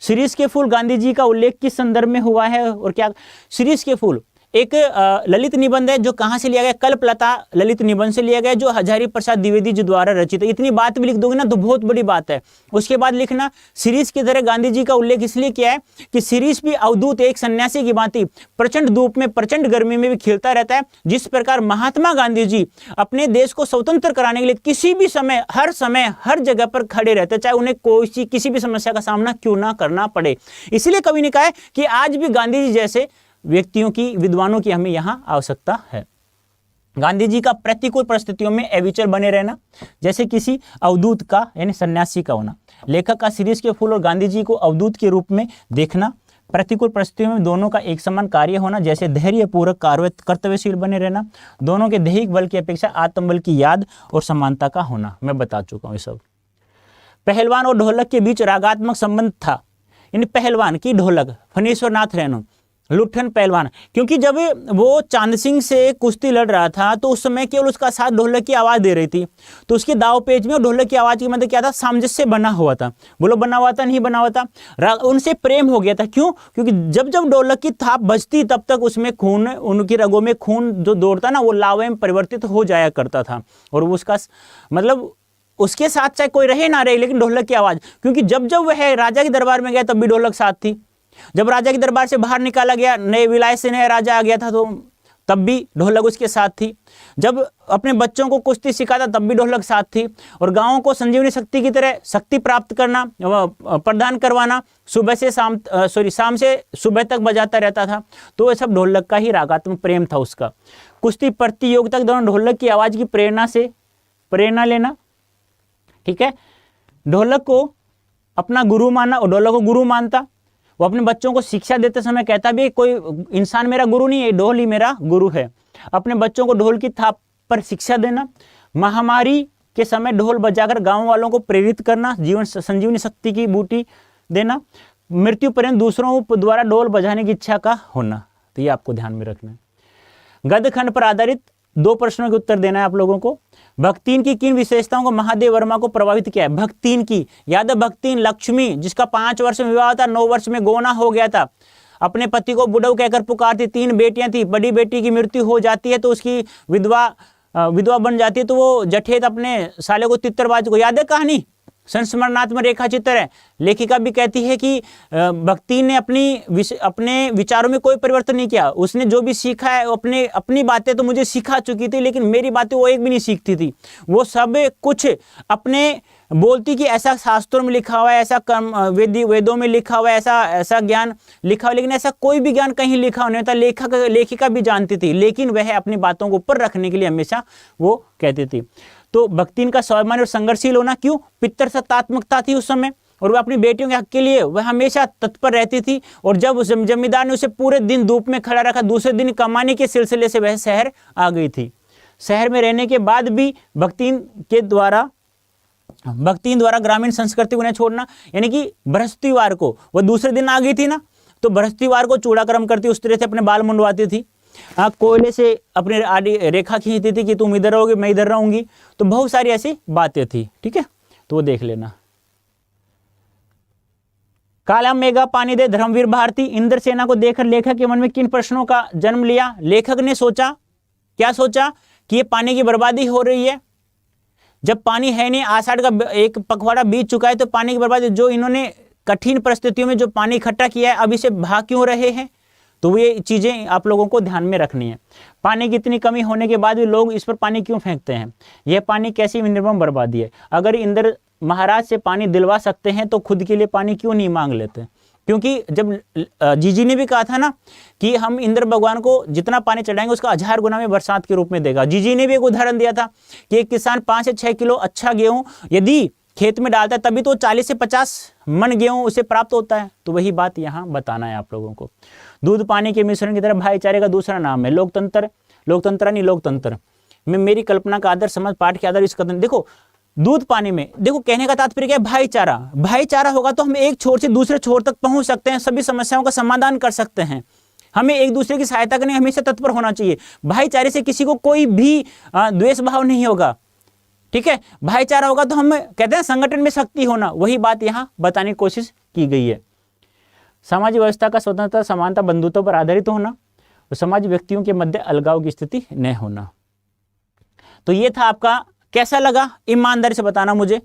शिरीष के फूल गांधी जी का उल्लेख किस संदर्भ में हुआ है और क्या? शिरीष के फूल एक ललित निबंध है जो कहाँ से लिया गया, कल्पलता ललित निबंध से लिया गया, जो हजारी प्रसाद द्विवेदी जी द्वारा रचित है। इतनी बात भी लिख दोगे ना तो बहुत बड़ी बात है। उसके बाद लिखना, शिरीष की तरह गांधी जी का उल्लेख इसलिए किया है कि शिरीष भी अवधूत एक सन्यासी की भांति प्रचंड धूप में, प्रचंड गर्मी में भी खिलता रहता है। जिस प्रकार महात्मा गांधी जी अपने देश को स्वतंत्र कराने के लिए किसी भी समय, हर जगह पर खड़े रहते, चाहे उन्हें कोई किसी भी समस्या का सामना क्यों ना करना पड़े। इसलिए कवि ने कहा है कि आज भी गांधी जी जैसे व्यक्तियों की, विद्वानों की हमें यहाँ आवश्यकता है। गांधी जी का प्रतिकूल परिस्थितियों में अविचल बने रहना, जैसे किसी अवधूत का यानी सन्यासी का होना। लेखक का शिरीष के फूल और गांधी जी को अवधूत के रूप में देखना। प्रतिकूल परिस्थितियों में दोनों का एक समान कार्य होना, जैसे धैर्यपूर्वक कर्तव्यशील बने रहना। दोनों के दैहिक बल की अपेक्षा आत्मबल की याद और समानता का होना, मैं बता चुका हूँ ये सब। पहलवान और ढोलक के बीच रागात्मक संबंध था। यानी पहलवान की ढोलक फणीश्वर नाथ रैनो, लुट्ठन पहलवान, क्योंकि जब वो चांद सिंह से कुश्ती लड़ रहा था तो उस समय केवल उसका साथ ढोलक की आवाज़ दे रही थी। तो उसके दाव पेच में ढोलक की आवाज़ की मतलब क्या था, सामंजस्य बना हुआ था। बोलो बना हुआ था, नहीं बना हुआ था, उनसे प्रेम हो गया था। क्यों? क्योंकि जब जब ढोलक की थाप बजती तब तक उसमें खून, उनकी रगों में खून जो दौड़ता ना वो लावे में परिवर्तित हो जाया करता था। और उसका मतलब उसके साथ चाहे कोई रहे ना रहे, लेकिन ढोलक की आवाज़, क्योंकि जब जब वह राजा के दरबार में गया तब भी ढोलक साथ थी। जब राजा के दरबार से बाहर निकाला गया, नए विलायत से नया राजा आ गया था, तो तब भी ढोलक उसके साथ थी। जब अपने बच्चों को कुश्ती सिखाता तब भी ढोलक साथ थी। और गांवों को संजीवनी शक्ति की तरह शक्ति प्राप्त करना, प्रदान करवाना, शाम से सुबह तक बजाता रहता था। तो ये सब ढोलक का ही रागात्मक प्रेम था उसका। कुश्ती प्रतियोगिता के दौरान ढोलक की आवाज़ की प्रेरणा लेना, ठीक है। ढोलक को अपना गुरु माना और ढोलक को गुरु मानता। वो अपने बच्चों को शिक्षा देते समय कहता भी कोई इंसान मेरा गुरु नहीं है, ढोल ही मेरा गुरु है। अपने बच्चों को ढोल की थाप पर शिक्षा देना। महामारी के समय ढोल बजाकर गांव वालों को प्रेरित करना, जीवन संजीवनी शक्ति की बूटी देना। मृत्यु पर्यंत दूसरों द्वारा ढोल बजाने की इच्छा का होना। तो ये आपको ध्यान में रखना है। गद्य खंड पर आधारित 2 प्रश्नों के उत्तर देना है आप लोगों को। भक्तिन की किन विशेषताओं को महादेव वर्मा को प्रभावित किया है? भक्तिन की याद है, भक्तिन लक्ष्मी जिसका 5 वर्ष में विवाह था, 9 वर्ष में गोना हो गया था, अपने पति को बुढ़ऊ कहकर पुकारती, 3 बेटियां थी। बड़ी बेटी की मृत्यु हो जाती है तो उसकी विधवा बन जाती है, तो वो जठेत अपने साले को तित्तरबाज को, याद है कहानी, संस्मरणात्मक रेखा चित्र है। लेखिका भी कहती है कि भक्ति ने अपने विचारों में कोई परिवर्तन नहीं किया। उसने जो भी सीखा है अपनी बातें तो मुझे सिखा चुकी थी, लेकिन मेरी बातें वो एक भी नहीं सीखती थी। वो सब कुछ अपने बोलती कि ऐसा शास्त्रों में लिखा हुआ है, ऐसा वेदों में लिखा हुआ है, ऐसा ज्ञान लिखा हुआ, लेकिन ऐसा कोई भी ज्ञान कहीं लिखा नहीं होता। लेखिका भी जानती थी, लेकिन वह अपनी बातों को ऊपर रखने के लिए हमेशा वो कहती थी। तो भक्तिन का स्वाभिमान और संघर्षशील होना, क्यों? पितृसत्तात्मकता थी उस समय, और वह अपनी बेटियों के हक के लिए वह हमेशा तत्पर रहती थी। और जब उस जमींदार ने उसे पूरे दिन धूप में खड़ा रखा, दूसरे दिन कमाने के सिलसिले से वह शहर आ गई थी। शहर में रहने के बाद भी भक्तिन द्वारा ग्रामीण संस्कृति को नहीं छोड़ना, यानी कि बृहस्पतिवार को वह दूसरे दिन आ गई थी ना, तो बृहस्पतिवार को चूड़ाक्रम करती, उस तरह से अपने बाल मुंडवाती थी। कोयले से अपने आड़ी रेखा खींचती थी कि तुम इधर रहोगे मैं इधर रहूंगी। तो बहुत सारी ऐसी बातें थी, ठीक है, तो वो देख लेना। काला मेघा पानी दे धर्मवीर भारती इंद्रसेना को देखकर लेखक के मन में किन प्रश्नों का जन्म लिया? लेखक ने सोचा, क्या सोचा कि ये पानी की बर्बादी हो रही है, जब पानी है नहीं, आषाढ़ का एक पखवाड़ा बीत चुका है, तो पानी की बर्बादी, जो इन्होंने कठिन परिस्थितियों में जो पानी इकट्ठा किया है अब इसे बहा क्यों रहे हैं, तो ये चीजें आप लोगों को ध्यान में रखनी है। पानी की इतनी कमी होने के बाद भी लोग इस पर पानी क्यों फेंकते हैं, यह पानी कैसी निर्मम बर्बादी है। अगर इंद्र महाराज से पानी दिलवा सकते हैं तो खुद के लिए पानी क्यों नहीं मांग लेते। क्योंकि जब जीजी ने भी कहा था ना कि हम इंद्र भगवान को जितना पानी चढ़ाएंगे उसका 1000 गुना में बरसात के रूप में देगा। जीजी ने भी एक उदाहरण दिया था कि एक किसान 5 से 6 किलो अच्छा गेहूं यदि खेत में डालता है तभी तो 40 से 50 मन गेहूं उसे प्राप्त होता है। तो वही बात यहाँ बताना है आप लोगों को। दूध पानी के मिश्रण की तरह भाईचारे का दूसरा नाम है लोकतंत्र। लोकतंत्र नहीं, लोकतंत्र में मेरी कल्पना का आदर समझ पाठ के आदर इस कदम। देखो दूध पानी में, देखो कहने का तात्पर्य क्या है, भाईचारा। भाईचारा होगा तो हम एक छोर से दूसरे छोर तक पहुंच सकते हैं, सभी समस्याओं का समाधान कर सकते हैं। हमें एक दूसरे की सहायता करने हमेशा तत्पर होना चाहिए। भाईचारे से किसी को कोई भी द्वेष भाव नहीं होगा, ठीक है। भाईचारा होगा तो हम कहते हैं संगठन में शक्ति होना, वही बात यहां बताने की कोशिश की गई है। सामाजिक व्यवस्था का स्वतंत्रता, समानता, बंधुत्व पर आधारित होना और समाज व्यक्तियों के मध्य अलगाव की स्थिति न होना। तो ये था आपका। कैसा लगा, ईमानदारी से बताना मुझे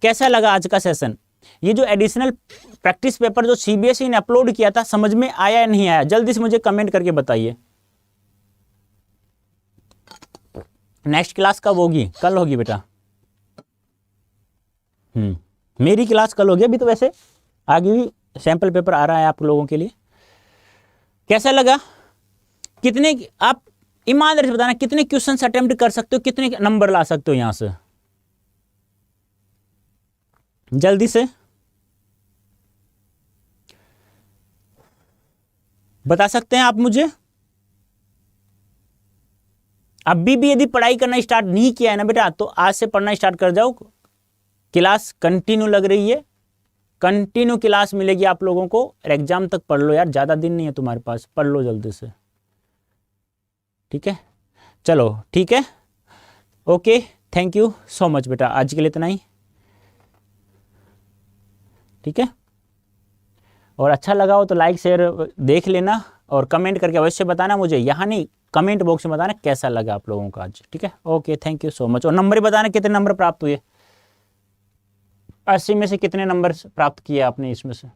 कैसा लगा आज का सेशन। ये जो एडिशनल प्रैक्टिस पेपर जो सीबीएसई ने अपलोड किया था, समझ में आया या नहीं आया, जल्दी से मुझे कमेंट करके बताइए। नेक्स्ट क्लास कब होगी? कल होगी बेटा। मेरी क्लास कल होगी। अभी तो वैसे आगे भी सैंपल पेपर आ रहा है आप लोगों के लिए। कैसा लगा, कितने आप ईमानदारी से बताना कितने क्वेश्चन अटेम्प्ट कर सकते हो, कितने नंबर ला सकते हो यहां से, जल्दी से बता सकते हैं आप मुझे। अभी भी यदि पढ़ाई करना स्टार्ट नहीं किया है ना बेटा, तो आज से पढ़ना स्टार्ट कर जाओ। क्लास कंटिन्यू लग रही है, कंटिन्यू क्लास मिलेगी आप लोगों को। एग्जाम तक पढ़ लो यार, ज्यादा दिन नहीं है तुम्हारे पास, पढ़ लो जल्दी से, ठीक है। चलो ठीक है, okay, thank you so much बेटा, आज के लिए इतना ही, ठीक है। और अच्छा लगा हो तो लाइक शेयर देख लेना और कमेंट करके अवश्य बताना मुझे, यहाँ नहीं कमेंट बॉक्स में बताना कैसा लगा आप लोगों को आज, ठीक है। Okay, thank you so much. और नंबर बताना कितने नंबर प्राप्त हुए, 80 में से कितने नंबर प्राप्त किए आपने इसमें से।